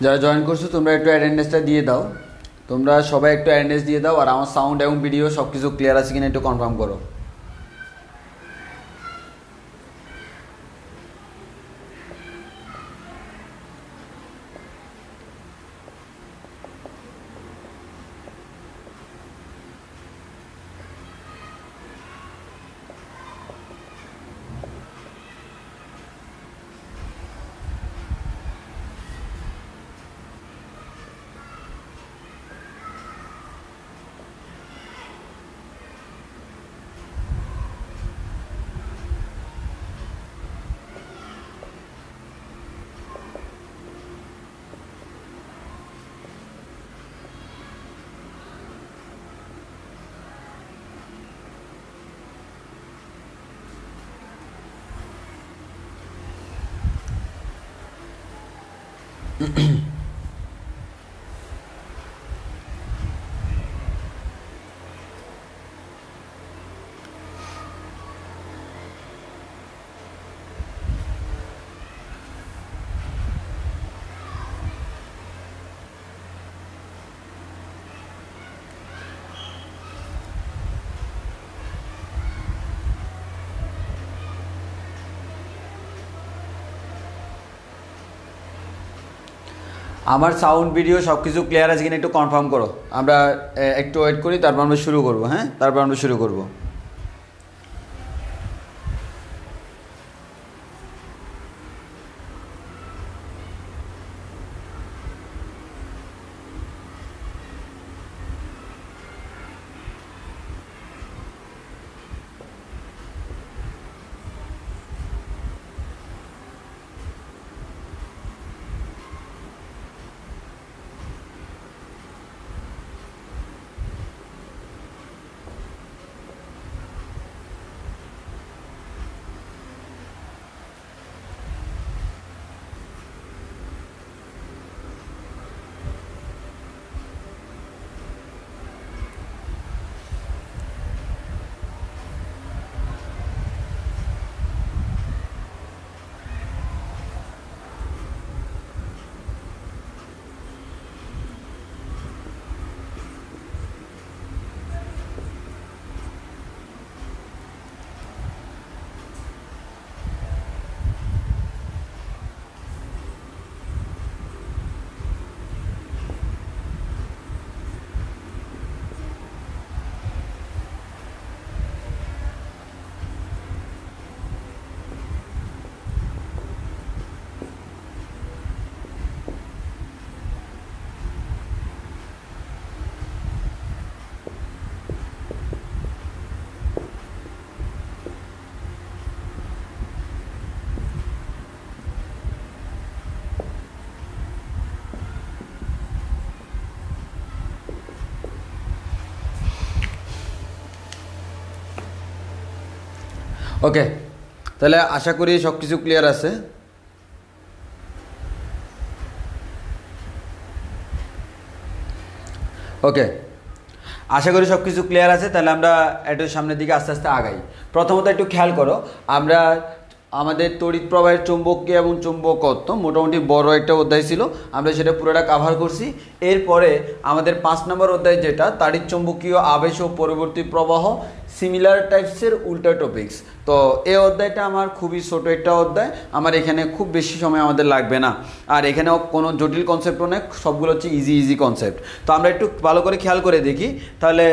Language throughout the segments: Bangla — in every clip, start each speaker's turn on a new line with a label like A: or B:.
A: যারা জয়েন করছো তোমরা একটু অ্যাটেন্ডেন্সটা দিয়ে দাও, তোমরা সবাই একটু অ্যাটেন্ডেন্স দিয়ে দাও, আর আমার সাউন্ড এবং ভিডিও সব কিছু ক্লিয়ার আছে কিনা একটু কনফার্ম করো। আমার সাউন্ড ভিডিও সব কিছু ক্লিয়ার আছে কিনা একটু কনফার্ম করো। আমরা একটু ওয়েট করি, তারপর আমরা শুরু করবো। হ্যাঁ, তারপর আমরা শুরু করবো। ওকে, তাহলে আশা করি সব কিছু ক্লিয়ার আছে। ওকে, আশা করি সব কিছু ক্লিয়ার আছে। তাহলে আমরা একটু সামনের দিকে আস্তে আস্তে আগাই। প্রথমত একটু খেয়াল করো, আমরা আমাদের তড়িৎ প্রবাহের চৌম্বকীয় এবং চুম্বকত্ব মোটামুটি বড় একটা অধ্যায় ছিল, আমরা সেটা পুরোটা কাভার করছি। এরপরে আমাদের 5 নম্বর অধ্যায় যেটা তাড়িৎচুম্বকীয় আবেশ ও পরবর্তী প্রবাহ, সিমিলার টাইপসের উল্টা টপিকস। তো এই অধ্যায়টা আমার খুবই ছোট একটা অধ্যায়, আমার এখানে খুব বেশি সময় আমাদের লাগবে না, আর এখানেও কোনো জটিল কনসেপ্টও নেই, সবগুলো হচ্ছে ইজি কনসেপ্ট। তো আমরা একটু ভালো করে খেয়াল করে দেখি, তাহলে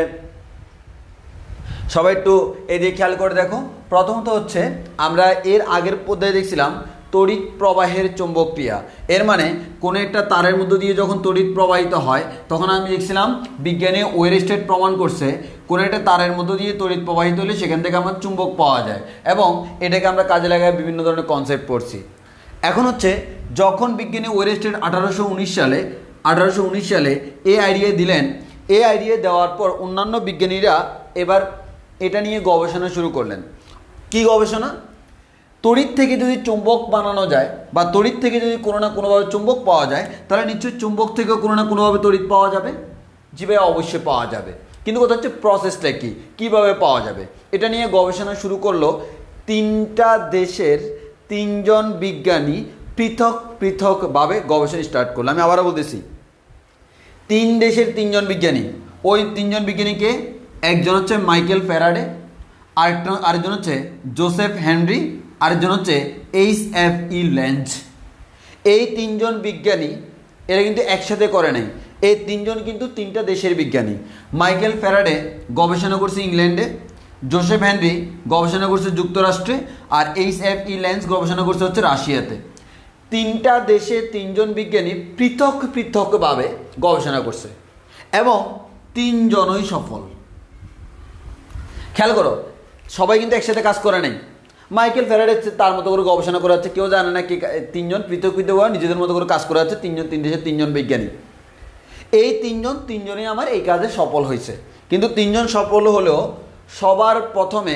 A: সবাই একটু এদিকে খেয়াল করে দেখো। প্রথমত হচ্ছে আমরা এর আগের অধ্যায়ে দেখছিলাম তড়িৎ প্রবাহের চৌম্বক ক্রিয়া। এর মানে কোনো একটা তারের মধ্য দিয়ে যখন তড়িৎ প্রবাহিত হয় তখন আমি দেখছিলাম বিজ্ঞানী ওয়েরস্টেড প্রমাণ করছে কোনো একটা তারের মধ্য দিয়ে তড়িৎ প্রবাহিত হলে সেখান থেকে আমার চুম্বক পাওয়া যায়, এবং এটাকে আমরা কাজে লাগায় বিভিন্ন ধরনের কনসেপ্ট পড়ছি। এখন হচ্ছে যখন বিজ্ঞানী ওয়েরস্টেড 1819 সালে এই আইডিয়া দিলেন, এই আইডিয়া দেওয়ার পর অন্যান্য বিজ্ঞানীরা এবার এটা নিয়ে গবেষণা শুরু করলেন। কি গবেষণা? তড়িৎ থেকে যদি চুম্বক বানানো যায় বা তড়িৎ থেকে যদি কোনো না কোনোভাবে চুম্বক পাওয়া যায়, তাহলে নিশ্চয়ই চুম্বক থেকেও কোনো না কোনোভাবে তড়িৎ পাওয়া যাবে। জি ভাই, অবশ্যই পাওয়া যাবে, কিন্তু কথা হচ্ছে প্রসেসটা কী, কীভাবে পাওয়া যাবে। এটা নিয়ে গবেষণা শুরু করলো 3টা দেশের 3জন বিজ্ঞানী পৃথকভাবে গবেষণা স্টার্ট করলো। আমি আবারও বলতেছি, 3 দেশের 3জন বিজ্ঞানী। ওই 3জন বিজ্ঞানীকে, একজন হচ্ছে মাইকেল ফ্যারাডে, আরেকজন হচ্ছে জোসেফ হেনরি, আরেকজন হচ্ছে H.F.E. ল্যাঞ্জ। এই 3জন বিজ্ঞানী এরা কিন্তু একসাথে করে নাই, এই 3জন কিন্তু 3টা দেশের বিজ্ঞানী। মাইকেল ফ্যারাডে গবেষণা করছে ইংল্যান্ডে, জোসেফ হেনরি গবেষণা করছে যুক্তরাষ্ট্রে, আর H.F.E. ল্যাঞ্জ গবেষণা করছে হচ্ছে রাশিয়াতে। 3টা দেশে 3জন বিজ্ঞানী পৃথকভাবে গবেষণা করছে এবং 3জনই সফল। খেয়াল করো, সবাই কিন্তু একসাথে কাজ করে নাই। মাইকেল ফ্যারাডে তার মতো করে গবেষণা করা হচ্ছে, কেউ জানে না কি 3জন পৃথকভাবে নিজেদের মতো করে কাজ করা হচ্ছে, 3 দেশের 3জন বিজ্ঞানী। এই 3জনই আমার এই কাজে সফল হয়েছে। কিন্তু 3জন সফল হলেও সবার প্রথমে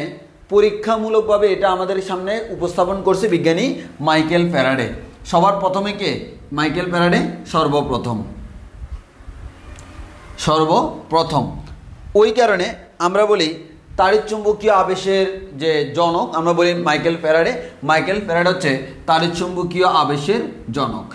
A: পরীক্ষামূলকভাবে এটা আমাদের সামনে উপস্থাপন করছে বিজ্ঞানী মাইকেল ফ্যারাডে। সবার প্রথমে কে? মাইকেল ফ্যারাডে সর্বপ্রথম। ওই কারণে আমরা বলি তাড়িৎচুম্বকীয় আবেশের যে জনক, আমরা বলি মাইকেল ফ্যারাডে। মাইকেল ফ্যারাডে হচ্ছে তাড়িৎচুম্বকীয় আবেশের জনক।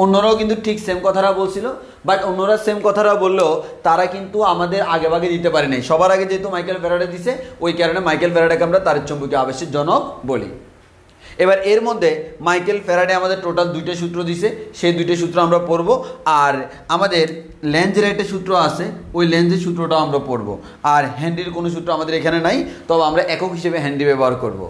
A: অন্যরাও কিন্তু ঠিক সেম কথাটা বলছিল, বাট অন্যরা সেম কথাটা বললেও তারা কিন্তু আমাদের আগেভাগে দিতে পারে নাই। সবার আগে যেহেতু মাইকেল ফ্যারাডে দিছে, ওই কারণে মাইকেল ফ্যারাডেকে আমরা তাড়িৎচুম্বকীয় আবেশের জনক বলি। এবার এর মধ্যে মাইকেল ফ্যারাডে আমাদের টোটাল 2টা সূত্র দিছে, সেই 2টা সূত্র আমরা পড়ব। আর আমাদের ল্যাঞ্জের একটা সূত্র আছে, ওই ল্যাঞ্জের সূত্রটাও আমরা পড়ব। আর হেনরির কোনো সূত্র আমাদের এখানে নাই, তবে আমরা একক হিসেবে হেনরি ব্যবহার করব।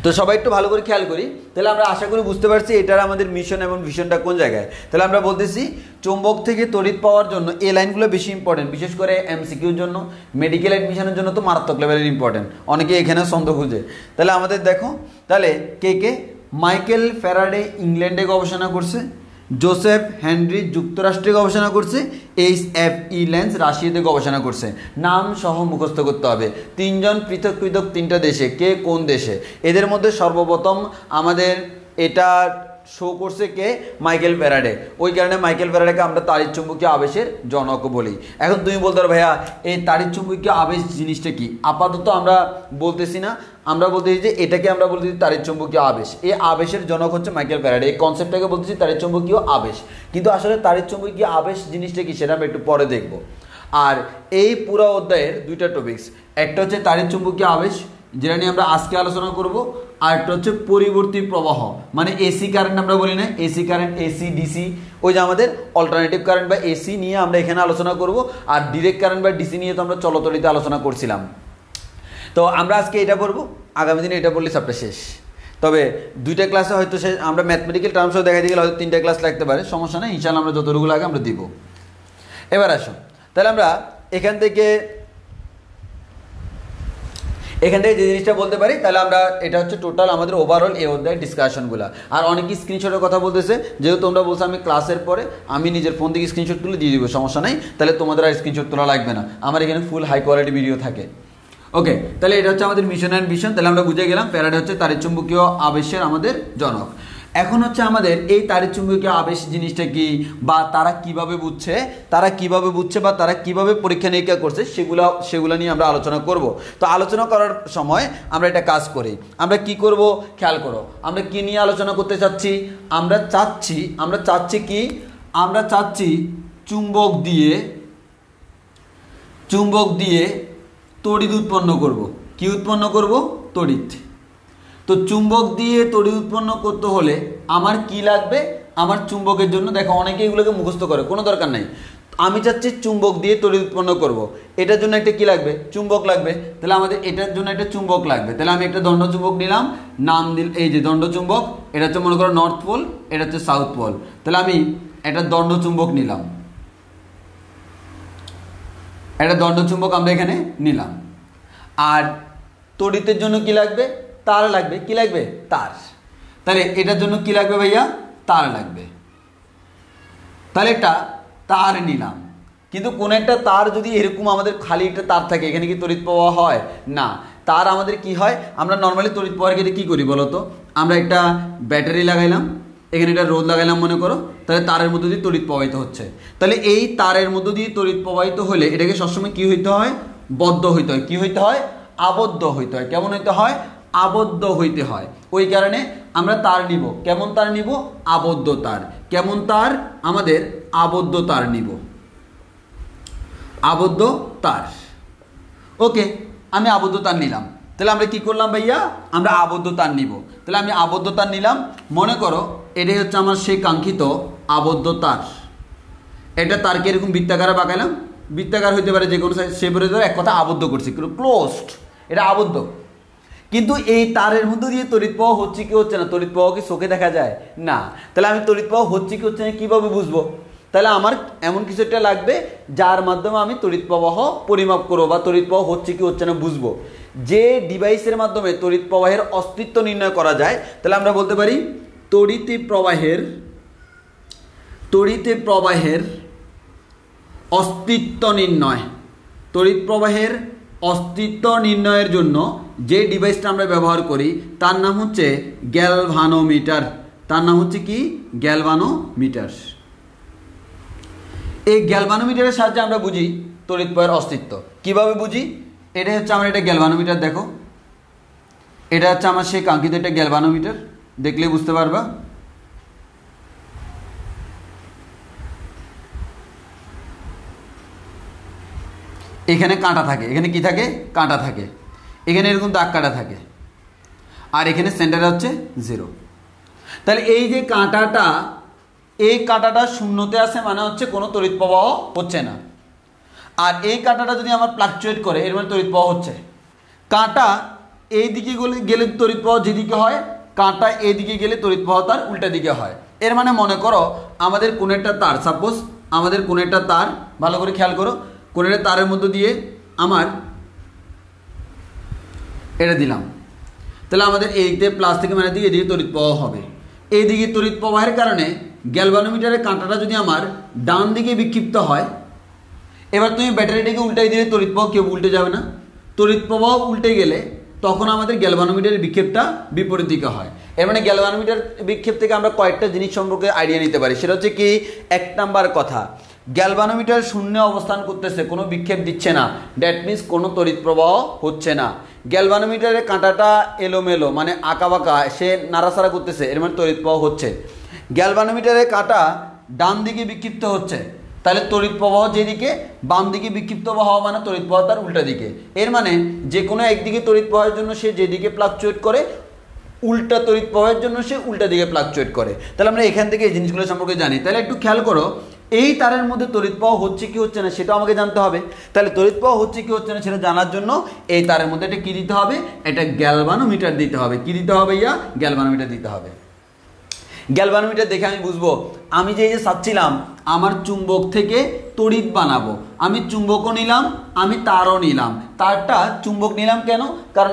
A: তো সবাই একটু ভালো করে খেয়াল করি, তাহলে আমরা আশা করি বুঝতে পারছি এটার আমাদের মিশন এবং ভিশনটা কোন জায়গায়। তাহলে আমরা বলতেছি চুম্বক থেকে তড়িৎ পাওয়ার জন্য এই লাইনগুলো বেশি ইম্পর্টেন্ট, বিশেষ করে এমসিকিউর জন্য, মেডিকেল অ্যাডমিশনের জন্য তো মারাত্মক লেভেলের ইম্পর্টেন্ট, অনেকে এখানে সন্দেহ খুঁজে। তাহলে আমাদের দেখো, তাহলে কে? মাইকেল ফ্যারাডে ইংল্যান্ডে গবেষণা করছে, জোসেফ হেনরি যুক্তরাষ্ট্রে গবেষণা করছে, H.F.E. ল্যাঞ্জ রাশিয়াতে গবেষণা করছে। নাম সহ মুখস্থ করতে হবে। 3জন পৃথক 3টা দেশে, কে কোন দেশে। এদের মধ্যে সর্বপ্রথম আমাদের এটা শো করছে কে? Michael Faraday. ওই কারণে মাইকেল ফ্যারাডেকে আমরা তাড়িৎচুম্বকীয় আবেশের জনক বলি। এখন তুমি বলতে পারো, ভাইয়া এই তাড়িৎচুম্বকীয় আবেশ জিনিসটা কি? আপাতত আমরা বলতেছি না, আমরা বলতেছি যে এটাকে আমরা বলতেছি তাড়িৎচুম্বকীয় আবেশ। এই আবেশের জনক হচ্ছে মাইকেল ফ্যারাডে, এই কনসেপ্টটাকে বলতেছি তাড়িৎচুম্বকীয় আবেশ। কিন্তু আসলে তাড়িৎচুম্বকীয় আবেশ জিনিসটা কি সেটা আমরা একটু পরে দেখব। আর এই পুরো অধ্যায়ের 2টা টপিকস, একটা হচ্ছে তাড়িৎচুম্বকীয় আবেশ, যেটা নিয়ে আমরা আজকে আলোচনা করব, আর একটা হচ্ছে পরিবর্তী প্রবাহ, মানে এসি কারেন্ট আমরা বলি না, এসি কারেন্ট, এসি ডিসি, ওই যে আমাদের অল্টারনেটিভ কারেন্ট বা এসি নিয়ে আমরা এখানে আলোচনা করব। আর ডিরেক্ট কারেন্ট বা ডিসি নিয়ে তো আমরা চলতরিতে আলোচনা করছিলাম। তো আমরা আজকে এটা পড়বো, আগামী দিনে এটা পড়লে সবটা শেষ। তবে 2টা ক্লাসে হয়তো শেষ, আমরা ম্যাথমেটিক্যাল টার্মসও দেখাতে গেলে হয়তো 3টা ক্লাস লাগতে পারে, সমস্যা নেই, ইনশাআল্লাহ আমরা যতটুকু লাগে আমরা দিব। এবার আসো, তাহলে আমরা এখান থেকে যে জিনিসটা বলতে পারি, তাহলে আমরা এটা হচ্ছে টোটাল আমাদের ওভারঅল এই অধ্যায়ের ডিসকাশনগুলো। আর অনেকেই স্ক্রিনশটের কথা বলতেছে, যেহেতু তোমরা বলছো আমি ক্লাসের পরে আমি নিজের ফোন থেকে স্ক্রিনশট তুলে দিয়ে দিব, সমস্যা নেই, তাহলে তোমাদের আর স্ক্রিনশট তোলা লাগবে না, আমার এখানে ফুল হাই কোয়ালিটি ভিডিও থাকে। ওকে, তাহলে এটা হচ্ছে আমাদের মিশন অ্যান্ড ভিশন। তাহলে আমরা বুঝে গেলাম ফ্যারাডে হচ্ছে তাড়িৎচুম্বকীয় আবেশের আমাদের জনক। এখন হচ্ছে আমাদের এই তাড়িৎচুম্বকীয় আবেশ জিনিসটা কি, বা তারা কিভাবে বুঝছে বা তারা কিভাবে পরীক্ষা নিরীক্ষা করছে সেগুলো নিয়ে আমরা আলোচনা করব। তো আলোচনা করার সময় আমরা একটা কাজ করি, আমরা কি করব খেয়াল করো। আমরা কি নিয়ে আলোচনা করতে চাচ্ছি? আমরা চাচ্ছি চুম্বক দিয়ে তড়িৎ উৎপন্ন করব। কি উৎপন্ন করব? তড়িৎ। তো চুম্বক দিয়ে তড়িৎ উৎপন্ন করতে হলে আমার কি লাগবে? আমার চুম্বকের জন্য, দেখো অনেকে এগুলোকে মুখস্থ করে, কোনো দরকার নাই। আমি চাচ্ছি চুম্বক দিয়ে তড়িৎ উৎপন্ন করব, এটার জন্য একটা কি লাগবে? চুম্বক লাগবে। তাহলে আমাদের এটার জন্য একটা চুম্বক লাগবে। তাহলে আমি একটা দণ্ড চুম্বক নিলাম, নাম দিল এই যে দণ্ড চুম্বক। এটা হচ্ছে মনে করো নর্থ পোল, এটা হচ্ছে সাউথ পোল। তাহলে আমি একটা দণ্ড চুম্বক নিলাম, একটা দণ্ড চুম্বক আমরা এখানে নিলাম। আর তড়িতের জন্য কি লাগবে? তার লাগবে। কি লাগবে? তার। তাহলে এটার জন্য কি লাগবে ভাইয়া? তার লাগবে। তাহলে একটা তার নিলাম, কিন্তু কোন একটা তার যদি এরকম আমাদের খালি একটা তার থাকে, এখানে কি তড়িৎ প্রবাহ হয়? না। তার আমাদের কি হয়? আমরা নর্মালি তড়িৎ প্রবাহের ক্ষেত্রে কি করি বলতো? আমরা একটা ব্যাটারি লাগাইলাম, এখানে একটা রোদ লাগাইলাম মনে করো, তাহলে তারের মধ্য দিয়ে তড়িৎ প্রবাহিত হচ্ছে। তাহলে এই তারের মধ্য দিয়ে তড়িৎ প্রবাহিত হলে এটাকে সবসময় কি হইতে হয়? বদ্ধ হইতে হয়। কি হইতে হয়? আবদ্ধ হইতে হয়। কেমন হইতে হয়? আবদ্ধ হইতে হয়। ওই কারণে আমরা তার নিব। কেমন তার নিব? আবদ্ধ তার। কেমন তার? আমাদের আবদ্ধ তার নিব, আবদ্ধ তার। ওকে, আমি আবদ্ধ তার নিলাম। তাহলে আমরা কি করলাম ভাইয়া? আমরা আবদ্ধ তার নিব। তাহলে আমি আবদ্ধ তার নিলাম, মনে করো এটাই হচ্ছে আমার সেই কাঙ্ক্ষিত আবদ্ধ তার। এটা তারকে এরকম বৃত্তাকারে বাঁকাইলাম, বৃত্তাকার হইতে পারে যে কোনো শেপের ধরে, এক কথা আবদ্ধ করছি, ক্লোজড, এটা আবদ্ধ। কিন্তু এই তারের মধ্যে দিয়ে তড়িৎ প্রবাহ হচ্ছে কি হচ্ছে না? তড়িৎ প্রবাহ কি চোখে দেখা যায়? না। তাহলে আমি তড়িৎ প্রবাহ হচ্ছে কি হচ্ছে না কীভাবে বুঝবো? তাহলে আমার এমন কিছু একটা লাগবে যার মাধ্যমে আমি তড়িৎ প্রবাহ পরিমাপ করবো বা তড়িৎ প্রবাহ হচ্ছে কি হচ্ছে না বুঝবো। যে ডিভাইসের মাধ্যমে তড়িৎ প্রবাহের অস্তিত্ব নির্ণয় করা যায়, তাহলে আমরা বলতে পারি তড়িৎ প্রবাহের অস্তিত্ব নির্ণয়। তড়িৎ প্রবাহের অস্তিত্ব নির্ণয়ের জন্য যে ডিভাইসটা আমরা ব্যবহার করি তার নাম হচ্ছে গ্যালভানোমিটার। তার নাম হচ্ছে কি? গ্যালভানোমিটার। এই গ্যালভানোমিটারের সাহায্যে আমরা বুঝি তড়িৎ প্রবাহের অস্তিত্ব। কিভাবে বুঝি? এটা হচ্ছে আমার একটা গ্যালভানোমিটার, দেখো এটা হচ্ছে আমার সেই কাঙ্ক্ষিত একটা গ্যালভানোমিটার, দেখলে বুঝতে পারবা। এখানে কাঁটা থাকে, এখানে কি থাকে? কাঁটা থাকে। এখানে এরকম দাগ কাটা থাকে, আর এখানে সেন্টারে হচ্ছে 0। তাহলে এই যে কাঁটাটা, এই কাঁটাটা শূন্যতে আসে মানে হচ্ছে কোনো তড়িৎ প্রবাহ হচ্ছে না। আর এই কাঁটাটা যদি আমার ফ্লাকচুয়েট করে, এর মানে তড়িৎ প্রবাহ হচ্ছে। কাঁটা এই দিকে গেলে তড়িৎ প্রবাহ যেদিকে হয়, কাঁটা এইদিকে গেলে তড়িৎ প্রবাহ তার উল্টা দিকে হয়। এর মানে মনে করো আমাদের কোন একটা তার, সাপোজ আমাদের কোন একটা তার, ভালো করে খেয়াল করো, কোন একটা তারের মধ্য দিয়ে আমার এটা দিলাম, তাহলে আমাদের এইতে প্লাস থেকে মানে দিকে এদিকে তড়িৎ প্রবাহ হবে। এইদিকে তড়িৎ প্রবাহের কারণে গ্যালভানোমিটারের কাঁটাটা যদি আমার ডান দিকে বিক্ষিপ্ত হয়, এবার তুমি ব্যাটারিটাকে উল্টাই দিলে তড়িৎ প্রবাহ কেউ উল্টে যাবে না। তড়িৎ প্রবাহ উল্টে গেলে তখন আমাদের গ্যালভানোমিটারের বিক্ষেপটা বিপরীত দিকে হয়। এর মানে গ্যালভানোমিটার বিক্ষেপ থেকে আমরা কয়েকটা জিনিস সম্পর্কে আইডিয়া নিতে পারি। সেটা হচ্ছে কি, 1 নাম্বার কথা, গ্যালভানোমিটার শূন্যে অবস্থান করতেছে, কোনো বিক্ষেপ দিচ্ছে না, দ্যাট মিনস কোনো তড়িৎ প্রবাহ হচ্ছে না। গ্যালভানোমিটারের কাঁটাটা এলোমেলো মানে আঁকাবাঁকা, সে নাড়াচাড়া করতেছে, এর মানে তড়িৎ প্রবাহ হচ্ছে। গ্যালভানোমিটারের কাঁটা ডান দিকে বিক্ষিপ্ত হচ্ছে, তাহলে তড়িৎ প্রবাহ যেদিকে, বাম দিকে বিক্ষিপ্ত হওয়া মানে তড়িৎ প্রবাহ তার উল্টা দিকে। এর মানে যে কোনো একদিকে তড়িৎ প্রবাহের জন্য সে যেদিকে ফ্লাকচুয়েট করে, উল্টা তড়িৎ প্রবাহের জন্য সে উল্টা দিকে ফ্লাকচুয়েট করে। তাহলে আমরা এখান থেকে এই জিনিসগুলো সম্পর্কে জানি। তাহলে একটু খেয়াল করো, এই তারের মধ্যে তড়িৎ প্রবাহ হচ্ছে কি হচ্ছে না সেটা আমাকে জানতে হবে। তাহলে তড়িৎ প্রবাহ হচ্ছে কি হচ্ছে না সেটা জানার জন্য এই তারের মধ্যে এটা কি দিতে হবে? এটা গ্যালভানোমিটার দিতে হবে। কি দিতে হবে ইয়া? গ্যালভানোমিটার দিতে হবে। গ্যালভানোমিটার দেখে আমি বুঝবো আমি যে চাচ্ছিলাম আমার চুম্বক থেকে তড়িৎ বানাবো। আমি চুম্বকও নিলাম, আমি তারও নিলাম। তারটা চুম্বক নিলাম কেন? কারণ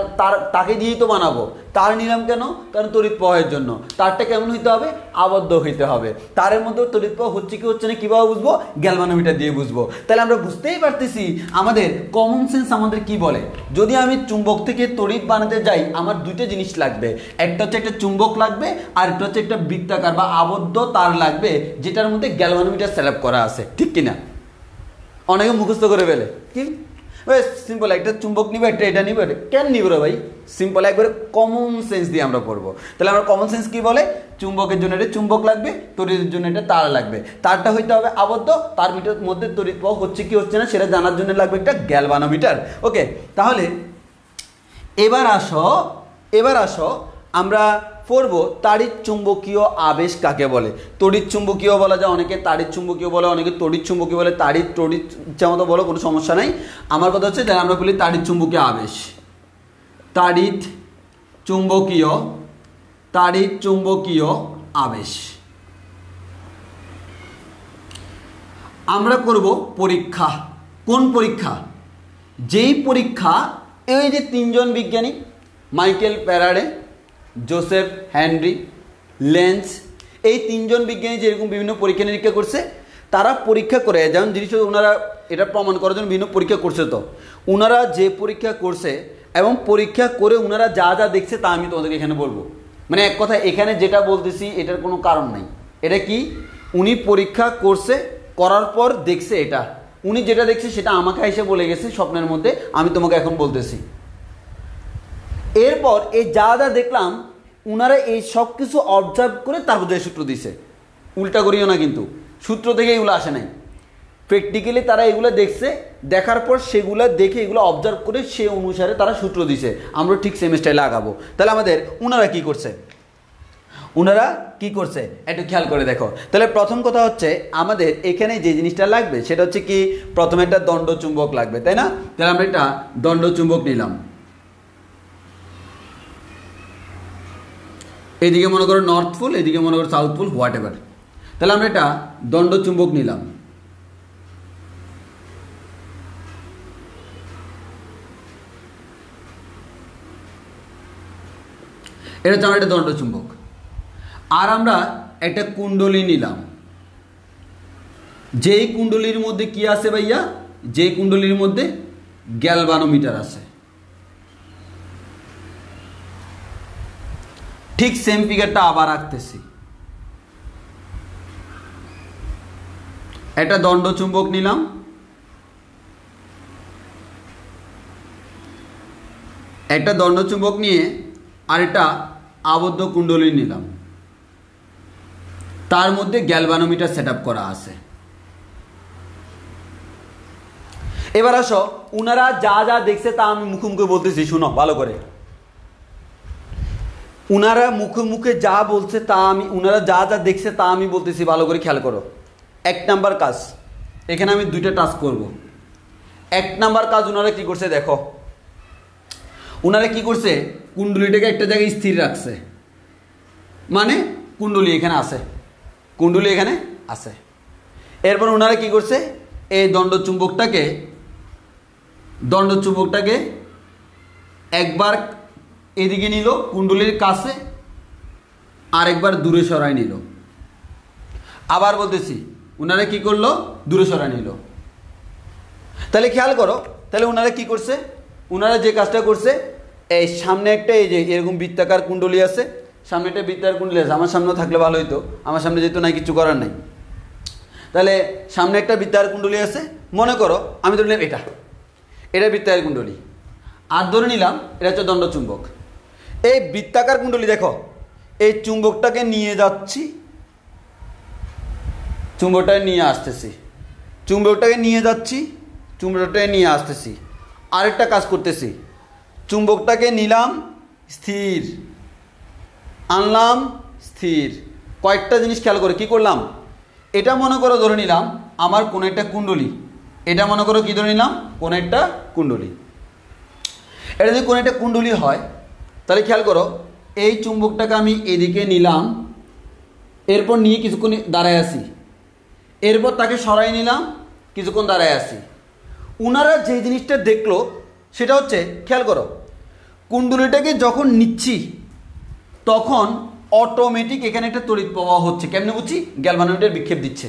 A: তাকে দিয়েই তো বানাবো। তার নিলাম কেন? কারণ তড়িৎ প্রবাহের জন্য। তারটা কেমন হইতে হবে? আবদ্ধ হইতে হবে। তারের মধ্যে তড়িৎ প্রবাহ হচ্ছে কি হচ্ছে না কীভাবে বুঝবো? গ্যালভানোমিটার দিয়ে বুঝবো। তাহলে আমরা বুঝতেই পারতেছি আমাদের কমন সেন্স আমাদের কি বলে। যদি আমি চুম্বক থেকে তড়িৎ বানাতে যাই, আমার দুইটা জিনিস লাগবে। একটা হচ্ছে একটা চুম্বক লাগবে, আর একটা হচ্ছে একটা বৃত্তাকার বা আবদ্ধ তার লাগবে, যেটার মধ্যে গ্যালভানোমিটার সেট আপ করা আছে। ঠিক কিনা? অনেকে মুখস্থ করে ফেলে কি সিম্পল, একটা চুম্বক নিব, একটা এটা নিব। কেন নিব রে ভাই? সিম্পল একবারে কমন সেন্স দিয়ে আমরা পড়বো। তাহলে আমরা কমন সেন্স কি বলে? চুম্বকের জন্য এটা চুম্বক লাগবে, তড়িতের জন্য এটা তার লাগবে। তারটা হইতে হবে আবদ্ধ, তার মিটার মধ্যে তড়িৎ প্রবাহ হচ্ছে কি হচ্ছে না সেটা জানার জন্য লাগবে একটা গ্যালভানোমিটার। ওকে, তাহলে এবার আসো আমরা পড়বো তাড়িৎ চুম্বকীয় আবেশ কাকে বলে। তড়িৎ চুম্বকীয় বলা যায়, অনেকে তাড়িৎ চুম্বকীয় বলে, অনেকে তড়িৎ চুম্বকীয় বলে। তড়িৎ ইচ্ছা মতো বলো, কোনো সমস্যা নাই। আমার কথা হচ্ছে যারা আমরা বলি তাড়িৎ চুম্বকীয় আবেশ। তাড়িৎ চুম্বকীয় আবেশ আমরা করব পরীক্ষা। কোন পরীক্ষা? যেই পরীক্ষা এই যে তিনজন বিজ্ঞানী Michael Faraday, Joseph Henry, lens, এই তিনজন বিজ্ঞানী যেরকম বিভিন্ন পরীক্ষা নিরীক্ষা করছে, তারা পরীক্ষা করে যেমন জিনিস ওনারা এটা প্রমাণ করার জন্য বিভিন্ন পরীক্ষা করছে। তো ওনারা যে পরীক্ষা করছে এবং পরীক্ষা করে ওনারা যা যা দেখছে তা আমি তোমাদেরকে এখানে বলবো। মানে এক কথা এখানে যেটা বলতেছি এটার কোনো কারণ নাই। এটা কি? উনি পরীক্ষা করছে, করার পর দেখছে, এটা উনি যেটা দেখছে সেটা আমাকে এসে বলে গেছে স্বপ্নের মধ্যে, আমি তোমাকে এখন বলতেছি। এরপর এই যা যা দেখলাম ওনারা এই সব কিছু অবজার্ভ করে তারপর যে সূত্র দিছে। উল্টা করিও না, কিন্তু সূত্র থেকে এগুলো আসে নাই। প্র্যাকটিক্যালি তারা এগুলো দেখছে, দেখার পর সেগুলো দেখে এগুলো অবজার্ভ করে সে অনুসারে তারা সূত্র দিছে। আমরা ঠিক সেম স্টাইলে লাগাবো। তাহলে আমাদের ওনারা কি করছে একটু খেয়াল করে দেখো। তাহলে প্রথম কথা হচ্ছে আমাদের এখানে যে জিনিসটা লাগবে সেটা হচ্ছে কি, প্রথমে একটা দণ্ড চুম্বক লাগবে, তাই না? তাহলে আমরা একটা দণ্ড চুম্বক নিলাম। এদিকে মনে করো নর্থ পোল, এদিকে মনে করো সাউথ পোল, হোয়াট এভার। তাহলে আমরা একটা দণ্ড চুম্বক নিলাম। এটা হচ্ছে আমার একটা দণ্ড চুম্বক। আর আমরা একটা কুণ্ডলী নিলাম। যেই কুণ্ডলীর মধ্যে কি আছে ভাইয়া? যেই কুণ্ডলীর মধ্যে গ্যালভানোমিটার আছে। ঠিক সেম ফিগারটা আবার আঁকতেছি। একটা দণ্ড চুম্বক নিলাম, একটা দণ্ড চুম্বক নিয়ে আরেকটা আবদ্ধ কুণ্ডলী নিলাম, তার মধ্যে গ্যালভানোমিটার সেট আপ করা আছে। এবার আসো, ওনারা যা যা দেখছে তা আমি মুখে মুখে বলতেছি, শুনো ভালো করে। ওনারা মুখে মুখে যা বলছে তা আমি, ওনারা যা যা দেখছে তা আমি বলতেছি, ভালো করে খেয়াল করো। এক নাম্বার কাজ, এখানে আমি দুইটা টাস্ক করব। এক নাম্বার কাজ ওনারা কি করছে দেখো। ওনারা কি করছে, কুণ্ডলীটাকে একটা জায়গায় স্থির রাখছে। মানে কুণ্ডলী এখানে আছে, কুণ্ডলী এখানে আছে। এরপর ওনারা কি করছে, এই দণ্ডচুম্বকটাকে একবার এদিকে নিল কুণ্ডলীর কাছে, আর একবার দূরে সরাই নিল। আবার বলতেছি, ওনারা কি করলো, দূরে সরাই নিল। তাহলে খেয়াল করো, তাহলে ওনারা কি করছে, ওনারা যে কাজটা করছে, এই সামনে একটা এই যে এরকম বৃত্তাকার কুণ্ডলী আছে, সামনে একটা বৃত্তাকার কুণ্ডলী আছে। আমার সামনে থাকলে ভালো হইতো, আমার সামনে যেহেতু নাই, কিছু করার নাই। তাহলে সামনে একটা বৃত্তাকার কুণ্ডলী আছে, মনে করো আমি ধরে নিলাম এটা বৃত্তাকার কুণ্ডলী, আর ধরে নিলাম এটা হচ্ছে দণ্ডচুম্বক। এই বৃত্তাকার কুণ্ডলী দেখো, এই চুম্বকটাকে নিয়ে যাচ্ছি, চুম্বকটাকে নিয়ে আসতেছি, আরেকটা কাজ করতেছি, চুম্বকটাকে নিলাম স্থির, আনলাম স্থির। কয়েকটা জিনিস খেয়াল করে কি করলাম, এটা মনে করো ধরে নিলাম আমার কোন একটা কুণ্ডলী, এটা মনে করো কি ধরে নিলাম কোন একটা কুণ্ডলী। এটা যদি কোন একটা কুণ্ডলী হয় তাহলে খেয়াল করো, এই চুম্বকটাকে আমি এদিকে নিলাম, এরপর নিয়ে কিছুক্ষণ দাঁড়ায় আসি, এরপর তাকে সরাই নিলাম, কিছুক্ষণ দাঁড়ায় আছি। ওনারা যে জিনিসটা দেখলো সেটা হচ্ছে, খেয়াল করো, কুণ্ডলীটাকে যখন নিচ্ছি তখন অটোমেটিক এখানে একটা তড়িৎ প্রবাহ হচ্ছে। কেমনে বুঝছি? গ্যালভানোমিটার বিক্ষেপ দিচ্ছে,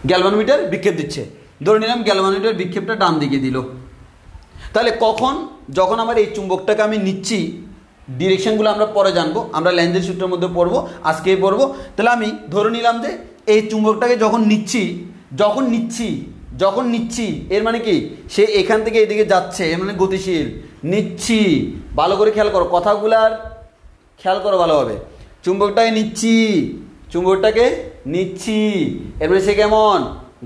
A: গ্যালভানোমিটার বিক্ষেপ দিচ্ছে। ধরে নিলাম গ্যালভানোমিটার বিক্ষেপটা ডান দিকে দিল। তাহলে কখন? যখন আমার এই চুম্বকটাকে আমি নিচ্ছি, ডিরেকশনগুলো আমরা পরে জানবো, আমরা লেন্জের সূত্রের মধ্যে পড়বো, আজকেই পড়বো। তাহলে আমি ধরে নিলাম যে এই চুম্বকটাকে যখন নিচ্ছি এর মানে কি, সে এখান থেকে এদিকে যাচ্ছে, এর মানে গতিশীল। নিচ্ছি, ভালো করে খেয়াল করো, কথাগুলার খেয়াল করো ভালোভাবে। চুম্বকটাকে নিচ্ছি, এর মানে সে কেমন?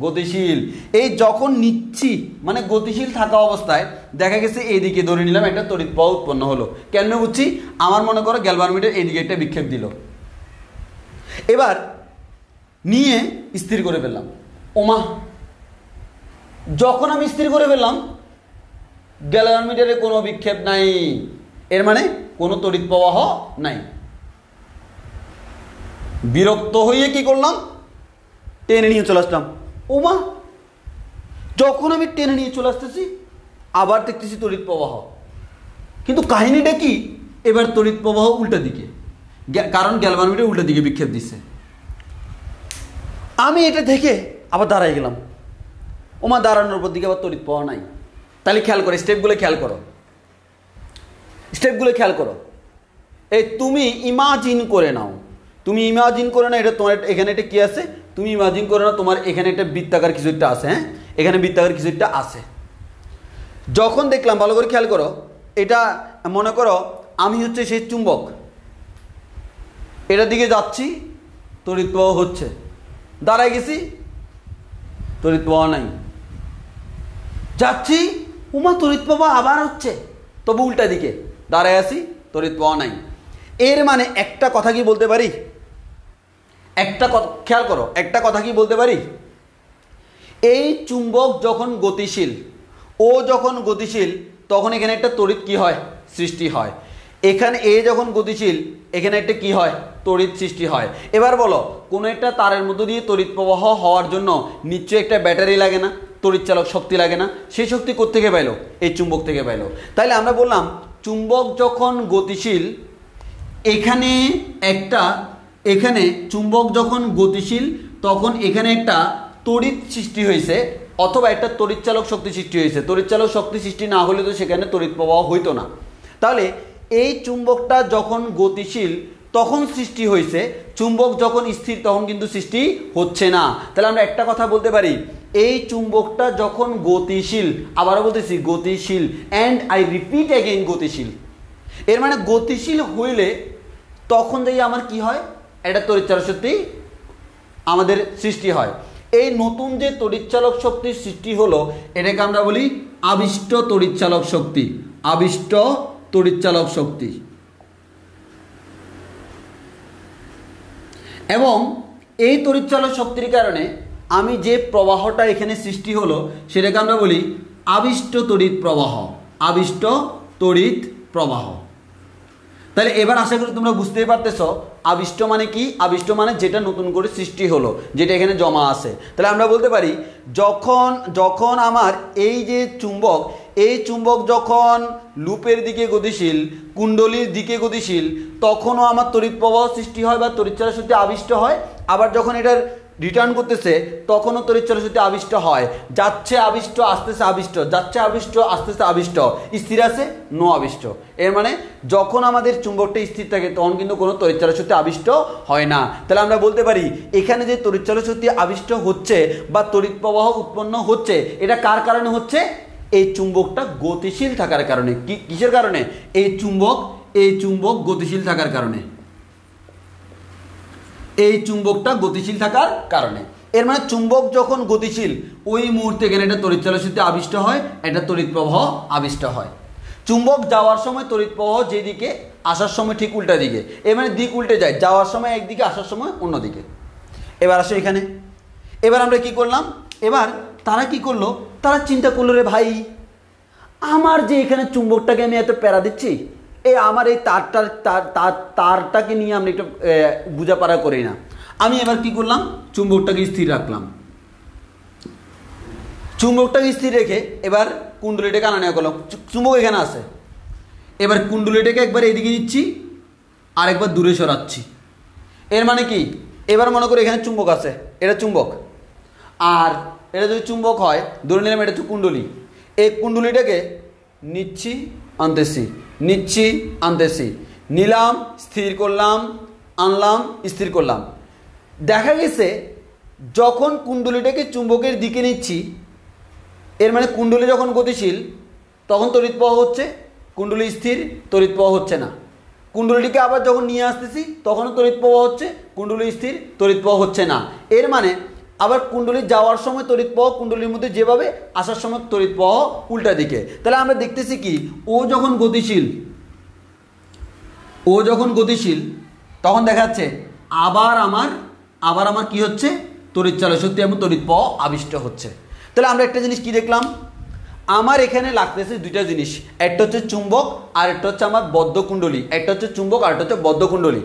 A: গতিশীল। এই যখন নিচ্ছি মানে গতিশীল থাকা অবস্থায় দেখা গেছে এইদিকে ধরে নিলাম একটা তড়িৎ প্রবাহ উৎপন্ন হলো। কেন বুঝছি? আমার মনে করো গ্যালভানোমিটার এইদিকে একটা বিক্ষেপ দিল, এবার নিয়ে স্থির করে ফেললাম। ওমা, যখন আমি স্থির করে ফেললাম গ্যালভানোমিটারে কোনো বিক্ষেপ নাই, এর মানে কোনো তড়িৎ প্রবাহ নাই। বিরক্ত হয়ে কি করলাম? টেনে নিয়ে চলে আসলাম। ওমা, যখন আমি টেনে নিয়ে চলে আসতেছি আবার দেখতেছি তড়িৎ প্রবাহ, কিন্তু কাহিনীটা কি? এবার তড়িৎ প্রবাহ উল্টা দিকে, কারণ গ্যালভানোমিটার উল্টা দিকে বিক্ষেপ দিচ্ছে। আমি এটা দেখে আবার দাঁড়াই গেলাম। ওমা, দাঁড়ানোর উপর দিকে আবার তড়িৎ প্রবাহ নাই। তাহলে খেয়াল করো, স্টেপগুলো খেয়াল করো। এই তুমি ইমাজিন করে নাও, এটা তোমার এখানে একটা কি আছে, তুমি ইমাজিন করে নাও তোমার এখানে একটা বৃত্তাকার কিছু একটা আছে। হ্যাঁ, এখানে বৃত্তাকার কিছু একটা আছে। যখন দেখলাম, ভালো করে খেয়াল করো, এটা মনে করো আমি হচ্ছে সেই চুম্বক, এটার দিকে যাচ্ছি, তড়িৎ প্রবাহ হচ্ছে, দাঁড়ায় গেছি, তড়িৎ প্রবাহ নাই, যাচ্ছি, উমা তড়িৎ প্রবাহ আবার হচ্ছে, তবু উল্টা দিকে দাঁড়ায় আছি, তড়িৎ প্রবাহ নাই। এর মানে একটা কথা কি বলতে পারি? খেয়াল করো, একটা কথা কি বলতে পারি? এই চুম্বক যখন গতিশীল, তখন এখানে একটা তড়িৎ কি হয়? সৃষ্টি হয়। এখানে এ যখন গতিশীল, এখানে একটা কি হয়? তড়িৎ সৃষ্টি হয়। এবার বলো, কোনো একটা তারের মধ্য দিয়ে তড়িৎ প্রবাহ হওয়ার জন্য নিশ্চয়ই একটা ব্যাটারি লাগে না, তড়িৎচালক শক্তি লাগে না? সেই শক্তি কোত্থেকে পাইলো? এই চুম্বক থেকে পাইলো। তাইলে আমরা বললাম চুম্বক যখন গতিশীল, চুম্বক যখন গতিশীল তখন এখানে একটা তড়িৎ সৃষ্টি হয়েছে, অথবা একটা তড়িৎচালক শক্তি সৃষ্টি হয়েছে। তড়িৎচালক শক্তি সৃষ্টি না হলে তো সেখানে তড়িৎ প্রবাহ হইতো না। তাহলে এই চুম্বকটা যখন গতিশীল তখন সৃষ্টি হয়েছে, চুম্বক যখন স্থির তখন কিন্তু সৃষ্টি হচ্ছে না। তাহলে আমরা একটা কথা বলতে পারি, এই চুম্বকটা যখন গতিশীল, আবারও বলতেছি গতিশীল, অ্যান্ড আই রিপিট অ্যাগেইন গতিশীল, এর মানে গতিশীল হইলে তখন দেখি আমার কি হয়? একটা তড়িৎচালক শক্তি আমাদের সৃষ্টি হয়। এই নতুন যে তড়িৎচালক শক্তির সৃষ্টি হলো, এটাকে আমরা বলি আবিষ্ট তড়িৎচালক শক্তি। এবং এই তড়িৎচালক শক্তির কারণে আমি যে প্রবাহটা এখানে সৃষ্টি হলো সেটাকে আমরা বলি আবিষ্ট তড়িৎ প্রবাহ। তাহলে এবার আশা করি তোমরা বুঝতেই পারতেছো আবিষ্ট মানে কি? আবিষ্ট মানে যেটা নতুন করে সৃষ্টি হলো, যেটা এখানে জমা আছে। তাহলে আমরা বলতে পারি যখন আমার এই যে চুম্বক, এই চুম্বক যখন লুপের দিকে গতিশীল, কুণ্ডলীর দিকে গতিশীল, তখনও আমার তড়িৎ প্রবাহ সৃষ্টি হয় বা তড়িৎচালক শক্তি আবিষ্ট হয়। আবার যখন এটার রিটার্ন করতেছে তখনও তড়িৎচালক শক্তি আবিষ্ট হয়। যাচ্ছে আবিষ্ট, আসতেছে আবিষ্ট, যাচ্ছে আবিষ্ট, আসতেছে আবিষ্ট, স্থির আছে নো আবিষ্ট। এর মানে যখন আমাদের চুম্বকটা স্থির থাকে তখন কিন্তু কোনো তড়িৎচালক শক্তি আবিষ্ট হয় না। তাহলে আমরা বলতে পারি এখানে যে তড়িৎচালক শক্তি আবিষ্ট হচ্ছে বা তড়িৎ প্রবাহ উৎপন্ন হচ্ছে, এটা কার কারণে হচ্ছে? এই চুম্বকটা গতিশীল থাকার কারণে। কিসের কারণে? এই চুম্বক গতিশীল থাকার কারণে, এই চুম্বকটা গতিশীল থাকার কারণে। এর মানে চুম্বক যখন গতিশীল ওই মুহূর্তে এখানে একটা তড়িৎচালক শক্তি আবিষ্ট হয়, একটা তড়িৎ প্রবাহ আবিষ্ট হয়। চুম্বক যাওয়ার সময় তড়িৎ প্রবাহ যেদিকে, আসার সময় ঠিক উল্টা দিকে। এর মানে দিক উল্টে যায়, যাওয়ার সময় একদিকে, আসার সময় অন্যদিকে। এবার আসো এখানে, এবার আমরা কি করলাম? এবার তারা কি করলো? তারা চিন্তা করলো, রে ভাই আমার যে এখানে চুম্বকটাকে আমি এত প্যারা দিচ্ছি, আমার এই তারটাকে নিয়ে আমি একটু বোঝাপড়া করি না। আমি এবার কি করলাম? চুম্বকটাকে স্থির রাখলাম। চুম্বকটাকে স্থির রেখে এবার কুণ্ডলীটাকে আনা নেওয়া করলাম। চুম্বক এখানে আছে, এবার কুণ্ডলীটাকে একবার এদিকে নিচ্ছি আর একবার দূরে সরাচ্ছি। এর মানে কি, এবার মনে করি এখানে চুম্বক আছে, এটা চুম্বক, আর এটা যদি চুম্বক হয় ধরে নিলাম এটা হচ্ছে কুণ্ডলী। এই কুণ্ডলীটাকে নিচ্ছি আনতেছি, নিচ্ছি আনতেছি, নিলাম স্থির করলাম, আনলাম স্থির করলাম। দেখা গেছে যখন কুণ্ডলীটাকে চুম্বকের দিকে নিচ্ছি, এর মানে কুণ্ডলী যখন গতিশীল তখন তড়িৎ প্রবাহ হচ্ছে, কুণ্ডলী স্থির তড়িৎ প্রবাহ হচ্ছে না। কুণ্ডলীটিকে আবার যখন নিয়ে আসতেছি তখনও তড়িৎ প্রবাহ হচ্ছে, কুণ্ডলী স্থির তড়িৎ প্রবাহ হচ্ছে না। এর মানে আবার কুণ্ডলী যাওয়ার সময় তড়িৎ প্রবাহ কুণ্ডলীর মধ্যে যেভাবে, আসার সময় তড়িৎ প্রবাহ উল্টা দিকে। তাহলে আমরা দেখতেছি কি, ও যখন গতিশীল তখন দেখাচ্ছে আবার আমার কি হচ্ছে, তড়িৎ চালক শক্তি এবং তড়িৎ প্রবাহ আবিষ্ট হচ্ছে। তাহলে আমরা একটা জিনিস কি দেখলাম, আমার এখানে লাগতেছে দুইটা জিনিস, একটা হচ্ছে চুম্বক আর একটা হচ্ছে আমার বদ্ধ কুণ্ডলী। একটা হচ্ছে চুম্বক আর একটা হচ্ছে বদ্ধ কুণ্ডলী।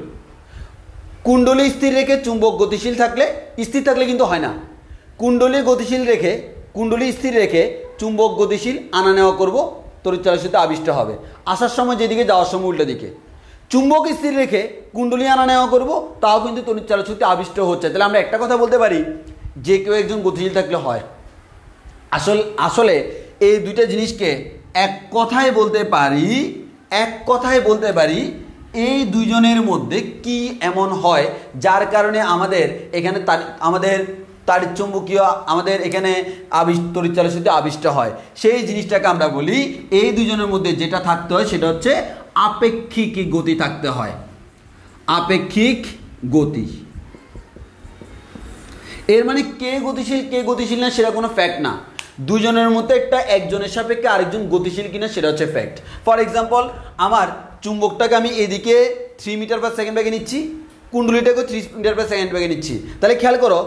A: কুণ্ডলী স্থির রেখে চুম্বক গতিশীল থাকলে, স্থির থাকলে কিন্তু হয় না, কুণ্ডলী স্থির রেখে চুম্বক গতিশীল আনা নেওয়া করব, তড়িৎ চালক শক্তি আবিষ্ট হবে। আসার সময় যেদিকে, যাওয়ার সময় উল্টা দিকে। চুম্বক স্থির রেখে কুণ্ডলী আনা নেওয়া করব, তাও কিন্তু তড়িৎ চালক শক্তি আবিষ্ট হচ্ছে। তাহলে আমরা একটা কথা বলতে পারি, যে কেউ একজন গতিশীল থাকলে হয়। আসলে এই দুইটা জিনিসকে এক কথায় বলতে পারি এই দুইজনের মধ্যে কি এমন হয় যার কারণে আমাদের এখানে তাড়িৎচুম্বকীয় আমাদের এখানে তড়িৎ চালক শক্তি আবিষ্ট হয়। সেই জিনিসটাকে আমরা বলি, এই দুইজনের মধ্যে যেটা থাকতে হয় সেটা হচ্ছে আপেক্ষিক গতি থাকতে হয়, আপেক্ষিক গতি। এর মানে কে গতিশীল না সেটা কোনো ফ্যাক্ট না, দুজনের মধ্যে একজনের সাপেক্ষে আরেকজন গতিশীল কিনা সেটা হচ্ছে ফ্যাক্ট। ফর এক্সাম্পল, আমার চুম্বকটাকে আমি এদিকে 3 মিটার পার সেকেন্ড বেগে নিচ্ছি, কুণ্ডলীটাকেও 3 মিটার পার সেকেন্ড বেগে নিচ্ছি। তাহলে খেয়াল করো,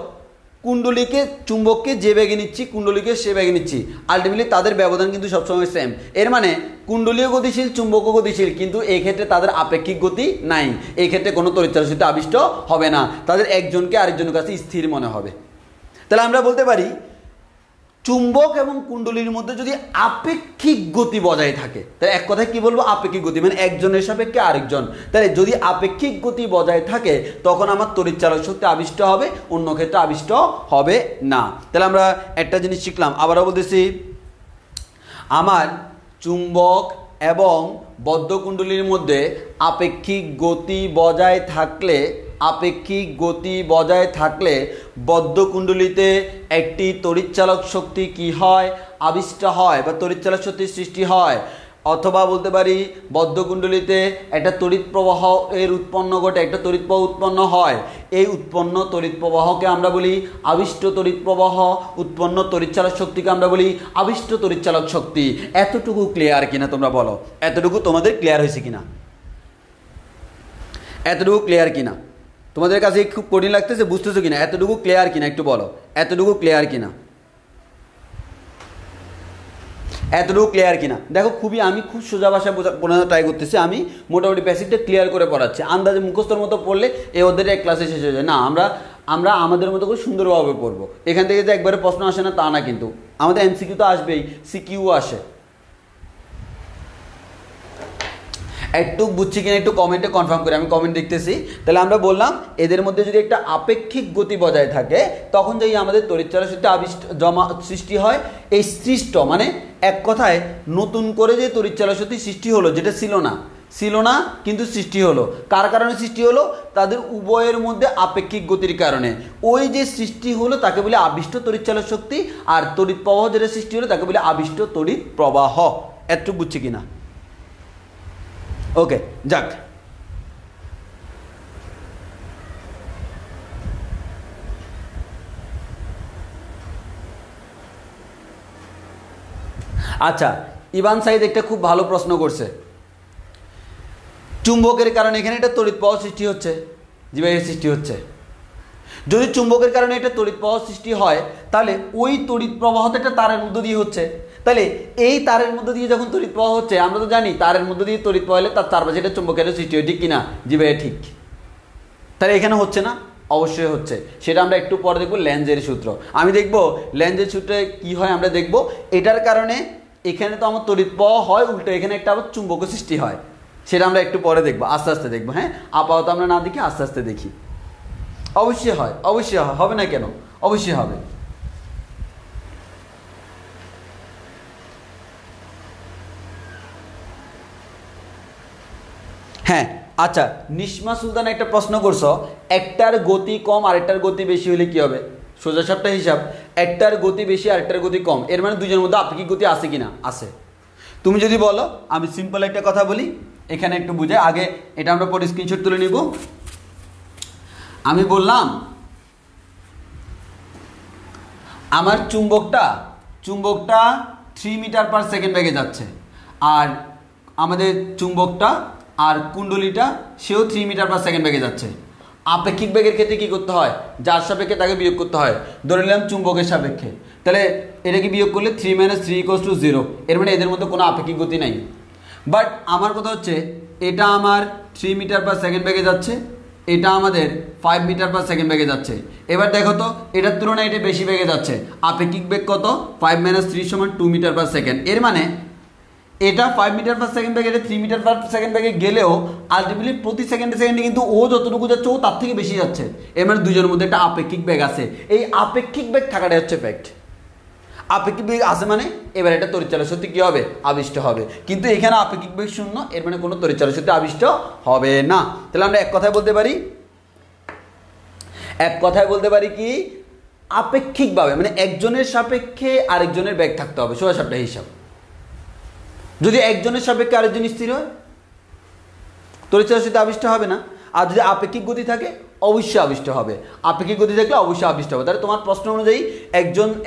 A: চুম্বককে যে বেগে নিচ্ছি, কুণ্ডলীকে সে বেগে নিচ্ছি, আলটিমেটলি তাদের ব্যবধান কিন্তু সবসময় সেম। এর মানে কুণ্ডলীয় গতিশীল, চুম্বকও গতিশীল, কিন্তু এই ক্ষেত্রে তাদের আপেক্ষিক গতি নাই। এই ক্ষেত্রে কোনো তড়িৎ চালক শক্তি আবিষ্ট হবে না, তাদের একজনকে আরেকজনের কাছে স্থির মনে হবে। তাহলে আমরা বলতে পারি চুম্বক এবং কুণ্ডলীর মধ্যে যদি আপেক্ষিক গতি বজায় থাকে, তাহলে এক কথায় কি বলবো, আপেক্ষিক গতি মানে একজনের সাপেক্ষে আরেকজন। তাহলে যদি আপেক্ষিক গতি বজায় থাকে তখন আমার তড়িৎ চালক শক্তি আবিষ্ট হবে, অন্য ক্ষেত্রে আবিষ্ট হবে না। তাহলে আমরা একটা জিনিস শিখলাম, আবারও বলতেছি, আমার চুম্বক এবং বদ্ধ কুণ্ডলীর মধ্যে আপেক্ষিক গতি বজায় থাকলে বদ্ধ কুণ্ডলীতে একটি তড়িৎচালক শক্তি কি হয়, আবিষ্ট হয় বা তড়িৎচালক শক্তির সৃষ্টি হয়। অথবা বলতে পারি বদ্ধ কুণ্ডলীতে একটা তড়িৎ প্রবাহ এর উৎপন্ন ঘটে, একটা তড়িৎ প্রবাহ উৎপন্ন হয়। এই উৎপন্ন তড়িৎ প্রবাহকে আমরা বলি আবিষ্ট তড়িৎ প্রবাহ, উৎপন্ন তড়িৎচালক শক্তিকে আমরা বলি আবিষ্ট তড়িৎচালক শক্তি। এতটুকু ক্লিয়ার কিনা তোমরা বলো, এতটুকু তোমাদের ক্লিয়ার হয়েছে কিনা, এতটুকু ক্লিয়ার কিনা? তোমাদের কাছে খুব কঠিন লাগতেছে, বুঝতেছো কিনা? এতটুকু ক্লিয়ার কিনা একটু বলো, এতটুকু ক্লিয়ার কিনা, এতটুকু ক্লিয়ার কিনা? দেখো আমি খুব সোজা ভাষায় বোঝানোর ট্রাই করতেছি, আমি মোটামুটি প্যাসিভটা ক্লিয়ার করে পড়াচ্ছি। আন্দাজে মুখস্থর মতো পড়লে এই অধ্যায়টা এক ক্লাসে শেষ হয়ে যায় না। আমরা আমাদের মতো করে সুন্দরভাবে পড়বো। এখান থেকে যে একবারে প্রশ্ন আসে না তা না, কিন্তু আমাদের এমসিকিউ তো আসবেই, সিকিউ আসে। একটু বুঝছি কিনা একটু কমেন্টে কনফার্ম করে, আমি কমেন্ট দেখতেছি। তাহলে আমরা বললাম এদের মধ্যে যদি একটা আপেক্ষিক গতি বজায় থাকে তখন যেই আমাদের তড়িৎচালক শক্তি সৃষ্টি হয়। এই সৃষ্ট মানে এক কথায় নতুন করে যে তড়িৎচালক শক্তি সৃষ্টি হলো, যেটা ছিল না কিন্তু সৃষ্টি হলো। কার কারণে সৃষ্টি হলো? তাদের উভয়ের মধ্যে আপেক্ষিক গতির কারণে। ওই যে সৃষ্টি হলো তাকে বলে আবিষ্ট তড়িৎচালক শক্তি, আর তড়িৎ প্রবাহ যেটা সৃষ্টি হলো তাকে বলে আবিষ্ট তড়িৎ প্রবাহ। এতটুকু বুঝছি কিনা? ওকে, যাক। আচ্ছা, ইভান সাইদ একটা খুব ভালো প্রশ্ন করছে, চুম্বকের কারণে এখানে একটা তড়িৎ প্রবাহ সৃষ্টি হচ্ছে, জীবাণুর সৃষ্টি হচ্ছে। যদি চুম্বকের কারণে একটা তড়িৎ প্রবাহ সৃষ্টি হয় তাহলে ওই তড়িৎ প্রবাহটা একটা তারের মধ্য দিয়ে হচ্ছে। তাহলে এই তারের মধ্য দিয়ে যখন তড়িৎ প্রবাহ হচ্ছে, আমরা তো জানি তারের মধ্য দিয়ে তড়িৎ প্রবাহ হলে তার চারপাশে একটা চুম্বকের সৃষ্টি হয়, ঠিক কিনা? জি ভাই ঠিক। তাহলে এখানে হচ্ছে না, অবশ্যই হচ্ছে। সেটা আমরা একটু পরে দেখব লেন্জের সূত্র। আমি দেখব লেন্জের সূত্রে কি হয় আমরা দেখব। এটার কারণে এখানে তো আমার তড়িৎ প্রবাহ হয়, উল্টো এখানে একটা আবার চুম্বকও সৃষ্টি হয়, সেটা আমরা একটু পরে দেখব, আস্তে আস্তে দেখব। হ্যাঁ, আপাতত আমরা না দেখি, আস্তে আস্তে দেখি। অবশ্যই হয়, অবশ্যই হয়, হবে না কেন? অবশ্যই হবে। হ্যাঁ, আচ্ছা, নিশমা সুলতান একটা প্রশ্ন করছো, একটার গতি কম আরেকটার গতি বেশি হলে কি হবে? সোজা সাপটা হিসাব, একটার গতি বেশি আরেকটার গতি কম, এর মানে দুজনের মধ্যে আপেক্ষিক গতি আছে কিনা? আছে। তুমি যদি বলো, আমি সিম্পল একটা কথা বলি, এখানে একটু বুঝে আগে এটা আমরা পরে স্ক্রিনশট তুলে নিব। আমি বললাম আমার চুম্বকটা 3 মিটার পার সেকেন্ড বেগে যাচ্ছে, আর আমাদের চুম্বকটা আর কুণ্ডলীটা সেও 3 মিটার পার সেকেন্ড বেগে যাচ্ছে। আপেক্ষিক বেগের ক্ষেত্রে কী করতে হয়? যার সাপেক্ষে তাকে বিয়োগ করতে হয়। ধরে নিলাম চুম্বকের সাপেক্ষে, তাহলে এটাকে বিয়োগ করলে 3 - 3 = 0, এর মানে এদের মধ্যে কোনো আপেক্ষিক গতি নাই। বাট আমার কথা হচ্ছে এটা আমার 3 মিটার পার সেকেন্ড বেগে যাচ্ছে, এটা আমাদের 5 মিটার পার সেকেন্ড বেগে যাচ্ছে। এবার দেখো তো, এটার তুলনায় এটা বেশি বেগে যাচ্ছে। আপেক্ষিক বেগ কত? 5 - 3 = 2 মিটার পার সেকেন্ড। এর মানে এটা 5 মিটার পার সেকেন্ড বেগে, এটা 3 মিটার পার সেকেন্ড বেগে গেলেও আলটিমেটলি প্রতি সেকেন্ডে সেকেন্ডে কিন্তু ও যতটুকু যাচ্ছে ও তার থেকে বেশি যাচ্ছে। এর মানে দুজনের মধ্যে একটা আপেক্ষিক বেগ আছে। এই আপেক্ষিক বেগ থাকাটাই হচ্ছে ফ্যাক্ট। আপেক্ষিক বেগ আছে মানে এবার এটা তড়িৎচালক শক্তি কী হবে? আবিষ্ট হবে। কিন্তু এখানে আপেক্ষিক বেগ শূন্য, এর মানে কোনো তড়িৎচালক শক্তি আবিষ্ট হবে না। তাহলে আমরা এক কথায় বলতে পারি কি, আপেক্ষিকভাবে মানে একজনের সাপেক্ষে আরেকজনের বেগ থাকতে হবে, সোজা সাপটা হিসাব। যদি একজনের সাপেক্ষে আরেকজন স্থির হয়, তড়িৎচালক শক্তি আবিষ্ট হবে না। আর যদি আপেক্ষিক গতি থাকে, অবশ্যই আবিষ্ট হবে। আপেক্ষিক গতি থাকলে অবশ্যই আবিষ্ট হবে। তাহলে তোমার প্রশ্ন অনুযায়ী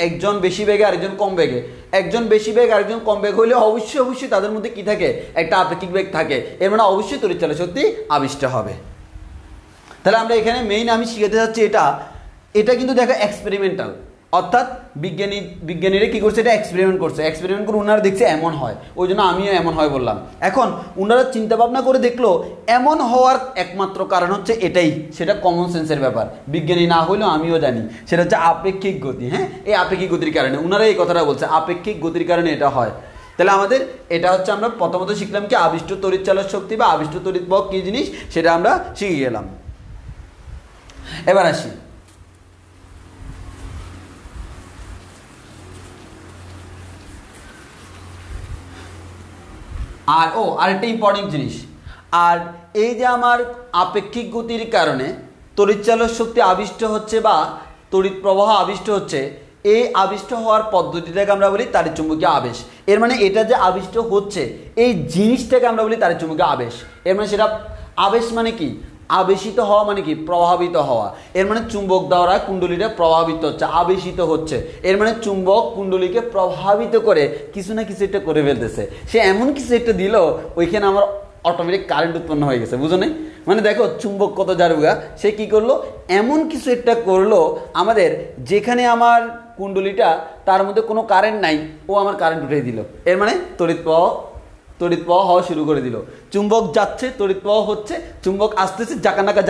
A: একজন বেশি বেগে আরেকজন কম বেগে, একজন বেশি বেগ আরেকজন কম বেগ হলে অবশ্যই তাদের মধ্যে কি থাকে? একটা আপেক্ষিক বেগ থাকে। এর মানে অবশ্যই তড়িৎচালক শক্তি আবিষ্ট হবে। তাহলে আমরা এখানে মেইন আমি শিখাতে যাচ্ছি এটা কিন্তু দেখো এক্সপেরিমেন্টাল, অর্থাৎ বিজ্ঞানীরা কী করছে? এটা এক্সপেরিমেন্ট করে ওনারা দেখছে এমন হয়, ওই জন্য আমিও এমন হয় বললাম। এখন ওনারা চিন্তা ভাবনা করে দেখলো এমন হওয়ার একমাত্র কারণ হচ্ছে এটাই, সেটা কমন সেন্সের ব্যাপার, বিজ্ঞানী না হলেও আমিও জানি, সেটা হচ্ছে আপেক্ষিক গতি। হ্যাঁ, এই আপেক্ষিক গতির কারণে ওনারা এই কথাটা বলছে, আপেক্ষিক গতির কারণে এটা হয়। তাহলে আমাদের এটা হচ্ছে আমরা প্রথমত শিখলাম কি আবিষ্ট তড়িৎচালক শক্তি বা আবিষ্ট তড়িৎ বল কী জিনিস, সেটা আমরা শিখে গেলাম। এবার আসি আরেকটা ইম্পর্টেন্ট জিনিস, আর এই যে আমার আপেক্ষিক গতির কারণে তড়িৎচালক শক্তি আবিষ্ট হচ্ছে বা তড়িৎ প্রবাহ আবিষ্ট হচ্ছে, এই আবিষ্ট হওয়ার পদ্ধতিটাকে আমরা বলি তাড়িৎচুম্বকীয় আবেশ। এর মানে এটা যে আবিষ্ট হচ্ছে এই জিনিসটাকে আমরা বলি তাড়িৎচুম্বকীয় আবেশ। এর মানে সেটা আবেশ মানে কি? আবেশিত হওয়া মানে কি? প্রভাবিত হওয়া। এর মানে চুম্বক দ্বারা কুণ্ডলীটা প্রভাবিত হচ্ছে, আবেশিত হচ্ছে। এর মানে চুম্বক কুণ্ডলীকে প্রভাবিত করে কিছু না কিছু একটা করে ফেলতেছে। সে এমন কিছু একটা দিল, ওইখানে আমার অটোমেটিক কারেন্ট উৎপন্ন হয়ে গেছে, বুঝো নাই? মানে দেখো চুম্বক কত জারুগা, সে কি করলো? এমন কিছু একটা করলো আমাদের, যেখানে আমার কুণ্ডলীটা তার মধ্যে কোনো কারেন্ট নাই, ও আমার কারেন্ট উঠিয়ে দিল। এর মানে তড়িৎ প্রবাহ হওয়া শুরু করে দিল। চুম্বক যাচ্ছে, তড়িৎ প্রবাহ হচ্ছে, চুম্বক আসতেছে, জাকানাকা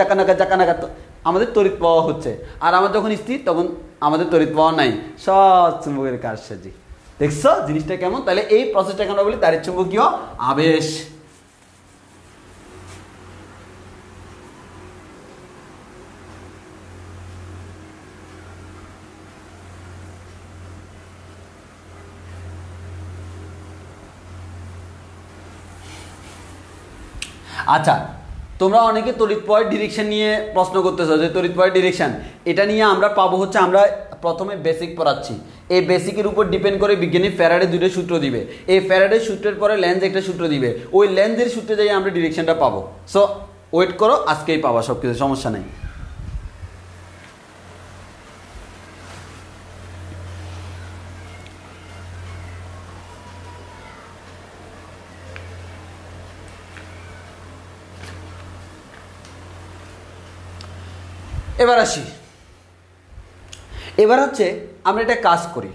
A: আমাদের তড়িৎ প্রবাহ হচ্ছে। আর আমার যখন স্থির তখন আমাদের তড়িৎ প্রবাহ নাই, সব চুম্বকের কারসাজি। দেখছো জিনিসটা কেমন? তাহলে এই প্রসেসটাকে আমরা বলি তাড়িৎচুম্বকীয় আবেশ। আচ্ছা, তোমরা অনেকে তড়িৎ প্রবাহের ডিরেকশন নিয়ে প্রশ্ন করতেছো যে তড়িৎ প্রবাহের ডিরেকশন, এটা নিয়ে আমরা পাবো হচ্ছে, আমরা প্রথমে বেসিক পড়াচ্ছি, এই বেসিকের উপর ডিপেন্ড করে বিজ্ঞানী ফ্যারাডে দুটো সূত্র দিবে। এই ফ্যারাডের সূত্রের পরে লেন্স একটা সূত্র দিবে, ওই লেন্সের সূত্রে যাই আমরা ডিরেকশনটা পাবো। সো ওয়েট করো, আজকেই পাবা সব কিছু, সমস্যা নেই। এবার আসি, এবার হচ্ছে আমরা একটা কাজ করি।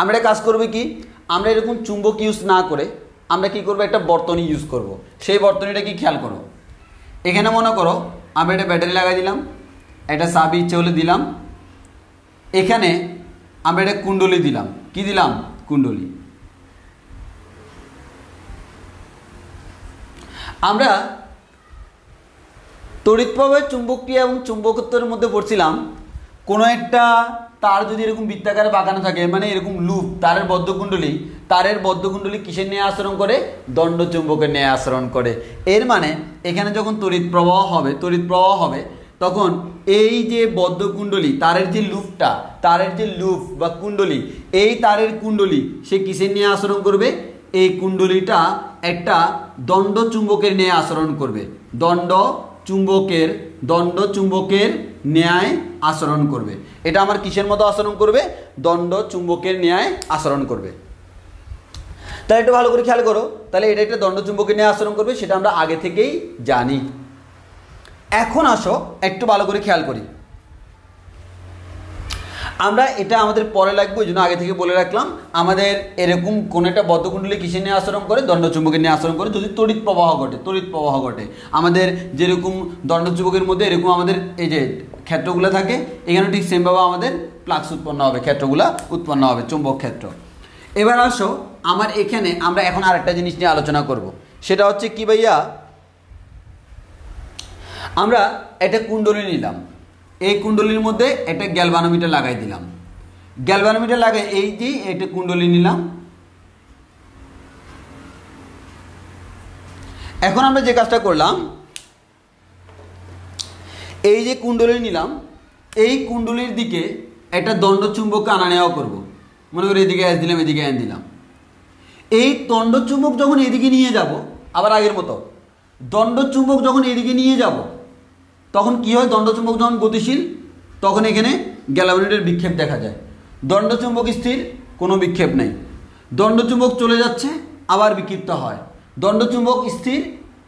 A: আমরা একটা কাজ করবো কি, আমরা এরকম চুম্বক ইউজ না করে আমরা কি করবো, একটা বর্তনী ইউজ করব। সেই বর্তনীটা কি খেয়াল করো, এখানে মনে করো আমরা একটা ব্যাটারি লাগাই দিলাম, একটা চাবি ইচ্ছে হলে দিলাম, এখানে আমরা একটা কুণ্ডলী দিলাম, কি দিলাম? কুণ্ডলী। আমরা তড়িৎ প্রবাহের চুম্বকক্রিয়া এবং চুম্বকত্বের মধ্যে পড়ছিলাম, কোনো একটা তার যদি এরকম বৃত্তাকারে বাঁকানো থাকে, মানে এরকম লুপ, তারের বদ্ধকুণ্ডলী কিসের নিয়ে আচরণ করে? দণ্ড চুম্বকের নিয়ে আচরণ করে। এর মানে এখানে যখন তড়িৎ প্রবাহ হবে তখন এই যে বদ্ধকুণ্ডলী, তারের যে লুপ বা কুণ্ডলী, এই তারের কুণ্ডলী সে কিসের নিয়ে আচরণ করবে? এই কুণ্ডলীটা একটা দণ্ড চুম্বকের নিয়ে আচরণ করবে, দণ্ড চুম্বকের ন্যায় আচরণ করবে। এটা আমার কিসের মতো আচরণ করবে? দণ্ড চুম্বকের ন্যায় আচরণ করবে। তাহলে একটু ভালো করে খেয়াল করো, তাহলে এটা একটা দণ্ড চুম্বকের ন্যায় আচরণ করবে, সেটা আমরা আগে থেকেই জানি। এখন আসো একটু ভালো করে খেয়াল করি, আমরা এটা আমাদের পরে লাগবে, ওই জন্য আগে থেকে বলে রাখলাম। আমাদের এরকম কোন একটা বদ্ধকুণ্ডলী কিসের নিয়ে আচরণ করে? দণ্ড চুম্বকের নিয়ে আচরণ করে, যদি তড়িৎ প্রবাহ ঘটে। আমাদের যেরকম দণ্ড চুম্বকের মধ্যে এরকম আমাদের এই যে ক্ষেত্রগুলো থাকে, এখানে ঠিক সেমভাবে আমাদের ফ্লাক্স উৎপন্ন হবে, ক্ষেত্রগুলো উৎপন্ন হবে, চুম্বক ক্ষেত্র। এবার আসো আমার এখানে আমরা এখন আরেকটা জিনিস নিয়ে আলোচনা করব, সেটা হচ্ছে কি ভাইয়া? আমরা একটা কুণ্ডলী নিলাম, এই কুণ্ডলীর মধ্যে একটা গ্যালভানোমিটার লাগাই দিলাম, গ্যালভানোমিটার লাগাই এই যে একটা কুণ্ডলী নিলাম। এখন আমরা যে কাজটা করলাম, এই যে কুণ্ডলী নিলাম, এই কুণ্ডলীর দিকে একটা দণ্ড চুম্বককে আনা নেওয়া করবো। মনে করি এদিকে এস দিলাম, এদিকে এন দিলাম। এই দণ্ড চুম্বক যখন এদিকে নিয়ে যাব, আবার আগের মতো দণ্ড চুম্বক যখন এদিকে নিয়ে যাব, তখন কি হয়? দণ্ড চুম্বক যখন গতিশীল, তখন এখানে গ্যালভানোমিটারের বিক্ষেপ দেখা যায়। দণ্ড চুম্বক স্থির, কোনো বিক্ষেপ নেই। দণ্ড চুম্বক চলে যাচ্ছে, আবার বিক্ষিপ্ত হয়। দণ্ড চুম্বক স্থির,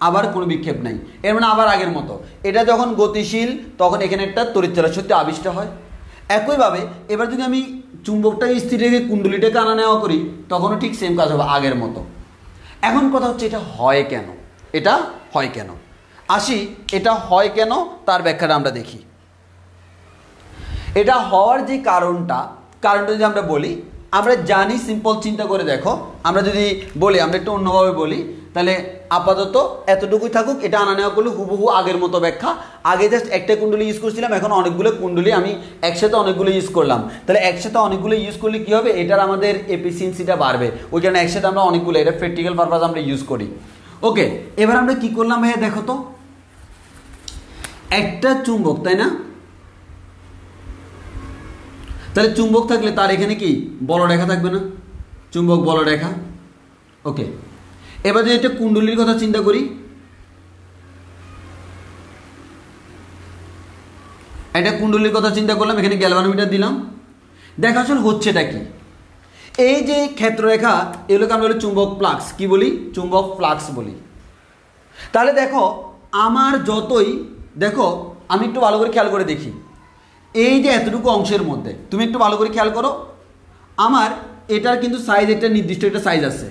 A: আবার কোনো বিক্ষেপ নেই। এর মানে আবার আগের মতো। এটা যখন গতিশীল, তখন এখানে একটা তড়িৎচালক শক্তি আবিষ্ট হয়। একইভাবে এবার যদি আমি চুম্বকটাকে স্থির রেখে কুণ্ডলীটাকে আনা নেওয়া করি, তখনও ঠিক সেম কাজ হবে আগের মতো। এখন কথা হচ্ছে এটা হয় কেন? আসি, এটা হয় কেন তার ব্যাখ্যাটা আমরা দেখি। এটা হওয়ার যে কারণটা যদি আমরা বলি, আমরা জানি, সিম্পল চিন্তা করে দেখো, আমরা যদি বলি, আমরা একটু অন্যভাবে বলি, তাহলে আপাতত এতটুকুই থাকুক। এটা আনা নেওয়া করলে হুবহু আগের মতো ব্যাখ্যা। আগে জাস্ট একটা কুণ্ডলী ইউজ করছিলাম, এখন অনেকগুলো কুণ্ডলী আমি একসাথে অনেকগুলো ইউজ করলাম। তাহলে একসাথে অনেকগুলো ইউজ করলে কী হবে? এটার আমাদের এফিসিয়েন্সিটা বাড়বে। ওই কারণে একসাথে আমরা অনেকগুলো, এটা প্র্যাকটিক্যাল পারপাস আমরা ইউজ করি। ওকে, এবার আমরা কি করলাম ভাইয়া? দেখো তো, একটা চুম্বক, তাই না? তাহলে চুম্বক থাকলে তার এখানে কি বলরেখা থাকবে না? চুম্বক বলরেখা। ওকে, এবার যদি একটা কুণ্ডলীর কথা চিন্তা করি, একটা কুণ্ডলীর কথা চিন্তা করলাম, এখানে গ্যালভানোমিটার দিলাম। দেখা আসলে হচ্ছেটা কি? এই যে ক্ষেত্ররেখা, এগুলোকে আমরা বলি চুম্বক ফ্লাক্স। কি বলি? চুম্বক ফ্লাক্স বলি। তাহলে দেখো, আমার যতই দেখো, আমি একটু ভালো করে খেয়াল করে দেখি, এই যে এতটুকু অংশের মধ্যে তুমি একটু ভালো করে খেয়াল করো, আমার এটার কিন্তু সাইজ, একটা নির্দিষ্ট একটা সাইজ আছে।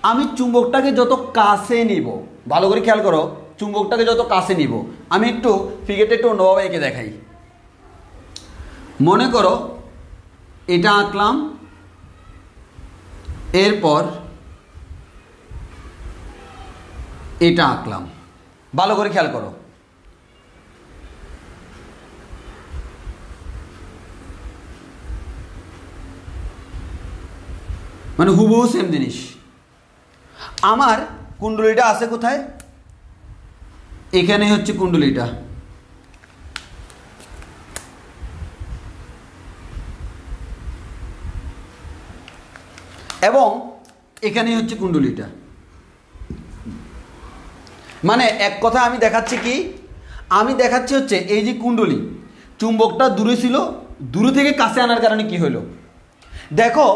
A: আমি চুম্বকটাকে যত কাছে নিব, ভালো করে খেয়াল করো, চুম্বকটাকে যত কাছে নিব, আমি একটু ফিগারটা একটু অন্যভাবে এঁকে দেখাই। মনে করো এটা আঁকলাম, এরপর এটা আঁকলাম, ভালো করে খেয়াল করো। মানে হুবহু সেম জিনিস। আমার কুণ্ডলীটা আছে কোথায়? এখানে হচ্ছে কুণ্ডলীটা, এবং এখানেই হচ্ছে কুণ্ডলীটা। মানে এক কথা আমি দেখাচ্ছি কি, আমি দেখাচ্ছি হচ্ছে এই যে কুণ্ডলী, চুম্বকটা দূরে ছিল, দূরে থেকে কাছে আনার কারণে কি হলো? দেখো,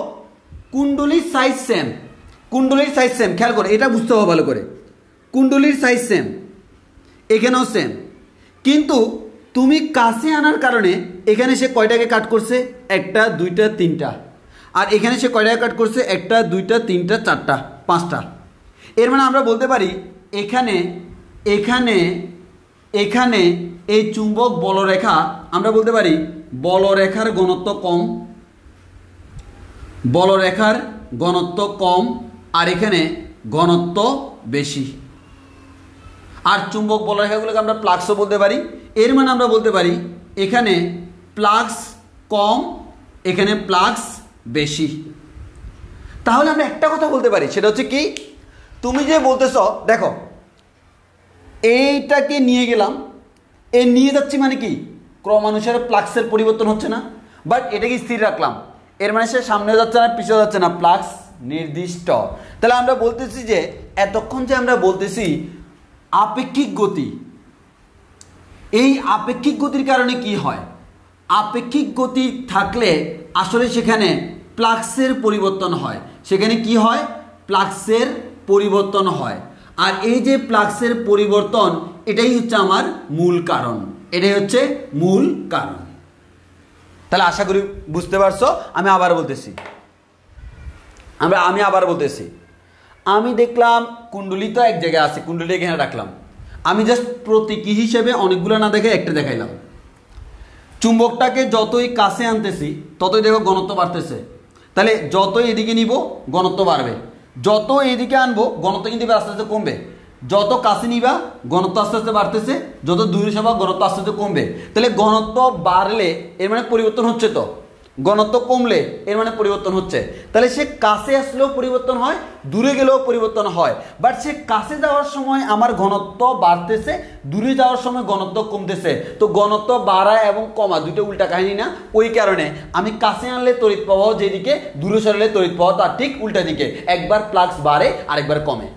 A: কুণ্ডলীর সাইজ সেম, খেয়াল করে, এটা বুঝতে হবে ভালো করে। কুণ্ডলীর সাইজ সেম, এখানেও সেম, কিন্তু তুমি কাছে আনার কারণে এখানে সে কয়টাকে কাট করছে? একটা, দুইটা, তিনটা। আর এখানে সে কয়টাকে কাট করছে? একটা, দুইটা, তিনটা, চারটা, পাঁচটা। এর মানে আমরা বলতে পারি এখানে এখানে এখানে এই চুম্বক বলরেখা আমরা বলতে পারি বলরেখার ঘনত্ব কম, বলরেখার ঘনত্ব কম, আর এখানে ঘনত্ব বেশি। আর চুম্বক বলরেখাগুলোকে আমরা প্লাক্সও বলতে পারি। এর মানে আমরা বলতে পারি এখানে প্লাক্স কম, এখানে প্লাক্স বেশি। তাহলে আমরা একটা কথা বলতে পারি, সেটা হচ্ছে কি, তুমি যে বলতেছ দেখো এইটাকে নিয়ে গেলাম, নিয়ে যাচ্ছি মানে কি ক্রমানুসারে প্লাক্সের পরিবর্তন হচ্ছে না, বাট এটাকে স্থির রাখলাম, এর মানে সে সামনেও যাচ্ছে না পিছিয়ে যাচ্ছে না, প্লাক্স নির্দিষ্ট। তাহলে আমরা বলতেছি যে এতক্ষণ যে আমরা বলতেছি আপেক্ষিক গতি, এই আপেক্ষিক গতির কারণে কি হয়, আপেক্ষিক গতি থাকলে আসলে সেখানে প্লাক্সের পরিবর্তন হয়, সেখানে কি হয় প্লাক্সের পরিবর্তন হয়। আর এই যে প্লাক্সের পরিবর্তন এটাই হচ্ছে আমার মূল কারণ, এটাই হচ্ছে মূল কারণ। তাহলে আশা করি বুঝতে পারছো। আমি আবার বলতেছি, আমি দেখলাম কুণ্ডলী তো এক জায়গায় আছে, কুণ্ডলী এখানে রাখলাম, আমি জাস্ট প্রতীকী হিসেবে অনেকগুলো না দেখে একটা দেখাইলাম। চুম্বকটাকে যতই কাছে আনতেছি ততই দেখো ঘনত্ব বাড়তেছে, তাহলে যতই এদিকে নিব ঘনত্ব বাড়বে, যত এদিকে আনবো ঘনত্ব কিন্তু আস্তে আস্তে কমবে, যত কাছে নিবা ঘনত্ব আস্তে আস্তে বাড়তেছে, যত দূরে যাবা ঘনত্ব আস্তে আস্তে কমবে। তাহলে ঘনত্ব বাড়লে এর মানে পরিবর্তন হচ্ছে, তো ঘনত্ব কমলে এর মানে পরিবর্তন হচ্ছে। তাহলে সে কাছে আসলেও পরিবর্তন হয়, দূরে গেলেও পরিবর্তন হয়, বাট সে কাছে যাওয়ার সময় আমার ঘনত্ব বাড়তেছে, দূরে যাওয়ার সময় ঘনত্ব কমতেছে। তো ঘনত্ব বাড়া এবং কমা দুটো উল্টা কাহিনী না, ওই কারণে আমি কাছে আনলে তড়িৎ প্রবাহ যেদিকে, দূরে সরালে তড়িৎ প্রবাহ তার ঠিক উল্টা দিকে, একবার প্লাক্স বাড়ে আরেকবার কমে।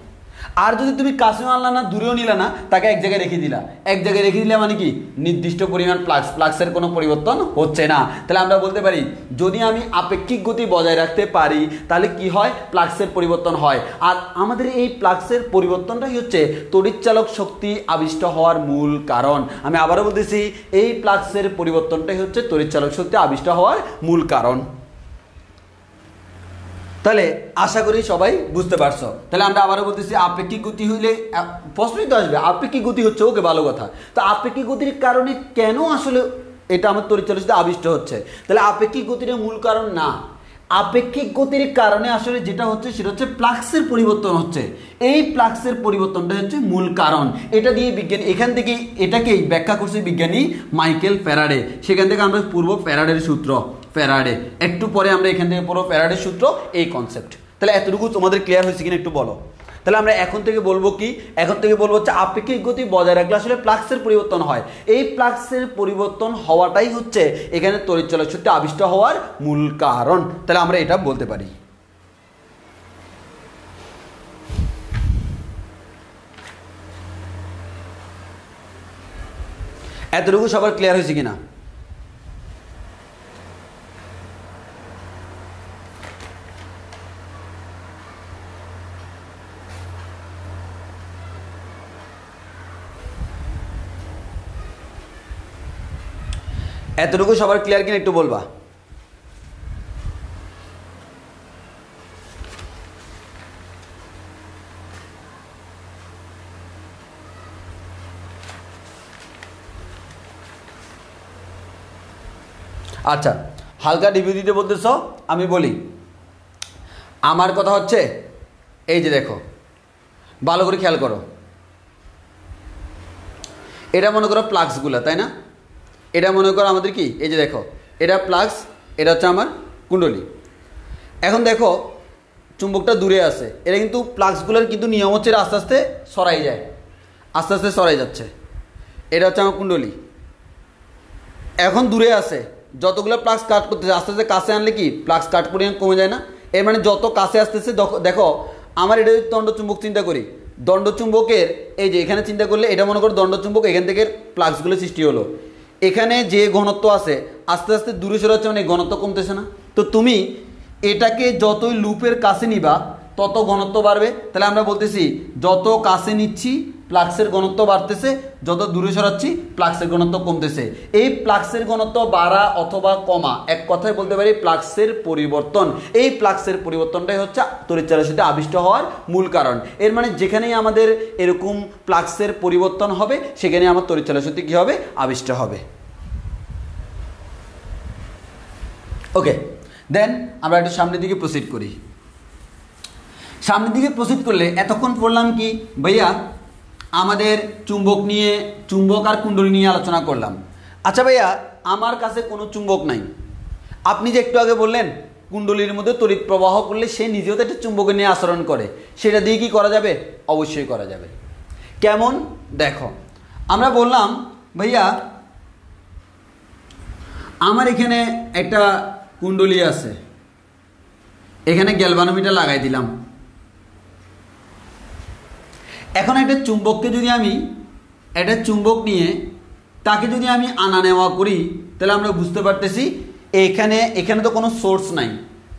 A: আর যদি তুমি কাছেও আনলা না দূরেও নিলা না, তাকে এক জায়গায় রেখে দিলা, এক জায়গায় রেখে দিলে মানে কি নির্দিষ্ট পরিমাণ প্লাক্সের কোনো পরিবর্তন হচ্ছে না। তাহলে আমরা বলতে পারি যদি আমি আপেক্ষিক গতি বজায় রাখতে পারি তাহলে কি হয়, প্লাক্সের পরিবর্তন হয়। আর আমাদের এই প্লাক্সের পরিবর্তনটাই হচ্ছে তড়িৎচালক শক্তি আবিষ্ট হওয়ার মূল কারণ। আমি আবারও বলতেছি, এই প্লাক্সের পরিবর্তনটাই হচ্ছে তড়িৎচালক শক্তি আবিষ্ট হওয়ার মূল কারণ। তাহলে আশা করি সবাই বুঝতে পারছো। তাহলে আমরা আবারও বলতেছি আপেক্ষিক গতি হইলে প্রশ্নই তো আসবে, আপেক্ষিক গতি হচ্ছে, ওকে ভালো কথা, তো আপেক্ষিক গতির কারণে কেন আসলে এটা আমার তড়িৎচালক শক্তি আবিষ্ট হচ্ছে? তাহলে আপেক্ষিক গতির মূল কারণ না, আপেক্ষিক গতির কারণে আসলে যেটা হচ্ছে সেটা হচ্ছে প্লাক্সের পরিবর্তন হচ্ছে, এই প্লাক্সের পরিবর্তনটা হচ্ছে মূল কারণ। এটা দিয়ে বিজ্ঞানী এখান থেকে এটাকেই ব্যাখ্যা করছে বিজ্ঞানী মাইকেল ফ্যারাডে, সেখান থেকে আমরা পূর্ব ফ্যারাডের সূত্র, ফ্যারাডে একটু পরে আমরা এখান থেকে পড়ব ফ্যারাডের সূত্র, এই কনসেপ্ট। তাহলে এতটুকু তোমাদের ক্লিয়ার হয়েছে কিনা একটু বলো। তাহলে আমরা এখন থেকে বলবো কি, এখন থেকে বলবো হচ্ছে আপেক্ষিক গতি বজায় রাখলে আসলে প্লাক্সের পরিবর্তন হয়, এই প্লাক্সের পরিবর্তন হওয়াটাই হচ্ছে এখানে তড়িৎচালক শক্তি আবিষ্ট হওয়ার মূল কারণ। তাহলে আমরা এটা বলতে পারি। এতটুকু সবার ক্লিয়ার হয়েছে কিনা? এতটুকু সবার ক্লিয়ার কিনা একটু বলবা। আচ্ছা, হালকা ডিভিউ দিতে বলতেছ, আমি বলি আমার কথা হচ্ছে এই যে দেখো ভালো করে খেয়াল করো, এটা মনে করো প্লাক্সগুলো, তাই না? এটা মনে করো আমাদের কি, এই যে দেখো এটা প্লাক্স, এটা হচ্ছে আমার কুণ্ডলী। এখন দেখো চুম্বকটা দূরে আছে, এটা কিন্তু প্লাক্সগুলোর কিন্তু নিয়ম হচ্ছে আস্তে আস্তে সরাই যায়, আস্তে আস্তে সরাই যাচ্ছে, এটা হচ্ছে আমার কুণ্ডলী। এখন দূরে আছে, যতগুলো প্লাক্স কাট করতেছে আস্তে আস্তে কাছে আনলে কি প্লাক্স কাট পরিমাণ কমে যায় না? এর মানে যত কাছে আসতেছে দেখো আমার এটা দণ্ডচুম্বক চিন্তা করি, দণ্ডচুম্বকের এই যে এখানে চিন্তা করলে এটা মনে করো দণ্ডচুম্বক, এখান থেকে প্লাক্সগুলো সৃষ্টি হলো, এখানে যে ঘনত্ব আছে আস্তে আস্তে দূরে সরে যাচ্ছে, মানে ঘনত্ব কমতেছে না? তো তুমি এটাকে যতই লুপের কাছে নিবা তত ঘনত্ব বাড়বে। তাহলে আমরা বলতেছি যত কাছে নিচ্ছি ফ্লাক্সের ঘনত্ব বাড়তেছে, যত দূরে সরাচ্ছি ফ্লাক্সের ঘনত্ব কমতেছে। এই ফ্লাক্সের ঘনত্ব বাড়া অথবা কমা, এক কথায় বলতে পারি ফ্লাক্সের পরিবর্তন। এই ফ্লাক্সের পরিবর্তনটাই হচ্ছে তড়িৎচালকশক্তি আবিষ্ট হওয়ার মূল কারণ। এর মানে যেখানেই আমাদের এরকম ফ্লাক্সের পরিবর্তন হবে সেখানে আমার তড়িৎচালকশক্তি কী হবে? আবিষ্ট হবে। ওকে, দেন আমরা একটু সামনের দিকে প্রসিড করি। সামনের দিকে প্রসিড করলে এতক্ষণ পড়লাম কি ভাইয়া, আমাদের চুম্বক নিয়ে, চুম্বক আর কুণ্ডলী নিয়ে আলোচনা করলাম। আচ্ছা ভাইয়া, আমার কাছে কোনো চুম্বক নাই, আপনি যে একটু আগে বললেন কুণ্ডলীর মধ্যে তড়িৎ প্রবাহ করলে সে নিজেও তো একটা চুম্বক নিয়ে আচরণ করে, সেটা দিয়ে কি করা যাবে? অবশ্যই করা যাবে। কেমন? দেখো, আমরা বললাম ভাইয়া আমার এখানে একটা কুণ্ডলী আছে, এখানে গ্যালভানোমিটার লাগাই দিলাম। এখন একটা চুম্বককে যদি আমি, একটা চুম্বক নিয়ে তাকে যদি আমি আনা নেওয়া করি, তাহলে আমরা বুঝতে পারতেছি এখানে তো কোনো সোর্স নাই,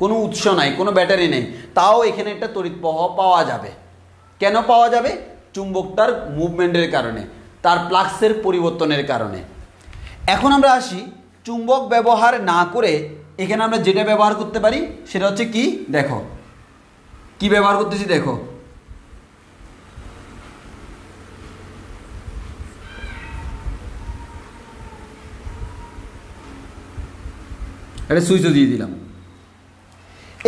A: কোনো উৎস নাই, কোনো ব্যাটারি নেই, তাও এখানে একটা তড়িৎ প্রবাহ পাওয়া যাবে। কেন পাওয়া যাবে? চুম্বকটার মুভমেন্টের কারণে, তার ফ্লাক্সের পরিবর্তনের কারণে। এখন আমরা আসি, চুম্বক ব্যবহার না করে এখানে আমরা যেটা ব্যবহার করতে পারি সেটা হচ্ছে কি? দেখো কি ব্যবহার করতেছি, দেখো একটা সুইচও দিয়ে দিলাম।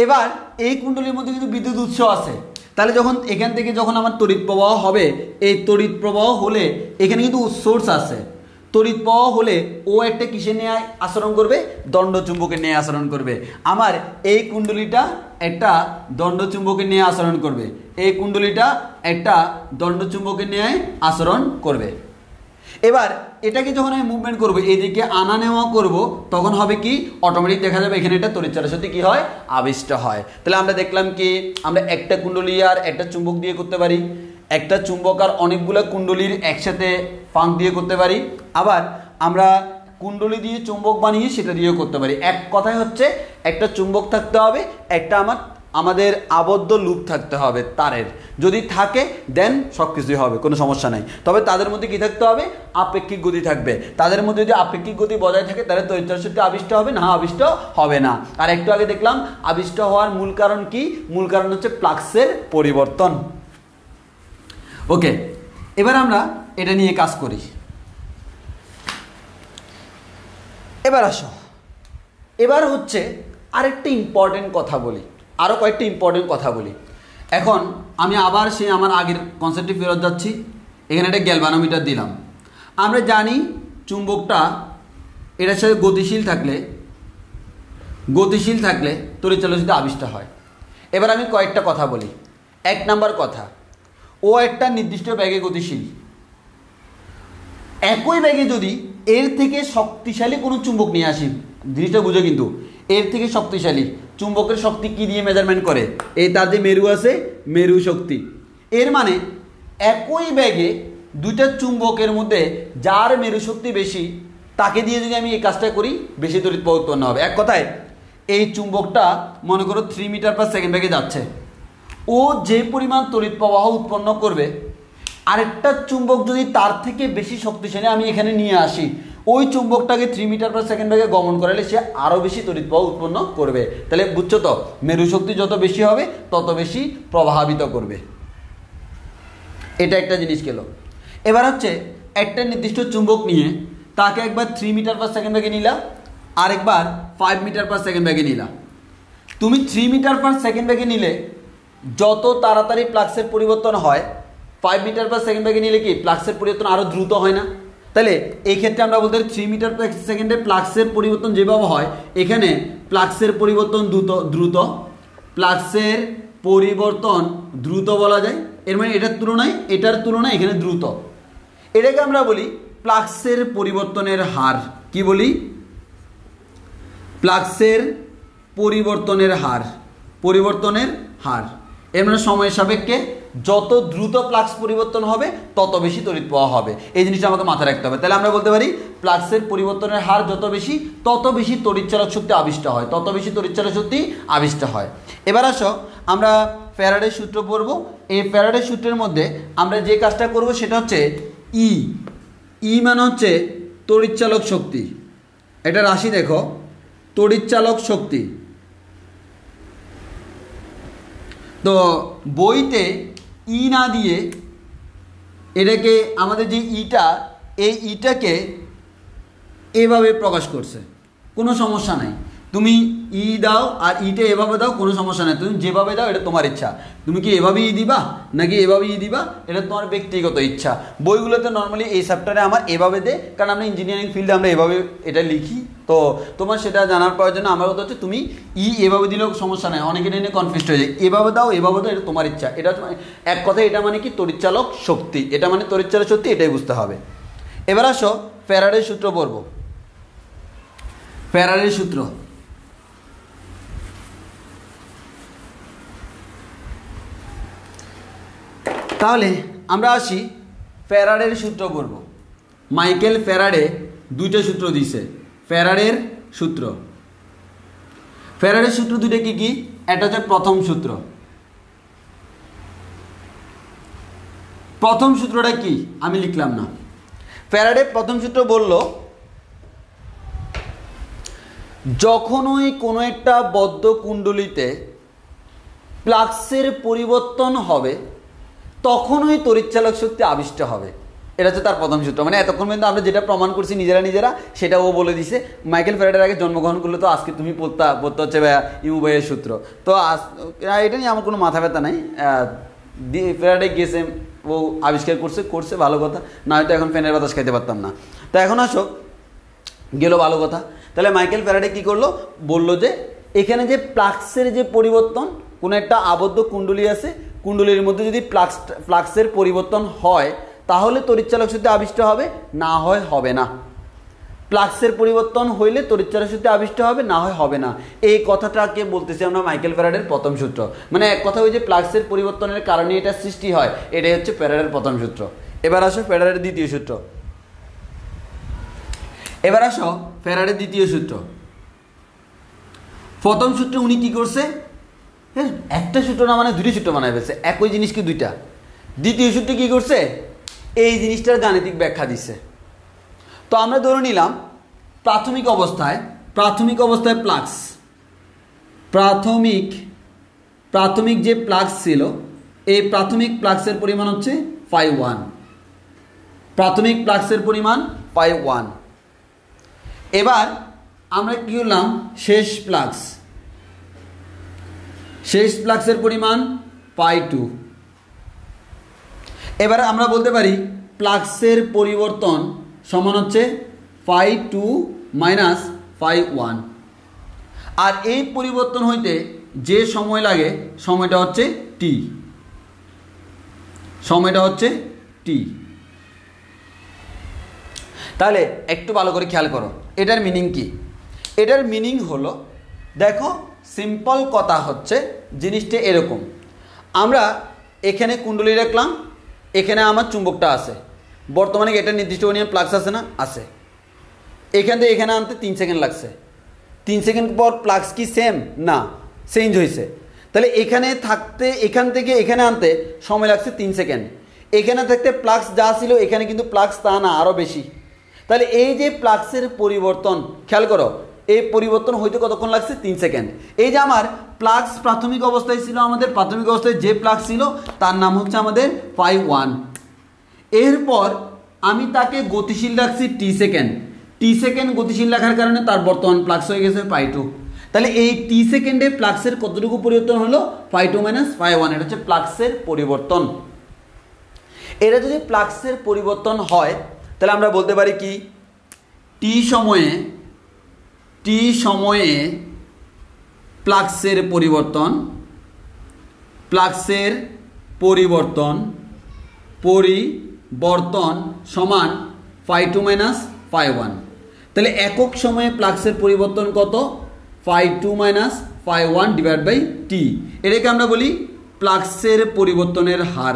A: এবার এই কুণ্ডলীর মধ্যে কিন্তু বিদ্যুৎ উৎস আছে, তাহলে যখন এখান থেকে যখন আমার তড়িৎ প্রবাহ হবে, এই তড়িৎ প্রবাহ হলে এখানে কিন্তু সোর্স আছে, তড়িৎ প্রবাহ হলে ও একটা কিসে নিয়ে আচরণ করবে? দণ্ডচুম্বকের নিয়ে আচরণ করবে। আমার এই কুণ্ডলীটা একটা দণ্ডচুম্বকের নিয়ে আচরণ করবে, এই কুণ্ডলীটা একটা দণ্ডচুম্বকের নিয়ে আচরণ করবে। এবার এটাকে যখন আমি মুভমেন্ট করব, এদিকে আনা নেওয়া করব, তখন হবে কি? অটোমেটিক দেখা যাবে এখানে একটা তড়িৎচালকশক্তি কি হয়? আবিষ্ট হয়। তাহলে আমরা দেখলাম কি, আমরা একটা কুণ্ডলী আর একটা চুম্বক দিয়ে করতে পারি, একটা চুম্বক আর অনেকগুলো কুণ্ডলীর একসাথে ফাঁক দিয়ে করতে পারি, আবার আমরা কুণ্ডলী দিয়ে চুম্বক বানিয়ে সেটা দিয়েও করতে পারি। এক কথায় হচ্ছে একটা চুম্বক থাকতে হবে, একটা আমাদের আবদ্ধ লুপ থাকতে হবে তারের, যদি থাকে দেন সব কিছুই হবে, কোনো সমস্যা নাই। তবে তাদের মধ্যে কি থাকতে হবে? আপেক্ষিক গতি থাকবে। তাদের মধ্যে যদি আপেক্ষিক গতি বজায় থাকে তাহলে তড়িৎচালকশক্তি আবিষ্ট হবে, না আবিষ্ট হবে না। আর একটু আগে দেখলাম আবিষ্ট হওয়ার মূল কারণ কি? মূল কারণ হচ্ছে ফ্লাক্সের পরিবর্তন। ওকে, এবার আমরা এটা নিয়ে কাজ করি। এবার আসো, এবার হচ্ছে আরেকটা ইম্পর্টেন্ট কথা বলি, আরও কয়েকটি ইম্পর্টেন্ট কথা বলি। এখন আমি আবার আমার আগের কনসেপ্টে ফেরত যাচ্ছি। এখানে একটা গ্যালভানোমিটার দিলাম। আমরা জানি চুম্বকটা এটার সাথে গতিশীল থাকলে তড়িৎচালকশক্তি আবিষ্ট হয়। এবার আমি কয়েকটা কথা বলি। এক নাম্বার কথা, ও একটা নির্দিষ্ট বেগে গতিশীল, একই বেগে যদি এর থেকে শক্তিশালী কোনো চুম্বক নিয়ে আসি, জিনিসটা বুঝো কিন্তু, এর থেকে শক্তিশালী চুম্বকের শক্তি কি দিয়ে মেজারমেন্ট করে? এই তার যে মেরু আছে, মেরু শক্তি। এর মানে একই ব্যাগে দুইটা চুম্বকের মধ্যে যার মেরু শক্তি বেশি তাকে দিয়ে যদি আমি এই কাজটা করি, বেশি তড়িৎ প্রবাহ উৎপন্ন হবে। এক কথায় এই চুম্বকটা মনে করো 3 মিটার পার সেকেন্ড ব্যাগে যাচ্ছে, ও যে পরিমাণ তড়িৎ প্রবাহ উৎপন্ন করবে, আরেকটা চুম্বক যদি তার থেকে বেশি শক্তিশালী আমি এখানে নিয়ে আসি, ওই চুম্বকটাকে 3 মিটার পার সেকেন্ড ব্যাগে গমন করালে সে আরও বেশি তড়িৎ প্রবাহ উৎপন্ন করবে। তাহলে বুঝছো তো, মেরু শক্তি যত বেশি হবে তত বেশি প্রভাবিত করবে। এটা একটা জিনিস গেল। এবার হচ্ছে একটা নির্দিষ্ট চুম্বক নিয়ে তাকে একবার 3 মিটার পার সেকেন্ড ব্যাগে নিলা, আরেকবার 5 মিটার পার সেকেন্ড ব্যাগে নিলা। তুমি 3 মিটার পার সেকেন্ড ব্যাগে নিলে যত তাড়াতাড়ি ফ্লাক্সের পরিবর্তন হয়, 5 মিটার পার সেকেন্ড ব্যাগে নিলে কি ফ্লাক্সের পরিবর্তন আরও দ্রুত হয় না? তাহলে এই ক্ষেত্রে আমরা বলতে পারি 3 মিটার পার সেকেন্ডে ফ্লাক্সের পরিবর্তন যেভাবে হয়, এখানে ফ্লাক্সের পরিবর্তন দ্রুত, ফ্লাক্সের পরিবর্তন দ্রুত বলা যায়। এর মানে এটার তুলনায় এখানে দ্রুত। এটাকে আমরা বলি ফ্লাক্সের পরিবর্তনের হার। কি বলি? ফ্লাক্সের পরিবর্তনের হার। এর মানে সময়ের সাপেক্ষে যত দ্রুত ফ্লাক্স পরিবর্তন হবে তত বেশি তড়িৎ প্রবাহ হবে। এই জিনিসটা আমাকে মাথায় রাখতে হবে। তাহলে আমরা বলতে পারি ফ্লাক্সের পরিবর্তনের হার যত বেশি তত বেশি তড়িৎচালক শক্তি আবিষ্ট হয়, তত বেশি তড়িৎচালক শক্তি আবিষ্ট হয়। এবার আসো আমরা ফ্যারাডের সূত্র পড়ব। এই ফ্যারাডের সূত্রের মধ্যে আমরা যে কাজটা করব সেটা হচ্ছে ই মানে হচ্ছে তড়িৎচালক শক্তি। এটা রাশি দেখো, তড়িৎচালক শক্তি। তো বইতে ই না দিয়ে এটাকে আমাদের যে এই ইটাকে এভাবে প্রকাশ করছে, কোনো সমস্যা নাই। তুমি ই দাও আর ইটা এভাবে দাও, কোনো সমস্যা নাই। তুমি যেভাবে দাও এটা তোমার ইচ্ছা। তুমি কি এভাবে ই দিবা নাকি এভাবে ই দিবা, এটা তোমার ব্যক্তিগত ইচ্ছা। বইগুলোতে নর্মালি এই চ্যাপ্টারে আমার এভাবে দেয়, কারণ আমরা ইঞ্জিনিয়ারিং ফিল্ডে আমরা এভাবে এটা লিখি। তো তোমার সেটা জানার প্রয়োজন। আমার কথা হচ্ছে তুমি এভাবে দিলেও সমস্যা নাই, অনেকে নিয়ে কনফিউজ হয়ে যায়। এভাবে দাও এটা তোমার ইচ্ছা। এটা এক কথা, এটা মানে কি তড়িৎচালক শক্তি, এটা মানে তড়িৎচালক শক্তি, এটাই বুঝতে হবে। এবার আসো ফ্যারাডের সূত্র পড়ব। ফ্যারাডের সূত্র, তাহলে আমরা আসি ফ্যারাডের সূত্র পড়ব। মাইকেল ফ্যারাডে দুইটা সূত্র দিয়েছে। ফ্যারাডের সূত্র দুইটা কি কি? এটা হচ্ছে প্রথম সূত্র। প্রথম সূত্রটা কি আমি লিখলাম না। ফ্যারাডে প্রথম সূত্র বলল, যখনই কোনো একটা বদ্ধ কুণ্ডলিতে ফ্লাক্সের পরিবর্তন হবে তখনই তড়িৎচালক শক্তি আবিষ্ট হবে। এটা হচ্ছে তার প্রথম সূত্র। মানে এতক্ষণ পর্যন্ত আমরা যেটা প্রমাণ করছি নিজেরা সেটা ও বলে দিছে। মাইকেল ফ্যারাডের আগে জন্মগ্রহণ করলে তো আজকে তুমি পড়তে হচ্ছে ইউ ভাইয়ের সূত্র। তো এটা নিয়ে আমার কোনো মাথা ব্যথা নাই। ফ্যারাডে গেছে, ও আবিষ্কার করছে ভালো কথা, না হয়তো এখন ফ্যানের বাতাস খাইতে পারতাম না। তো এখন আসো গেল ভালো কথা। তাহলে মাইকেল ফ্যারাডে কী করলো, বললো যে এখানে যে ফ্লাক্সের যে পরিবর্তন, কোনো একটা আবদ্ধ কুণ্ডলী আছে, কুণ্ডলীর মধ্যে যদি ফ্লাক্সের পরিবর্তন হয় তাহলে তড়িৎচালক শক্তি আবিষ্ট হবে, না হয় হবে না। ফ্লাক্সের পরিবর্তন হইলে তড়িৎচালক শক্তি আবিষ্ট হবে, না হয় হবে না। এই কথাটাকে বলতেছি আমরা মাইকেল ফ্যারাডের প্রথম সূত্র। মানে এক কথা ওই যে ফ্লাক্সের পরিবর্তনের কারণে এটা সৃষ্টি হয়, এটাই হচ্ছে ফ্যারাডের প্রথম সূত্র। এবার আসো ফ্যারাডের দ্বিতীয় সূত্র। প্রথম সূত্রে উনি কি করছে, একটা সূত্র না মানে দুটি সূত্র বানায় ফেলছে, একই জিনিস কি দুইটা। দ্বিতীয় সূত্রে কি করছে, এই জিনিসটার গাণিতিক ব্যাখ্যা দিচ্ছে। তো আমরা ধরে নিলাম প্রাথমিক অবস্থায় ফ্লাক্স, প্রাথমিক যে ফ্লাক্স ছিল, এই প্রাথমিক ফ্লাক্সের পরিমাণ হচ্ছে φ1। প্রাথমিক ফ্লাক্সের পরিমাণ φ1। এবার আমরা কি করলাম, শেষ ফ্লাক্সের পরিমাণ φ2। এবার আমরা বলতে পারি ফ্লাক্সের পরিবর্তন সমান হচ্ছে φ2 মাইনাস φ1। আর এই পরিবর্তন হইতে যে সময় লাগে সময়টা হচ্ছে t। তাহলে একটু ভালো করে খেয়াল করো, এটার মিনিং কি। এটার মিনিং হলো, দেখো সিম্পল কথা হচ্ছে জিনিসটা এরকম। আমরা এখানে কুণ্ডলী রাখলাম, এখানে আমার চুম্বকটা আছে, বর্তমানে এটা নির্দিষ্ট পরিমাণ ফ্লাক্স আছে না, আছে। এখান থেকে এখানে আনতে 3 সেকেন্ড লাগছে। 3 সেকেন্ড পর ফ্লাক্স কি সেম না, চেঞ্জ হয়েছে। তাহলে এখান থেকে এখানে আনতে সময় লাগছে 3 সেকেন্ড। এখানে থাকতে ফ্লাক্স যা ছিল এখানে কিন্তু ফ্লাক্স তা না, আরও বেশি। তাহলে এই যে ফ্লাক্সের পরিবর্তন, খেয়াল করো, এই পরিবর্তন হইতে কতক্ষণ লাগছে, 3 সেকেন্ড। এই যে আমার ফ্লাক্স প্রাথমিক অবস্থায় ছিল, আমাদের প্রাথমিক অবস্থায় যে ফ্লাক্স ছিল তার নাম হচ্ছে আমাদের φ1। এরপর আমি তাকে গতিশীল রাখছি টি সেকেন্ড গতিশীল রাখার কারণে তার বর্তমান ফ্লাক্স হয়ে গেছে φ2। তাহলে এই টি সেকেন্ডে ফ্লাক্সের কতটুকু পরিবর্তন হলো, φ2 মাইনাস φ1। এটা হচ্ছে ফ্লাক্সের পরিবর্তন। এটা যদি ফ্লাক্সের পরিবর্তন হয় তাহলে আমরা বলতে পারি কি, টি সময়ে ফ্লাক্সের পরিবর্তন সমান φ2 মাইনাস φ1। তাহলে একক সময়ে ফ্লাক্সের পরিবর্তন কত, φ2 মাইনাস φ1 ডিভাইড বাই টি। এটাকে আমরা বলি ফ্লাক্সের পরিবর্তনের হার,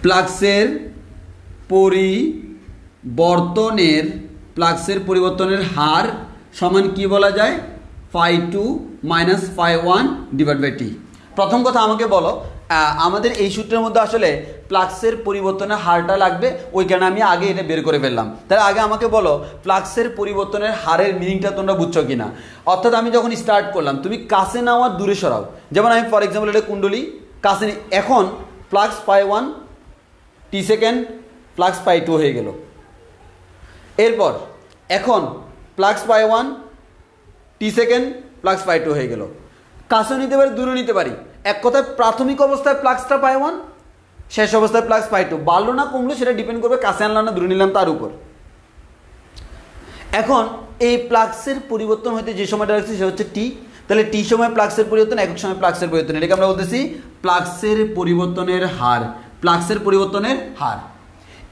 A: ফ্লাক্সের পরিবর্তনের হার সমান কি বলা যায়, φ2 মাইনাস φ1 ডিভাইড বাই টি। প্রথম কথা আমাকে বলো, আমাদের এই সূত্রের মধ্যে আসলে ফ্লাক্সের পরিবর্তনের হারটা লাগবে, ওই কারণে আমি আগে এটা বের করে ফেললাম। তাহলে আগে আমাকে বলো ফ্লাক্সের পরিবর্তনের হারের মিনিংটা তোমরা বুঝছো কিনা। অর্থাৎ আমি যখন স্টার্ট করলাম, তুমি কাছে নাও আর দূরে সরাও। যেমন আমি ফর এক্সাম্পল এটা কুণ্ডলী কাছে, এখন ফ্লাক্স φ1 টি সেকেন্ড, ফ্লাক্স φ2 হয়ে গেল। এরপর এখন ফ্লাক্স φ1 টি সেকেন্ড, ফ্লাক্স φ2 হয়ে গেল। কাছেও নিতে পারি, দূরে নিতে পারি। এক কথায় প্রাথমিক অবস্থায় ফ্লাক্সটা φ1, শেষ অবস্থায় ফ্লাক্স φ2। বাড়লো না কমলো সেটা ডিপেন্ড করবে কাছে আনলাম না দূরে নিলাম তার উপর। এখন এই ফ্লাক্সের পরিবর্তন হইতে যে সময়টা রাখছি সে হচ্ছে টি। তাহলে টি সময় ফ্লাক্সের পরিবর্তন, একক সময় ফ্লাক্সের পরিবর্তন, এটাকে আমরা বলতেছি ফ্লাক্সের পরিবর্তনের হার। ফ্লাক্সের পরিবর্তনের হার,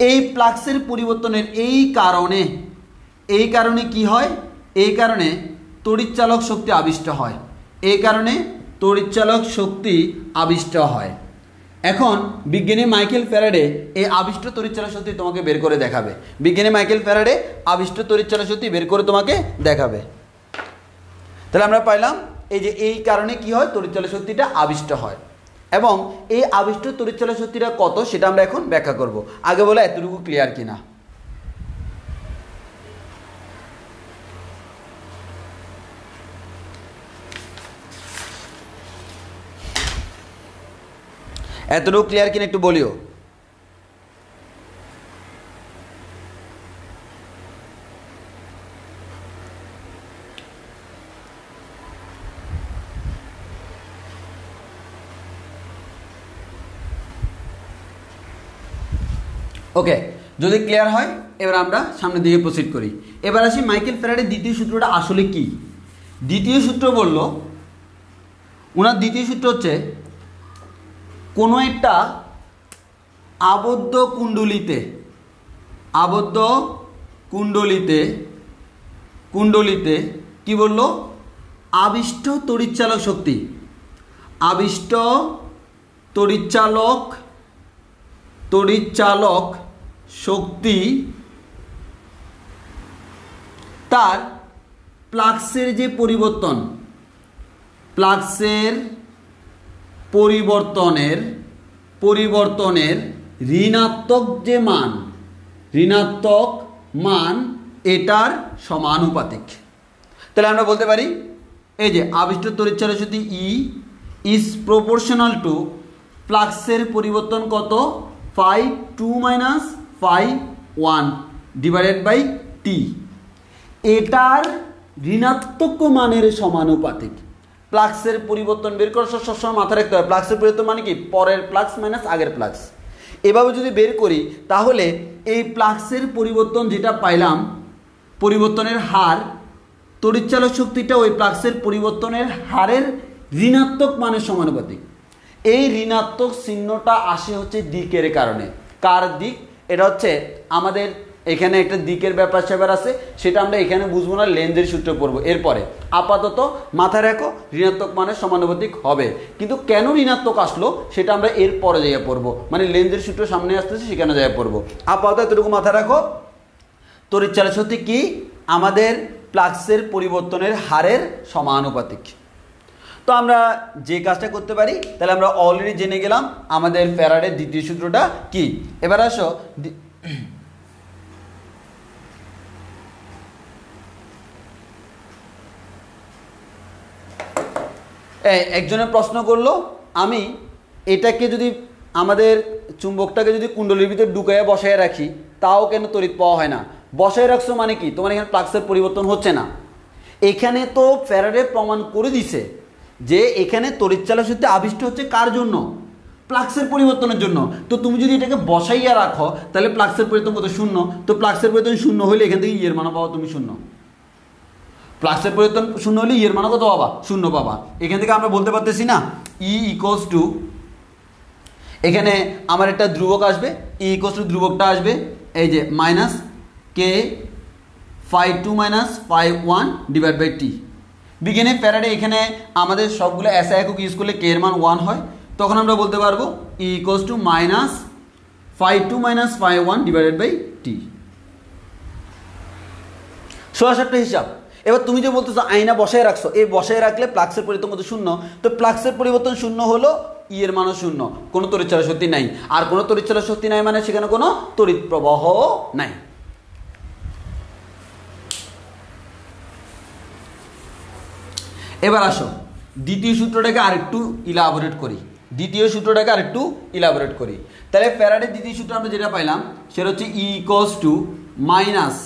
A: এই ফ্লাক্সের পরিবর্তনের এই কারণে কি হয়, এই কারণে তড়িৎচালক শক্তি আবিষ্ট হয়, এই কারণে তড়িৎচালক শক্তি আবিষ্ট হয়। এখন বিজ্ঞানী মাইকেল ফ্যারাডে এই আবিষ্ট তড়িৎচালক শক্তি তোমাকে বের করে দেখাবে। বিজ্ঞানী মাইকেল ফ্যারাডে আবিষ্ট তড়িৎচালক শক্তি বের করে তোমাকে দেখাবে। তাহলে আমরা পাইলাম এই যে এই কারণে কি হয়, তড়িৎচালক শক্তিটা আবিষ্ট হয়। এবং এই আবিষ্ট তড়িৎচালক শক্তিটা কত সেটা আমরা এখন ব্যাখ্যা করব। আগে বলে এতটুকু ক্লিয়ার কিনা। এতটুকু ক্লিয়ার কিনা একটু বলিও। ওকে, যদি ক্লিয়ার হয় এবার আমরা সামনের দিকে প্রসিড করি। এবার আসি মাইকেল ফ্যারাডের দ্বিতীয় সূত্রটা আসলে কি। দ্বিতীয় সূত্র বলল, ওনার দ্বিতীয় সূত্র হচ্ছে কোনো একটা আবদ্ধ কুণ্ডলীতে কি বলল, আবিষ্ট তড়িৎচালক শক্তি তার ফ্লাক্সের যে পরিবর্তনের ঋণাত্মক মান এটার সমানুপাতিক। তাহলে আমরা বলতে পারি এই যে আবিষ্ট তড়িৎচালক শক্তি ই ইজ প্রপোর্শনাল টু ফ্লাক্সের পরিবর্তন কত, φ2 মাইনাস φ1 ডিভাইডেড বাই টি, এটার ঋণাত্মক মানের সমানুপাতিক। ফ্লাক্সের পরিবর্তন বের করার সবসময় মাথায় রাখতে হবে ফ্লাক্সের পরিবর্তন মানে কি, পরের ফ্লাক্স মাইনাস আগের ফ্লাক্স। এভাবে যদি বের করি তাহলে এই ফ্লাক্সের পরিবর্তন যেটা পাইলাম, পরিবর্তনের হার, তড়িৎচালক শক্তিটা ওই ফ্লাক্সের পরিবর্তনের হারের ঋণাত্মক মানের সমানুপাতিক। এই ঋণাত্মক চিহ্নটা আসে হচ্ছে দিকের কারণে। কার দিক? এটা হচ্ছে আমাদের এখানে একটা দিকের ব্যাপার স্যাপার আছে, সেটা আমরা এখানে বুঝবো না, লেন্জের সূত্র পড়বো এরপরে। আপাতত মাথায় রাখো ঋণাত্মক মানের সমানুপাতিক হবে, কিন্তু কেন ঋণাত্মক আসলো সেটা আমরা এর পরে যাইয়া পড়বো, মানে লেন্জের সূত্র সামনে আসতেছে সেখানে যাইয়া পড়বো। আপাতত এতটুকু মাথায় রাখো, তড়িৎচালক শক্তি কি, আমাদের ফ্লাক্সের পরিবর্তনের হারের সমানুপাতিক। তো আমরা যে কাজটা করতে পারি, তাহলে আমরা অলরেডি জেনে গেলাম আমাদের ফ্যারাডের দ্বিতীয় সূত্রটা কি। এবার আসো, একজনের প্রশ্ন করলো, আমি এটাকে যদি আমাদের চুম্বকটাকে যদি কুণ্ডলীর ভিতরে ঢুকাইয়া বসায় রাখি তাও কেন তড়িৎ পাওয়া হয় না? বসায় রাখছো মানে কি, তোমার এখানে ফ্লাক্সের পরিবর্তন হচ্ছে না। এখানে তো ফ্যারাডে প্রমাণ করে দিছে যে এখানে তড়িৎচালক শক্তি আবিষ্ট হচ্ছে কার জন্য, ফ্লাক্সের পরিবর্তনের জন্য। তো তুমি যদি এটাকে বসাইয়া রাখো তাহলে ফ্লাক্সের পরিবর্তন কত, শূন্য। তো ফ্লাক্সের পরিবর্তন শূন্য হইলে এখান থেকে ইয়ের মান পাওয়া তুমি শূন্য। ফ্লাক্সের পরিবর্তন শূন্য হলে ইয়ের মান কত পাবা, শূন্য পাবা। এখান থেকে আমরা বলতে পারতেছি না ই ইকুয়ালস টু, এখানে আমার একটা ধ্রুবক আসবে, ই ইকুয়ালস টু ধ্রুবকটা আসবে এই যে মাইনাস কে φ2 মাইনাস φ1 ডিভাইড বাই টি। বিজ্ঞানী ফ্যারাডে এখানে আমাদের সবগুলো এসআই একক ইউজ করলে কে এর মান 1 হয়, তখন আমরা বলতে পারবো E equals to minus φ2 minus φ1 divided by t. সরাসরি হিসাব। এবার তুমি যে বলতেছো আয়না বসায় রাখছো, এই বসায় রাখলে ফ্লাক্সের পরিবর্তন কত? শূন্য। তো ফ্লাক্সের পরিবর্তন শূন্য হলো, ই এর মানও শূন্য, কোনো তড়িৎচলন শক্তি নাই। আর কোনো তড়িৎচলন শক্তি নাই মানে সেখানে কোনো তড়িৎ প্রবাহ নাই। এবার আসো দ্বিতীয় সূত্রটাকে আরেকটু ইলাবোরেট করি। তাহলে ফ্যারাডের দ্বিতীয় সূত্র আমরা যেটা পাইলাম সেটা হচ্ছে E equals to minus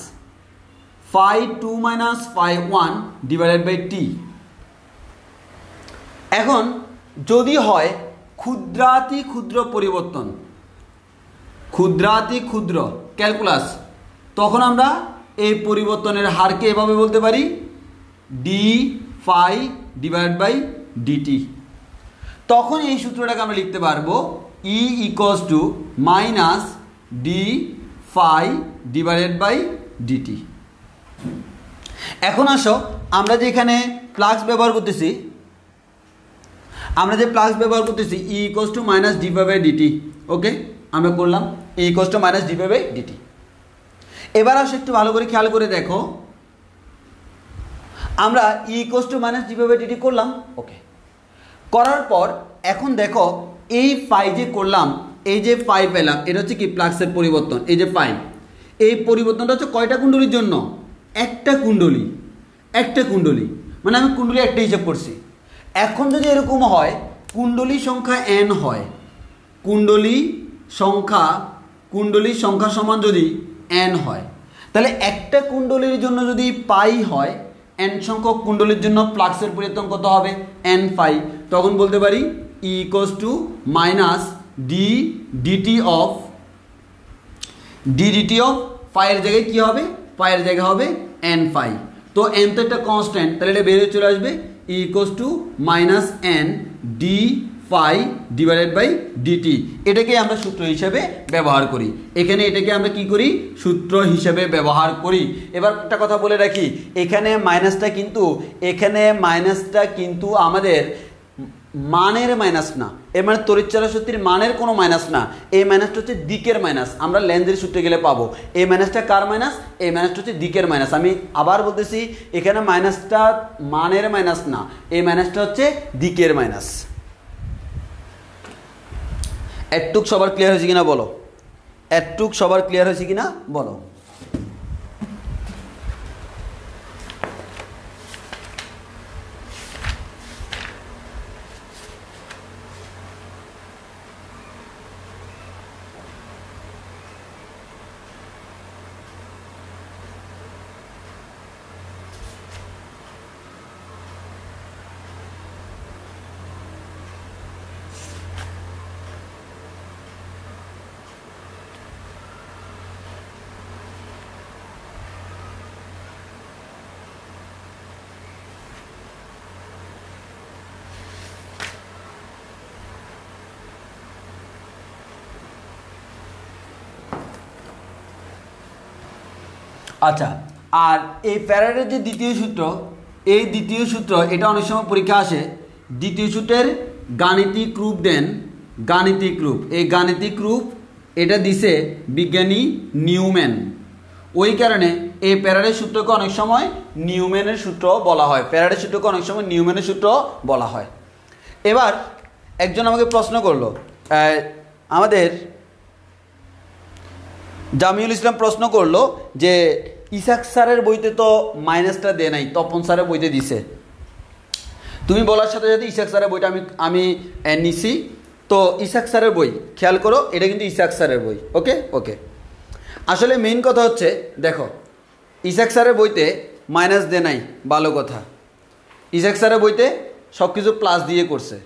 A: φ2 minus φ1 divided by t. এখন যদি হয় ক্ষুদ্রাতি ক্ষুদ্র পরিবর্তন, ক্ষুদ্রাতি ক্ষুদ্র ক্যালকুলাস, তখন আমরা এই পরিবর্তনের হারকে এভাবে বলতে পারি d phi divide by d t. তখন এই সূত্রটাকে আমরা লিখতে পারবো E equals to minus d phi divided by d t. এখন আসো আমরা যে এখানে ফ্লাক্স ব্যবহার করতেছি, E equals to minus d phi by d t. Okay, আমরা করলাম E equals to minus d phi by DT. এবার আসো একটু ভালো করে খেয়াল করে দেখো, আমরা E equals to minus d phi by dt করলাম। ওকে, করার পর এখন দেখো এই ফাই যে করলাম, এই যে ফাই পেলাম, এটা হচ্ছে কি ফ্লাক্সের পরিবর্তন। এই যে ফাই, এই পরিবর্তনটা হচ্ছে কয়টা কুণ্ডলীর জন্য? একটা কুণ্ডলী, মানে আমি কুণ্ডলী একটা হিসাব করছি। এখন যদি এরকম হয় কুণ্ডলী সংখ্যা n হয়, কুণ্ডলী সংখ্যা সমান যদি n হয়, তাহলে একটা কুণ্ডলীর জন্য যদি পাই হয়, n সংখ্যক কুণ্ডলীর জন্য ফ্লাক্সের পরিবর্তন কত হবে? n phi. তখন বলতে পারি E equals to minus d DT of ফাইয়ের জায়গায় কি হবে? ফাইয়ের জায়গায় হবে n ফাই। তো n তো একটা কনস্ট্যান্ট, তাহলে এটা বেরিয়ে চলে আসবে E equals to minus n d phi divided by dt. এটাকে আমরা সূত্র হিসাবে ব্যবহার করি। এখানে এটাকে আমরা কি করি? সূত্র হিসাবে ব্যবহার করি। এবার একটা কথা বলে রাখি, এখানে মাইনাসটা কিন্তু আমাদের মানের মাইনাস না, এর মানে তড়িৎচলন শক্তির মানের কোনো মাইনাস না। এই মাইনাসটা হচ্ছে দিকের মাইনাস, আমরা লেন্জের সূত্রে গেলে পাবো। এই মাইনাসটা কার মাইনাস? এই মাইনাসটা হচ্ছে দিকের মাইনাস। আমি আবার বলতেছি, এখানে মাইনাসটা মানের মাইনাস না, এই মাইনাসটা হচ্ছে দিকের মাইনাস। এটুক সবার ক্লিয়ার হয়েছে কিনা বলো? আচ্ছা, আর এই ফ্যারাডের যে দ্বিতীয় সূত্র, এটা অনেক সময় পরীক্ষা আসে। দ্বিতীয় সূত্রের গাণিতিক রূপ দেন, এই গাণিতিক রূপ এটা দিছে বিজ্ঞানী নিউম্যান। ওই কারণে এই ফ্যারাডের সূত্রকে অনেক সময় নিউম্যানের সূত্র বলা হয়। এবার একজন আমাকে প্রশ্ন করলো, আমাদের জামিউল ইসলাম প্রশ্ন করলো যে ইসাক স্যারের বইতে তো মাইনাসটা দেয় নাই, তপন স্যারের বইতে দিছে। তুমি বলার সাথে সাথে ইসাক স্যারের বইটা আমি নিছি। তো ইসাক স্যারের বই খেয়াল করো, এটা কিন্তু ইসাক স্যারের বই। ওকে, আসলে মেইন কথা হচ্ছে দেখো, ইসাক স্যারের বইতে মাইনাস দেয় নাই, ভালো কথা। ইসাক স্যারের বইতে সব কিছু প্লাস দিয়ে করছে।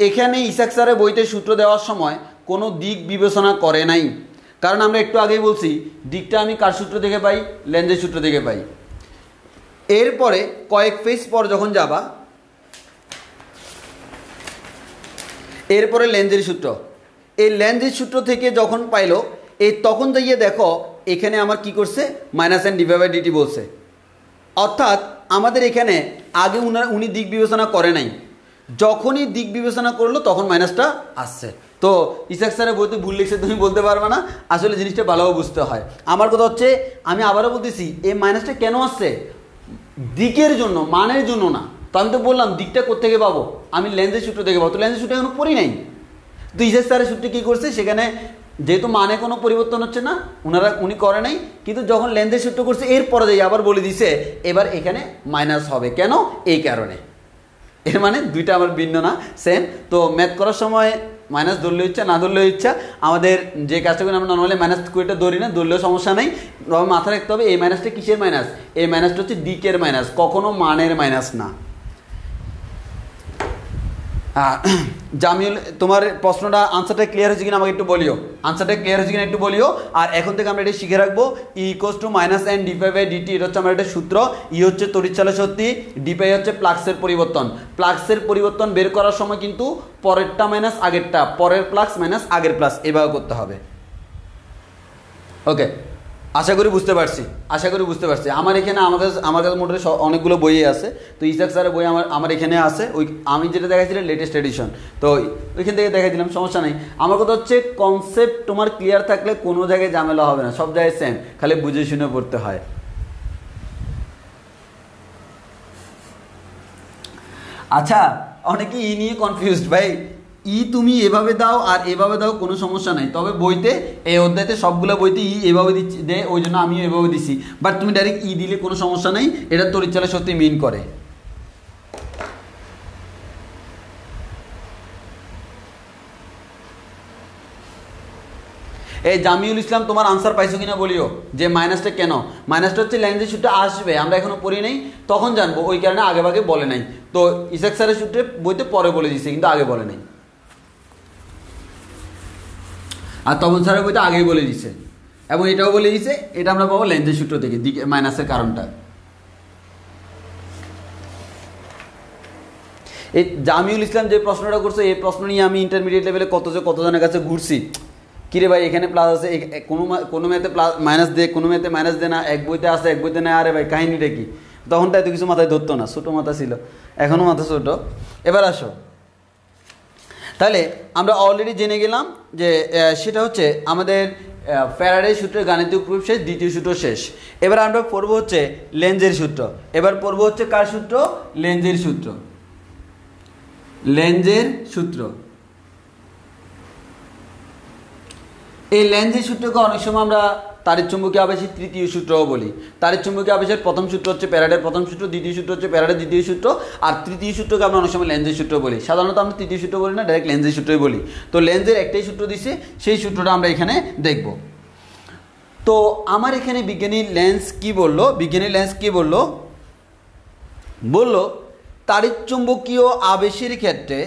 A: এখানে ইসাক স্যারের বইতে সূত্র দেওয়ার সময় কোনো দিক বিবেচনা করে নাই, কারণ আমরা একটু আগেই বলছি দিকটা আমি কার সূত্র থেকে পাই? লেন্জের সূত্র থেকে পাই। এরপরে কয়েক পেজ পর যখন যাবা, এরপরে লেন্জের সূত্র, এই লেন্জের সূত্র থেকে যখন পাইলো, তখন যাইয়ে দেখো এখানে আমার কি করছে? Minus n divide by dt বলছে। অর্থাৎ আমাদের এখানে আগে উনি দিক বিবেচনা করে নাই, যখনই দিক বিবেচনা করলো তখন মাইনাসটা আসছে। তো ইসাক স্যারের বইতে ভুল লিখছে তুমি বলতে পারবে না, আসলে জিনিসটা ভালোভাবে বুঝতে হয়। আমার কথা হচ্ছে, আমি আবারও বলতেছি, এই মাইনাসটা কেন আসছে? দিকের জন্য, মানের জন্য না। তো আমি তো বললাম দিকটা কোত্থেকে পাবো, আমি লেন্সের সূত্র থেকে পাবো। তো লেন্সের সূত্র এখনো পড়ি নাই। তো ইসাক স্যারের সূত্রে কী করছে, সেখানে যেহেতু মানে কোনো পরিবর্তন হচ্ছে না, উনি করে নাই, কিন্তু যখন লেন্সের সূত্র করছে এরপরে যাই আবার বলে দিছে এবার এখানে মাইনাস হবে। কেন? এই কারণে। এর মানে দুইটা আমার ভিন্ন না, সেম। তো ম্যাথ করার সময় মাইনাস ধরলেও ইচ্ছা, না ধরলেও ইচ্ছা। আমাদের যে কাজটা করি আমরা নর্মালি মাইনাস কুড়িটা ধরি না, ধরলেও সমস্যা নেই। মাথায় রাখতে হবে এই মাইনাসটা কিসের মাইনাস? এই মাইনাসটা হচ্ছে দিকের মাইনাস, কখনো মানের মাইনাস না। জামিউল, তোমার প্রশ্নটা আনসারটা ক্লিয়ার হয়েছে কিনা আমাকে একটু বলিও, আনসারটা ক্লিয়ার হয়েছে কিনা একটু বলিও। আর এখন থেকে আমরা এটা শিখে রাখবো, ই equals to minus N dφ/dt, এটা হচ্ছে আমার একটা সূত্র। ই হচ্ছে তড়িৎচালের শক্তি, ডিপাই হচ্ছে ফ্লাক্সের পরিবর্তন। ফ্লাক্সের পরিবর্তন বের করার সময় কিন্তু পরেরটা মাইনাস আগেরটা, পরের ফ্লাক্স মাইনাস আগের প্লাস, এভাবে করতে হবে। ওকে, আশা করি বুঝতে পারছি, আশা করি বুঝতে পারছি। আমার এখানে আমার কাছে মোটামুটি অনেকগুলো বই আছে। তো ইসাক স্যারের বই আমার এখানে আছে, ওই আমি যেটা দেখাচ্ছিলাম লেটেস্ট এডিশন, তো ওইখান থেকে দেখাই দিলাম, সমস্যা নেই। আমার কথা হচ্ছে কনসেপ্ট তোমার ক্লিয়ার থাকলে কোনো জায়গায় ঝামেলা হবে না, সব জায়গায় সেম, খালি বুঝে শুনে পড়তে হয়। আচ্ছা, অনেকে ই নিয়ে কনফিউজড, ভাই ই তুমি এভাবে দাও আর এভাবে দাও, কোনো সমস্যা নাই। তবে বইতে এই অধ্যায়তে সবগুলো বইতে ই এভাবে দিচ্ছি দেয়, ওই জন্য আমিও এভাবে দিছি। বাট তুমি ডাইরেক্ট ই দিলে কোনো সমস্যা নেই, এটা তড়িৎচালের শক্তি মিন করে। এই জামিউল ইসলাম, তোমার আনসার পাইছো কিনা বলিও, যে মাইনাসটা কেন? মাইনাসটা হচ্ছে লেন্সের সূত্রে আসবে, আমরা এখনো পড়ি নাই, তখন জানবো, ওই কারণে আগে ভাগে বলে নাই। তো ইসাক স্যারের সূত্রে বইতে পরে বলে দিচ্ছে, কিন্তু আগে বলে নাই। আর তপন স্যারের বইতে আগেই বলে দিচ্ছে, এবং এটাও বলে দিচ্ছে, এটা আমরা পাবো লেন্সের সূত্র থেকে, দিকে মাইনাসের কারণটা। এই জামিউল ইসলাম যে প্রশ্নটা করছে, এই প্রশ্ন নিয়ে আমি ইন্টারমিডিয়েট লেভেলে কতজনের কাছে ঘুরছি, কিরে ভাই এখানে প্লাস আছে, কোনো ম্যাথে প্লাস মাইনাস দে, কোনো ম্যাথে মাইনাস দে না, এক বইতে আছে এক বইতে নেই, আরে ভাই কাহিনিটা কি? তখন তাই তো কিছু মাথায় ধরতো না, ছোটো মাথা ছিল, এখনও মাথা ছোটো। এবার আসো, তাহলে আমরা অলরেডি জেনে গেলাম যে সেটা হচ্ছে আমাদের ফ্যারাডের সূত্রের গাণিতিক প্রুফ শেষ, দ্বিতীয় সূত্র শেষ। এবার আমরা পড়বো হচ্ছে লেন্জের সূত্র। এবার পড়বো হচ্ছে কার সূত্র? লেন্জের সূত্র। লেন্জের সূত্র, এই লেন্জের সূত্রকে অনেক সময় আমরা তাড়িৎচুম্বকীয় আবেশের তৃতীয় সূত্রও বলি। তাড়িৎচুম্বকীয় আবেশের প্রথম সূত্র হচ্ছে ফ্যারাডের প্রথম সূত্র, দ্বিতীয় সূত্র হচ্ছে ফ্যারাডের দ্বিতীয় সূত্র, আর তৃতীয় সূত্রকে আমরা অনেক সময় লেন্জের সূত্র বলি। সাধারণত আমরা তৃতীয় সূত্র বলি না, ডাইরেক্ট লেন্জের সূত্রই বলি। তো লেন্জের একটাই সূত্র দিছে, সেই সূত্রটা আমরা এখানে দেখব। তো আমার এখানে বিজ্ঞানী লেন্স কি বললো, বললো তাড়িৎচুম্বকীয় আবেশের ক্ষেত্রে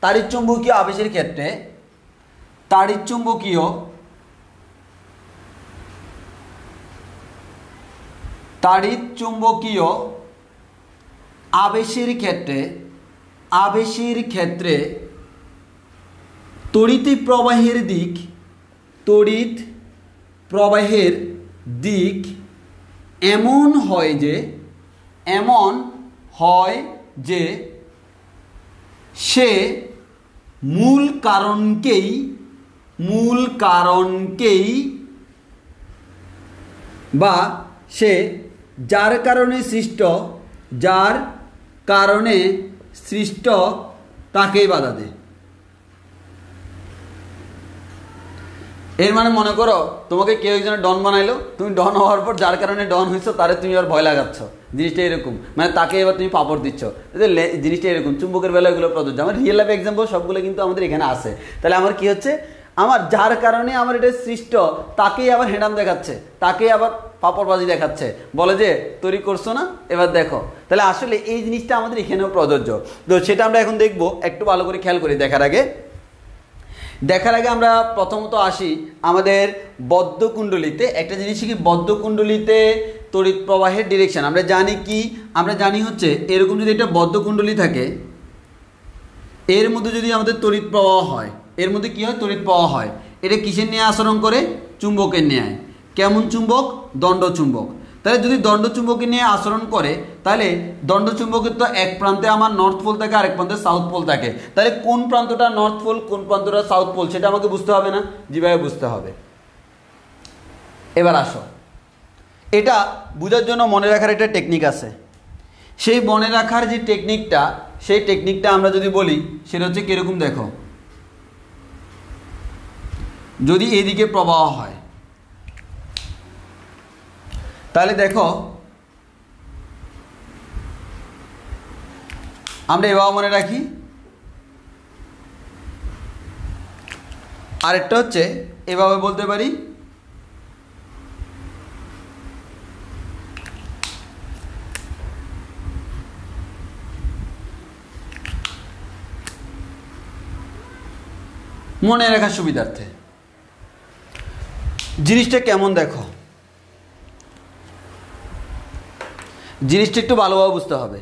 A: তাড়িৎচুম্বকীয় আবেশের ক্ষেত্রে তড়িৎ প্রবাহের দিক এমন হয় যে সে মূল কারণকেই বা সে যার কারণে সৃষ্ট তাকেই বাধা দেয়। এর মানে মনে করো তোমাকে কেউ একজনের ডন বানাইলো, তুমি ডন হওয়ার পর যার কারণে ডন হয়েছো তারে তুমি এবার ভয় লাগাচ্ছ, জিনিসটা এরকম, মানে তাকে এবার তুমি পাপড় দিচ্ছ, জিনিসটা এরকম। চুম্বকের বেলা এগুলো প্রযোজ্য, আমার রিয়েল লাইফ এক্সাম্পল সবগুলো কিন্তু আমাদের এখানে আছে। তাহলে আমার কি হচ্ছে, আমার যার কারণে আমার এটা সৃষ্ট তাকেই আবার হেডাম দেখাচ্ছে, তাকেই আবার পাপড়বাজি দেখাচ্ছে, বলে যে তৈরি করছো না, এবার দেখো। তাহলে আসলে এই জিনিসটা আমাদের এখানেও প্রযোজ্য। তো সেটা আমরা এখন দেখবো, একটু ভালো করে খেয়াল করি। দেখার আগে আমরা প্রথমত আসি আমাদের বদ্ধকুণ্ডলিতে। একটা জিনিস কি, বদ্ধকুণ্ডলিতে তড়িৎ প্রবাহের ডিরেকশন আমরা জানি হচ্ছে এরকম, যদি একটা বদ্ধকুণ্ডলী থাকে, এর মধ্যে যদি আমাদের তড়িৎ প্রবাহ হয়, এর মধ্যে কি হয়, তড়িৎ প্রবাহ হয়। এটা কিসের নিয়ে আচরণ করে? চুম্বকের ন্যায়। কেমন চুম্বক? দণ্ড চুম্বক। তাহলে যদি দণ্ডচুম্বকী নিয়ে আচরণ করে তাহলে দণ্ডচুম্বকের তো এক প্রান্তে আমার নর্থ পোল থাকে, আরেক প্রান্তে সাউথ পোল থাকে। তাহলে কোন প্রান্তটা নর্থ পোল, কোন প্রান্তটা সাউথ পোল, সেটা আমাকে বুঝতে হবে না? যেভাবে বুঝতে হবে। এবার আসো, এটা বোঝার জন্য মনে রাখার একটা টেকনিক আছে। সেই মনে রাখার যে টেকনিকটা, সেই টেকনিকটা আমরা যদি বলি সেটা হচ্ছে কীরকম, দেখো, যদি এদিকে প্রবাহ হয় তাহলে দেখো আমরা এভাবে মনে রাখি। আরেকটা হচ্ছে এভাবে বলতে পারি, মনে রাখার সুবিধার্থে। জিনিসটা কেমন দেখো, জিনিসটা একটু ভালোভাবে বুঝতে হবে।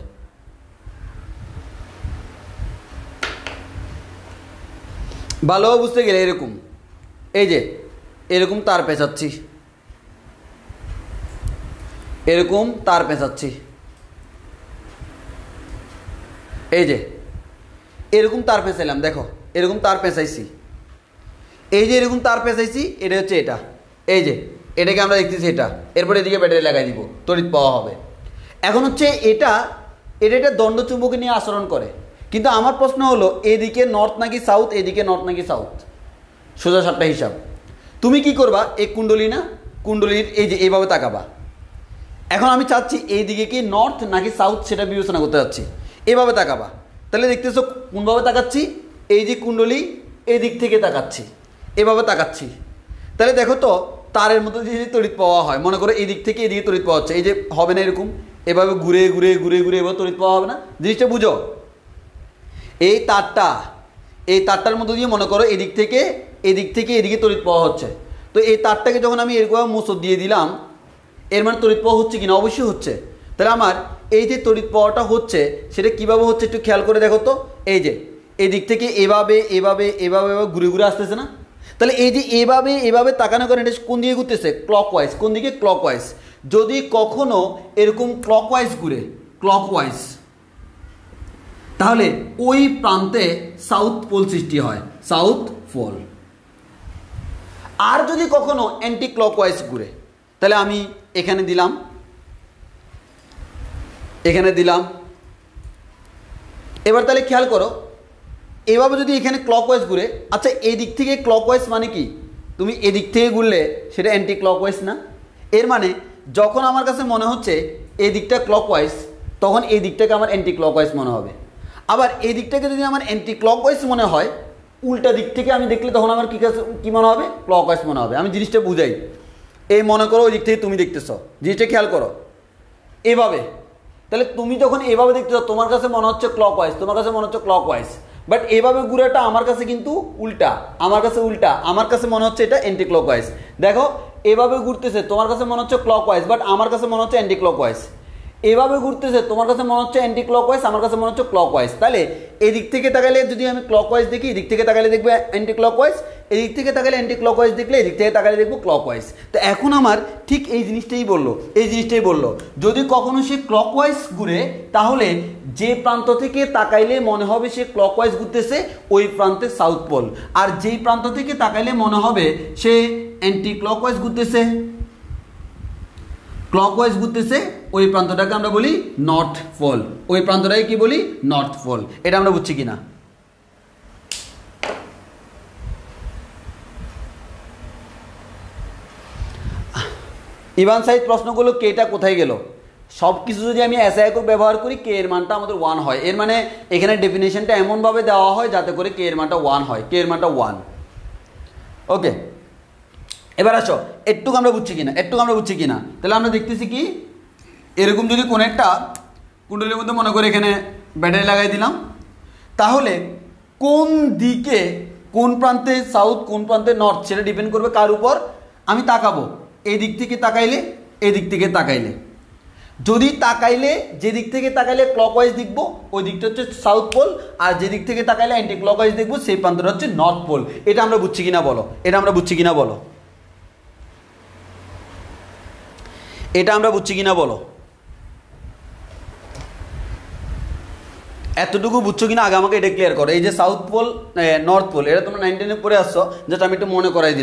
A: ভালোভাবে বুঝতে গেলে এরকম, এই যে এরকম তার পেঁচাচ্ছি, এরকম তার পেঁচাচ্ছি, এই যে এরকম তার পেঁচাইলাম, দেখো এরকম তার পেঁচাইছি, এই যে এরকম তার পেঁচাইছি, এটা হচ্ছে এটা, এই যে এটাকে আমরা দেখতেছি এটা, এরপরে এদিকে ব্যাটারি লাগাই দিব, তড়িৎ পাওয়া হবে। এখন হচ্ছে এটা এটা দণ্ডচুম্বকী নিয়ে আচরণ করে, কিন্তু আমার প্রশ্ন হলো এদিকে নর্থ নাকি সাউথ, এদিকে নর্থ নাকি সাউথ? সোজা সাপটা হিসাব। তুমি কি করবা, এই কুণ্ডলী না, কুণ্ডলীর এই যে এইভাবে তাকাবা। এখন আমি চাচ্ছি এইদিকে কি নর্থ নাকি সাউথ সেটা বিবেচনা করতে যাচ্ছি, এভাবে তাকাবা। তাহলে দেখতেছো কোনভাবে তাকাচ্ছি, এই যে কুণ্ডলী এই দিক থেকে তাকাচ্ছি, এভাবে তাকাচ্ছি। তাহলে দেখো তো তারের মধ্যে যদি তড়িৎ পাওয়া হয়, মনে করো এই দিক থেকে এদিকে তড়িৎ পাওয়া হচ্ছে, এই যে হবে না এরকম, এভাবে ঘুরে ঘুরে ঘুরে ঘুরে এভাবে তড়িৎ পাওয়া হবে না? জিনিসটা বুঝো, এই তারটার মধ্যে দিয়ে মনে করো এদিক থেকে এদিকে তড়িৎ পাওয়া হচ্ছে। তো এই তারটাকে যখন আমি এরকম মোচড় দিয়ে দিলাম, এর মানে তড়িৎ পাওয়া হচ্ছে কিনা? অবশ্যই হচ্ছে। তাহলে আমার এই যে তড়িৎ পাওয়াটা হচ্ছে সেটা কীভাবে হচ্ছে একটু খেয়াল করে দেখো তো। এই যে এই দিক থেকে এভাবে এভাবে এভাবে এভাবে ঘুরে ঘুরে আসতেছে না? তাহলে এই যে এভাবে এভাবে তাকানো করে এটা কোন দিকে ঘুরতেছে? ক্লকওয়াইজ। কোন দিকে? ক্লকওয়াইজ। যদি কখনো এরকম ক্লকওয়াইজ ঘুরে, ক্লকওয়াইজ, তাহলে ওই প্রান্তে সাউথ পোল সৃষ্টি হয়, সাউথ পোল। আর যদি কখনো অ্যান্টি ক্লকওয়াইজ ঘুরে, তাহলে আমি এখানে দিলাম, এখানে দিলাম। এবার তাহলে খেয়াল করো, এভাবে যদি এখানে ক্লকওয়াইজ ঘুরে, আচ্ছা এই দিক থেকে ক্লকওয়াইজ মানে কি? তুমি এদিক থেকে ঘুরলে সেটা অ্যান্টি ক্লকওয়াইজ না? এর মানে যখন আমার কাছে মনে হচ্ছে এই দিকটা ক্লকওয়াইজ, তখন এই দিকটাকে আমার অ্যান্টি ক্লকওয়াইজ মনে হবে। আবার এই দিকটাকে যদি আমার অ্যান্টি ক্লকওয়াইজ মনে হয়, উল্টা দিক থেকে আমি দেখলে তখন আমার কী মনে হবে? ক্লকওয়াইজ মনে হবে। আমি জিনিসটা বুঝাই। এই মনে করো ওই দিক থেকে তুমি দেখতেছ, জিনিসটা খেয়াল করো এভাবে। তাহলে তুমি যখন এভাবে দেখতেছ তোমার কাছে মনে হচ্ছে ক্লকওয়াইজ, তোমার কাছে মনে হচ্ছে ক্লকওয়াইজ, বাট এভাবে ঘুরেটা আমার কাছে কিন্তু উল্টা, আমার কাছে উল্টা, আমার কাছে মনে হচ্ছে এটা অ্যান্টি ক্লকওয়াইজ। দেখো এভাবে ঘুরতেছে, তোমার কাছে মনে হচ্ছে ক্লকওয়াইজ, বাট আমার কাছে মনে হচ্ছে অ্যান্টি ক্লকওয়াইজ। এভাবে ঘুরতেছে, তোমার কাছে মনে হচ্ছে অ্যান্টি ক্লকওয়াইজ, আমার কাছে মনে হচ্ছে ক্লকওয়াইজ। তাহলে এদিক থেকে তাকালে যদি আমি ক্লকওয়াইজ দেখি, এদিক থেকে তাকালে দেখবে অ্যান্টি ক্লকওয়াইজ, এদিক থেকে তাকালে অ্যান্টি ক্লকওয়াইজ দেখলে এদিক থেকে তাকালে দেখবো ক্লকওয়াইজ। তো এখন আমার ঠিক এই জিনিসটাই বললো, এই জিনিসটাই বললো, যদি কখনো সে ক্লকওয়াইজ ঘুরে তাহলে যে প্রান্ত থেকে তাকাইলে মনে হবে সে ক্লকওয়াইজ ঘুরতেছে ওই প্রান্তে সাউথ পোল, আর যেই প্রান্ত থেকে তাকাইলে মনে হবে সে অ্যান্টি ক্লকওয়াইজ ঘুরতেছে, ক্লকওয়াইজ ঘুরতেছে, ওই প্রান্তটাকে আমরা বলি নর্থ পোল। ওই প্রান্তটাকে কি বলি? North pole. এটা আমরা বুঝছি কিনা? ইভান সাইজ প্রশ্নগুলো কেটা কোথায় গেল? সব কিছু যদি আমি এসআই একক ব্যবহার করি, কে এর মানটা আমাদের 1 হয়। এর মানে এখানে ডেফিনেশনটা এমনভাবে দেওয়া হয় যাতে করে কে এর মানটা 1 হয়, কে এর মানটা 1। ওকে, এবার আসো একটুকু আমরা বুঝছি কিনা, একটুকু আমরা বুঝছি কিনা। তাহলে আমরা দেখতেছি কি, এরকম যদি কোনো একটা কুণ্ডলীর মধ্যে মনে করে এখানে ব্যাটারি লাগাই দিলাম, তাহলে কোন দিকে, কোন প্রান্তে সাউথ, কোন প্রান্তে নর্থ, সেটা ডিপেন্ড করবে কার উপর? আমি তাকাবো এই দিক থেকে তাকাইলে, এই দিক থেকে তাকাইলে। যদি তাকাইলে, যে দিক থেকে তাকাইলে ক্লকওয়াইজ দেখবো ওই দিকটা হচ্ছে সাউথ পোল, আর যে দিক থেকে তাকাইলে অ্যান্টি ক্লকওয়াইজ দেখবো সেই প্রান্তটা হচ্ছে নর্থ পোল। এটা আমরা বুঝছি কিনা বলো, এটা আমরা বুঝছি কিনা বলো। এটা আমরা বুঝছি কিনা বলো, এতটুকু বুঝছো কিনা আগে আমাকে এটা ক্লিয়ার করো। এই যে সাউথ পোল নর্থ পোল, এটা তোমরা 9-10 পড়ে আসছো, যেটা আমি একটু মনে করাই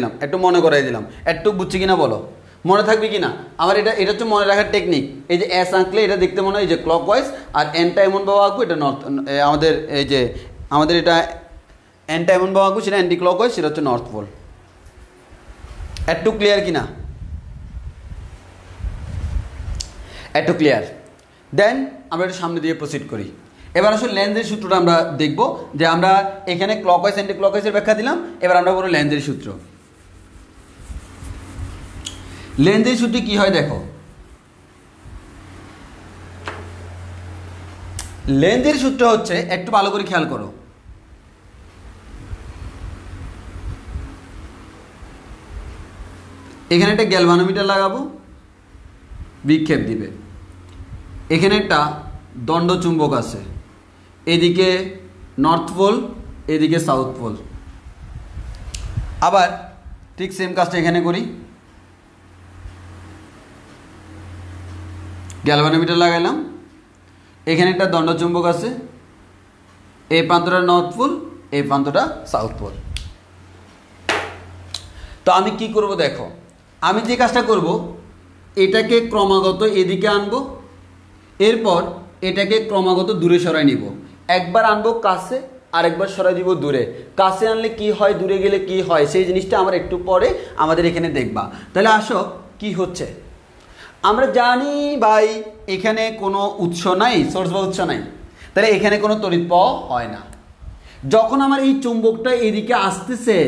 A: দিলাম, একটু বুঝছি কিনা বলো, মনে থাকবে কিনা আমার? এটা হচ্ছে মনে রাখার টেকনিক। এই যে এস আঁকলে এটা দেখতে মনে হয় এই যে ক্লক ওয়াইজ, আর এনটা এমনভাবে আঁকবো এটা নর্থ, আমাদের এই যে আমাদের এটা এনটা এমনভাবে আঁকবো সেটা অ্যান্টি ক্লক ওয়াইজ, সেটা হচ্ছে নর্থ পোল। একটু ক্লিয়ার কিনা? একটু ক্লিয়ার। দেন আমরা একটু সামনে দিয়ে প্রসিড করি। এবার আসলে লেন্সের সূত্রটা আমরা দেখব, যে আমরা এখানে ক্লকওয়াইজ অ্যান্টি ক্লকওয়াইজের ব্যাখ্যা দিলাম, এবার আমরা বলবো লেন্সের সূত্র। লেন্সের সূত্রে কি হয় দেখো, লেন্সের সূত্র হচ্ছে, একটু ভালো করে খেয়াল করো, এখানে একটা গ্যালভানোমিটার লাগাবো, বিক্ষেপ দিবে, এখানে একটা দণ্ড চুম্বক আছে, এদিকে নর্থ পোল, এদিকে সাউথ পোল। আবার ঠিক সেম কাজটা এখানে করি, গ্যালভানোমিটার লাগাইলাম, এখানে একটা দণ্ড চুম্বক আছে, এই প্রান্তটা নর্থ পোল, এই প্রান্তটা সাউথ পোল। তো আমি কি করব দেখো, আমি যে কাজটা করব, এটাকে ক্রমাগত এদিকে আনবো, এরপর এটাকে ক্রমাগত দূরে সরাই নিব। একবার আনবো কাছে, আরেকবার সরাই দিব দূরে। কাছে আনলে কি হয়, দূরে গেলে কি হয়, সেই জিনিসটা আমরা একটু পরে আমাদের এখানে দেখবা। তাহলে আসো কি হচ্ছে, আমরা জানি ভাই এখানে কোনো উৎস নাই, সোর্স বা উৎস নাই, তাহলে এখানে কোনো তড়িৎ প্রবাহ হয় না। যখন আমার এই চুম্বকটা এদিকে আসতেছে,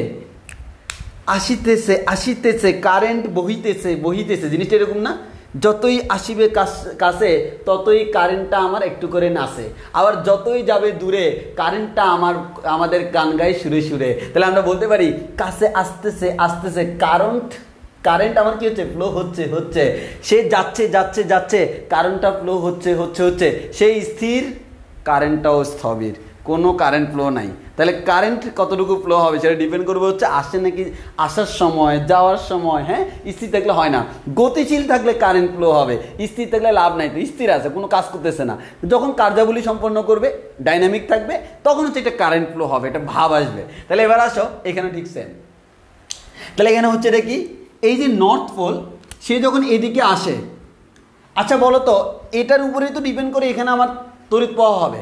A: আসিতেছে, কারেন্ট বহিতেছে, জিনিসটা এরকম না? যতই আসিবে কাছে ততই কারেন্টটা আমার একটু করে নাচে, আবার যতই যাবে দূরে কারেন্টটা আমাদের গান গায়ে সুরে। তাহলে আমরা বলতে পারি কাছে আসতেছে কারেন্ট আমার কি হচ্ছে, ফ্লো হচ্ছে, সে যাচ্ছে, কারেন্টটা ফ্লো হচ্ছে, সেই স্থির, কারেন্টটাও স্থবির, কোনো কারেন্ট ফ্লো নাই। তাহলে কারেন্ট কতটুকু ফ্লো হবে সেটা ডিপেন্ড করবে হচ্ছে আসে নাকি, আসার সময়, যাওয়ার সময়। হ্যাঁ, স্থির থাকলে হয় না, গতিশীল থাকলে কারেন্ট ফ্লো হবে, স্থির থাকলে লাভ নাই। তো স্থির আছে, কোনো কাজ করতেছে না, যখন কার্যাবলী সম্পন্ন করবে, ডাইনামিক থাকবে, তখন হচ্ছে এটা কারেন্ট ফ্লো হবে, এটা ভাব আসবে। তাহলে এবার আসো এখানে ঠিক সেম। তাহলে এখানে হচ্ছে এটা কি, এই যে নর্থ পোল, সে যখন এদিকে আসে, আচ্ছা বলো তো, এটার উপরেই তো ডিপেন্ড করে এখানে আমার তড়িৎ প্রবাহ হবে।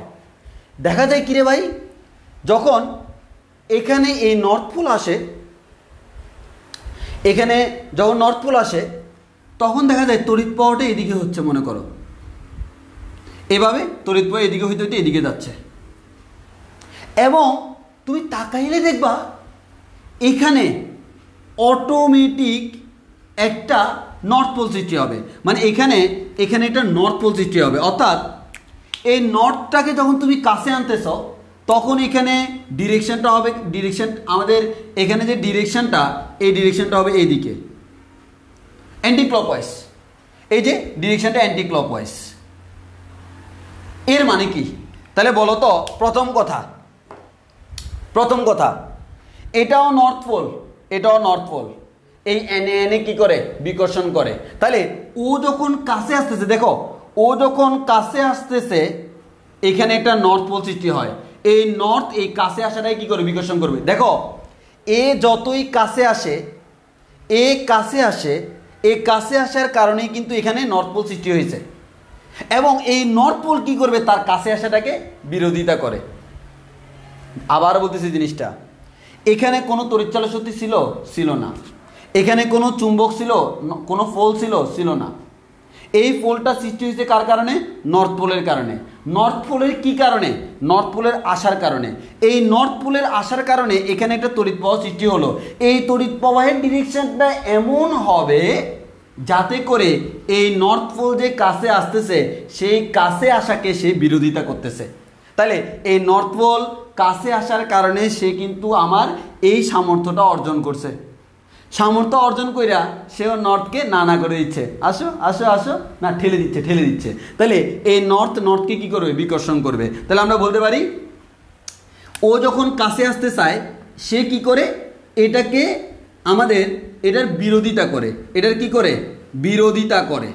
A: দেখা যায় কিরে ভাই, যখন এখানে এই নর্থ পোল আসে, তখন দেখা যায় তড়িৎ প্রবাহটা এদিকে হচ্ছে, মনে করো এভাবে তড়িৎ প্রবাহ এদিকে হইতে এদিকে যাচ্ছে, এবং তুমি তাকাইলে দেখবা এখানে অটোমেটিক একটা নর্থ পোল সৃষ্টি হবে। মানে এখানে একটা নর্থ পোল সৃষ্টি হবে, অর্থাৎ এই নর্থটাকে যখন তুমি কাছে আনতেছ, তখন এখানে ডিরেকশনটা হবে, আমাদের এখানে যে ডিরেকশনটা, এই ডিরেকশনটা হবে এইদিকে, অ্যান্টি ক্লকওয়াইজ। এই যে ডিরেকশনটা অ্যান্টি ক্লকওয়াইজ। এর মানে কি তাহলে বলো তো? প্রথম কথা এটাও নর্থ পোল, এই এনে কি করে, বিকর্ষণ করে। তাহলে ও যখন কাছে আসতেছে, দেখো ও যখন কাছে আসতেছে, এখানে একটা নর্থ পোল সৃষ্টি হয়, এই নর্থ এই কাছে আসাটাই কি করে, বিকর্ষণ করবে। দেখো এ যতই কাছে আসে, এই কাছে আসার কারণেই কিন্তু এখানে নর্থ পোল সৃষ্টি হয়েছে, এবং এই নর্থ পোল কি করবে, তার কাছে আসাটাকে বিরোধিতা করে। আবার বলতেছি জিনিসটা, এখানে কোনো তড়িৎচালক শক্তি ছিল না, এখানে কোনো চুম্বক ছিল, কোনো পোল ছিল না। এই পোলটা সৃষ্টি হয়েছে কার কারণে? নর্থ পোলের কারণে। নর্থ পোলের কি কারণে? নর্থ পোলের আসার কারণে। এই নর্থ পোলের আসার কারণে এখানে একটা তড়িৎ প্রবাহ সৃষ্টি হলো। এই তড়িৎ প্রবাহের ডিরেকশনটা এমন হবে যাতে করে এই নর্থ পোল যে কাছে আসতেছে, সেই কাছে আসাকে সে বিরোধিতা করতেছে। তাহলে এই নর্থ পোল কাছে আসার কারণে সে কিন্তু আমার এই সামর্থ্যটা অর্জন করছে। সামর্থ্য অর্জন কইরা সেও নর্থকে না করে দিচ্ছে, আসো না, ঠেলে দিচ্ছে। তাহলে এই নর্থকে কি করবে, বিকর্ষণ করবে। তাহলে আমরা বলতে পারি ও যখন কাছে আসতে চায়, সে কি করে, এটার বিরোধিতা করে। এটার কি করে, বিরোধিতা করে।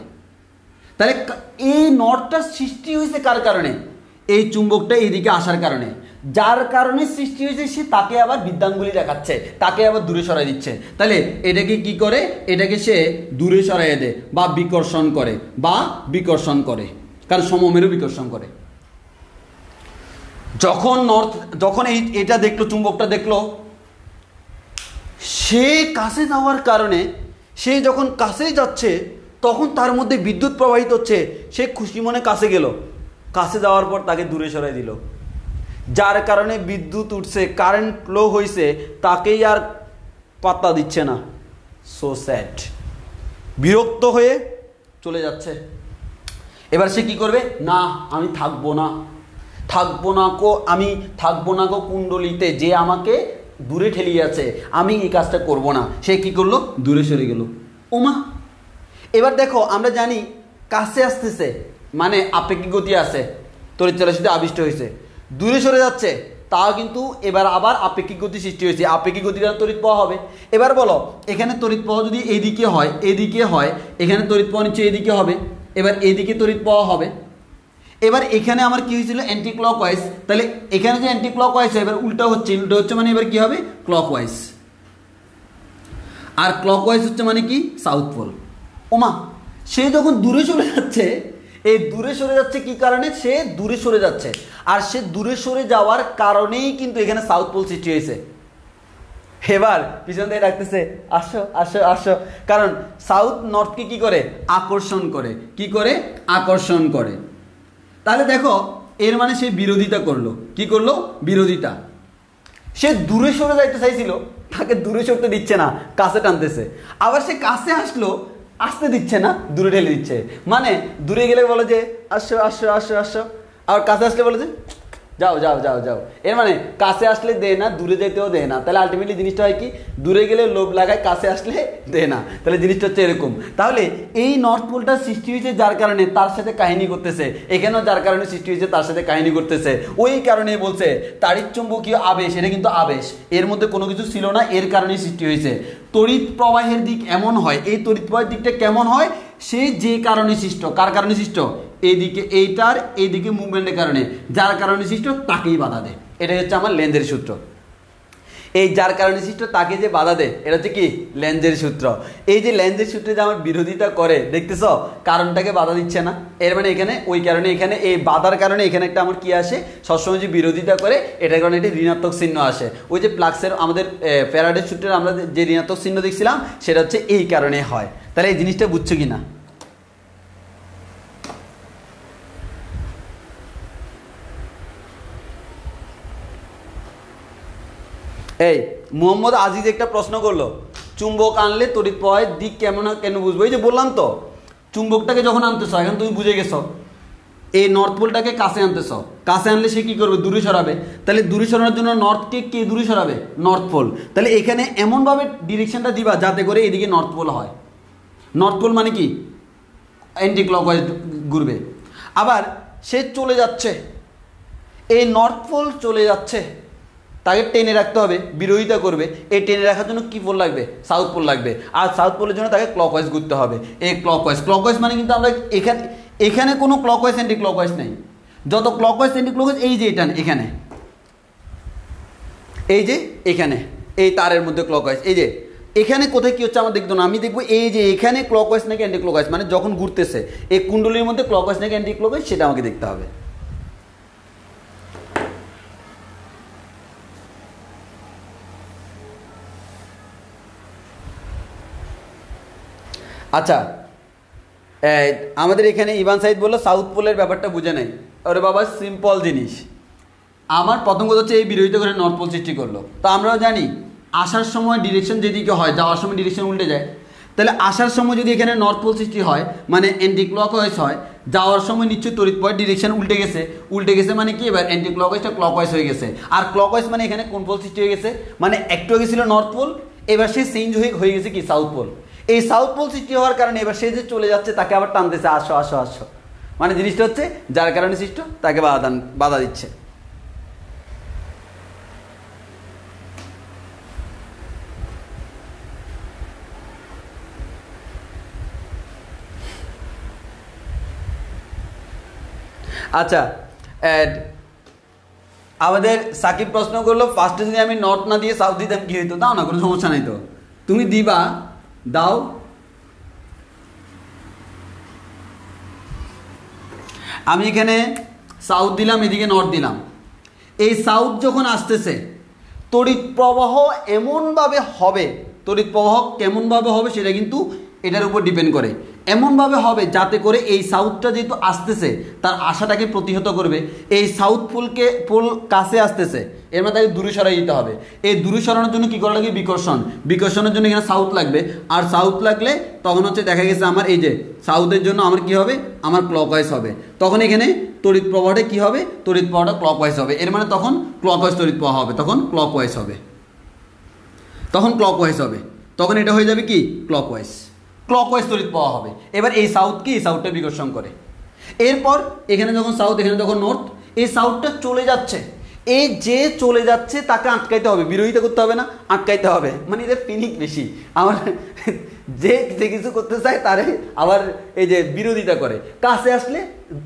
A: তাহলে এই নটটা সৃষ্টি হয়েছে কার কারণে? এই চুম্বকটা এইদিকে আসার কারণে, যার কারণে সৃষ্টি হয়েছে সে তাকে আবার বিদ্যাঙ্গুলি দেখাচ্ছে, তাকে আবার দূরে সরাই দিচ্ছে। তাহলে এটাকে কি করে? এটাকে সে দূরে সরাই দেয় বা বিকর্ষণ করে, কারণ সমমেরু বিকর্ষণ করে। যখন এটা দেখলো, চুম্বকটা দেখলো, সে কাছে যাওয়ার কারণে, সে যখন কাছে যাচ্ছে তখন তার মধ্যে বিদ্যুৎ প্রবাহিত হচ্ছে, সে খুশি মনে কাছে গেল, কাছে যাওয়ার পর তাকে দূরে সরাই দিল, যার কারণে বিদ্যুৎ উঠছে, কারেন্ট ফ্লো হয়েছে, তাকেই আর পাত্তা দিচ্ছে না। সো স্যাড, বিরক্ত হয়ে চলে যাচ্ছে। এবার সে কি করবে? না, আমি থাকবো না গো কুণ্ডলিতে, যে আমাকে দূরে ঠেলিয়ে আছে, আমি এই কাজটা করব না। সে কি করলো? দূরে সরে গেল। ওমা, এবার দেখো, আমরা জানি কাছে আসতেছে মানে আপেক্ষিক গতি আছে, তড়িৎ চলাচলে আবিষ্ট হয়েছে, দূরে সরে যাচ্ছে, তাও কিন্তু এবার আবার আপেক্ষিক গতি সৃষ্টি হয়েছে, আপেক্ষিক গতিটা তড়িৎ প্রবাহ হবে। এবার বলো, এখানে তড়িৎ প্রবাহ যদি এদিকে হয়, এখানে তড়িৎ প্রবাহ নিশ্চয়ই এদিকে হবে, এবার এদিকে তড়িৎ প্রবাহ হবে। এবার এখানে আমার কি হয়েছিল? Anti clockwise. তাহলে এখানে যে অ্যান্টি ক্লকওয়াইজ, এবার উল্টা হচ্ছে মানে এবার কি হবে? ক্লকওয়াইজ। আর ক্লকওয়াইজ হচ্ছে মানে কি? South pole. ওমা, সে যখন দূরে চলে যাচ্ছে, এই দূরে সরে যাচ্ছে কি কারণে? সে দূরে সরে যাচ্ছে, আর সে দূরে সরে যাওয়ার কারণেই কিন্তু এখানে সাউথ পোল সৃষ্টি হয়েছে। এবার পিছন থেকে ডাকতেছে, আসো আসো আসো, কারণ সাউথ নর্থকে কি করে? আকর্ষণ করে। কি করে? আকর্ষণ করে। তাহলে দেখো, এর মানে সে বিরোধিতা করলো। কি করলো? বিরোধিতা। সে দূরে সরে যাইতে চাইছিল, তাকে দূরে সরতে দিচ্ছে না, কাছে টানতেছে। আবার সে কাছে আসলো, আসতে দিচ্ছে না, দূরে ঠেলে দিচ্ছে। মানে দূরে গেলে বলে যে আসো আসো আসো আসো, আর কাছে আসলে বলে যে যাও যাও যাও যাও। এর মানে কাছে আসলে দে না, দূরে যেতেও দে না। তাহলে আলটিমেটলি জিনিসটা হয় কি? দূরে গেলে লোভ লাগায়, কাছে আসলে দে না। তাহলে জিনিসটা হচ্ছে এরকম। তাহলে এই নর্থ পোলটা সৃষ্টি হয়েছে যার কারণে তার সাথে কাহিনী করতেছে, এখানেও যার কারণে সৃষ্টি হয়েছে তার সাথে কাহিনী করতেছে। ওই কারণে বলছে তাড়িৎচুম্বকীয় আবেশ, এটা কিন্তু আবেশ, এর মধ্যে কোনো কিছু ছিল না, এর কারণেই সৃষ্টি হয়েছে। তড়িৎ প্রবাহের দিক এমন হয়, এই তড়িৎ প্রবাহের দিকটা কেমন হয়? সে যে কারণে সৃষ্ট, কার কারণে সৃষ্ট? এইদিকে, এইটার এইদিকে মুভমেন্টের কারণে, যার কারণে সৃষ্ট তাকেই বাধা দেয়। এটাই হচ্ছে আমার লেন্জের সূত্র। এই যার কারণে সৃষ্ট তাকে যে বাধা দেয়, এটা হচ্ছে কি? লেন্জের সূত্র। এই যে লেন্জের সূত্রে যে আমার বিরোধিতা করে, দেখতেছ, কারণটাকে বাধা দিচ্ছে না। এর মানে এখানে ওই কারণে, এখানে এই বাধার কারণে এখানে একটা আমার কি আসে? সবসময় যে বিরোধিতা করে, এটার কারণে একটি ঋণাত্মক চিহ্ন আসে। ওই যে প্লাক্সের আমাদের ফ্যারাডের সূত্রে আমরা যে ঋণাত্মক চিহ্ন দেখছিলাম, সেটা হচ্ছে এই কারণে হয়। তাহলে এই জিনিসটা বুঝছো কি না? এই মোহাম্মদ আজিজ একটা প্রশ্ন করলো, চুম্বক আনলে তড়িৎ প্রবাহের দিক কেন বুঝবো? এই যে বললাম তো, চুম্বকটাকে যখন আনতেছ, এখন তুমি বুঝে গেছো, এই নর্থ পোলটাকে কাছে আনতেছ, কাছে আনলে সে কি করবে? দূরে সরাবে। তাহলে দূরে সরানোর জন্য নর্থকে কে দূরে সরাবে? North pole. তাহলে এখানে এমনভাবে ডিরেকশনটা দিবা যাতে করে এদিকে নর্থ পোল হয়। নর্থ পোল মানে কি? অ্যান্টি ক্লকওয়াইজ ঘুরবে। আবার সে চলে যাচ্ছে, এই নর্থ পোল চলে যাচ্ছে, তাকে টেনে রাখতে হবে, বিরোধিতা করবে। এই টেনে রাখার জন্য কি পোল লাগবে? সাউথ পোল লাগবে। আর সাউথ পোলের জন্য তাকে ক্লকওয়াইজ ঘুরতে হবে। এই ক্লকওয়াইজ মানে কিন্তু আমরা এখানে কোনো ক্লকওয়াইজ অ্যান্টি ক্লকওয়াইজ নেই। যত ক্লকওয়াইজ অ্যান্টি ক্লকওয়াইজ, এই যে এটা এখানে, এই যে এখানে এই তারের মধ্যে ক্লকওয়াইজ, এই যে এখানে কোথায় কি হচ্ছে আমার দেখতো না, আমি দেখবো এই যে এখানে ক্লকওয়াইজ নাকি অ্যান্টি ক্লকওয়াইজ, মানে যখন ঘুরতেছে এই কুণ্ডলীর মধ্যে ক্লকওয়াইজ নাকি অ্যান্টি ক্লকওয়াইজ, সেটা আমাকে দেখতে হবে। আচ্ছা, আমাদের এখানে ইভান সাইদ বললো সাউথ পোলের ব্যাপারটা বুঝে নাই। ওরে বাবা, সিম্পল জিনিস। আমার প্রথম কথা হচ্ছে এই বিরোধিতা করে নর্থ পোল সৃষ্টি করলো। তো আমরাও জানি আসার সময় ডিরেকশন যেদিকে হয়, যাওয়ার সময় ডিরেকশন উল্টে যায়। তাহলে আসার সময় যদি এখানে নর্থ পোল সৃষ্টি হয়, মানে অ্যান্টি ক্লকওয়াইজ হয়, যাওয়ার সময় নিশ্চয়ই তড়িৎ প্রবাহের ডিরেকশন উল্টে গেছে মানে কি? এবার অ্যান্টি ক্লকওয়াইজটা ক্লকওয়াইজ হয়ে গেছে। আর ক্লকওয়াইজ মানে এখানে কোন পোল সৃষ্টি হয়ে গেছে? মানে একটু আগে ছিল নর্থ পোল, এবার সে চেঞ্জ হয়ে গেছে কি? South pole. এই সাউথ পোল সৃষ্টি হওয়ার কারণে এবার সে যে চলে যাচ্ছে, তাকে আবার টানতেছে, আসো আসো আসো। মানে জিনিসটা হচ্ছে যার কারণে সৃষ্ট তাকে বাধা দিচ্ছে। আচ্ছা, আমাদের সাকিব প্রশ্ন করলো ফার্স্টে যদি আমি নর্থ না দিয়ে সাউথ দিতাম কি হইতো? দাও না, কোনো সমস্যা নাই তো, তুমি দিবা, দাও। আমি এখানে সাউথ দিলাম, এদিকে নর্থ দিলাম। এই সাউথ যখন আসতেছে তড়িৎ প্রবাহ এমনভাবে হবে, তড়িৎ প্রবাহ কেমনভাবে হবে সেটা কিন্তু এটার উপর ডিপেন্ড করে। এমনভাবে হবে যাতে করে এই সাউথটা যেহেতু আসতেছে তার আশাটাকে প্রতিহত করবে। এই সাউথ পোল কাছে আসতেছে, এর মধ্যে তাকে দূরে সরাই দিতে হবে। এই দূরে সরানোর জন্য কী করা লাগে? বিকর্ষণ। বিকর্ষণের জন্য এখানে সাউথ লাগবে, আর সাউথ লাগলে তখন হচ্ছে দেখা গেছে আমার এই যে সাউথের জন্য আমার কি হবে? আমার ক্লকওয়াইজ হবে। তখন এখানে তড়িৎ প্রবাহটা কী হবে? তড়িৎ প্রবাহটা ক্লকওয়াইজ হবে। এর মানে তখন ক্লকওয়াইজ তড়িৎ প্রবাহ হবে, তখন ক্লকওয়াইজ হবে, তখন ক্লকওয়াইজ হবে, তখন এটা হয়ে যাবে কি? ক্লকওয়াইজ, ক্লকওয়াইজ তড়িৎ প্রবাহ হবে। এবার এই সাউথকে এই সাউথটা বিকর্ষণ করে। এরপর এখানে যখন সাউথ, এখানে যখন নর্থ, এই সাউথটা চলে যাচ্ছে, এই যে চলে যাচ্ছে তাকে আটকাইতে হবে, বিরোধিতা করতে হবে না, আটকাইতে হবে। মানে এদের ফিনিক বেশি, আমার যে যে কিছু করতে চায় তারে আবার এই যে বিরোধিতা করে, কাছে আসলে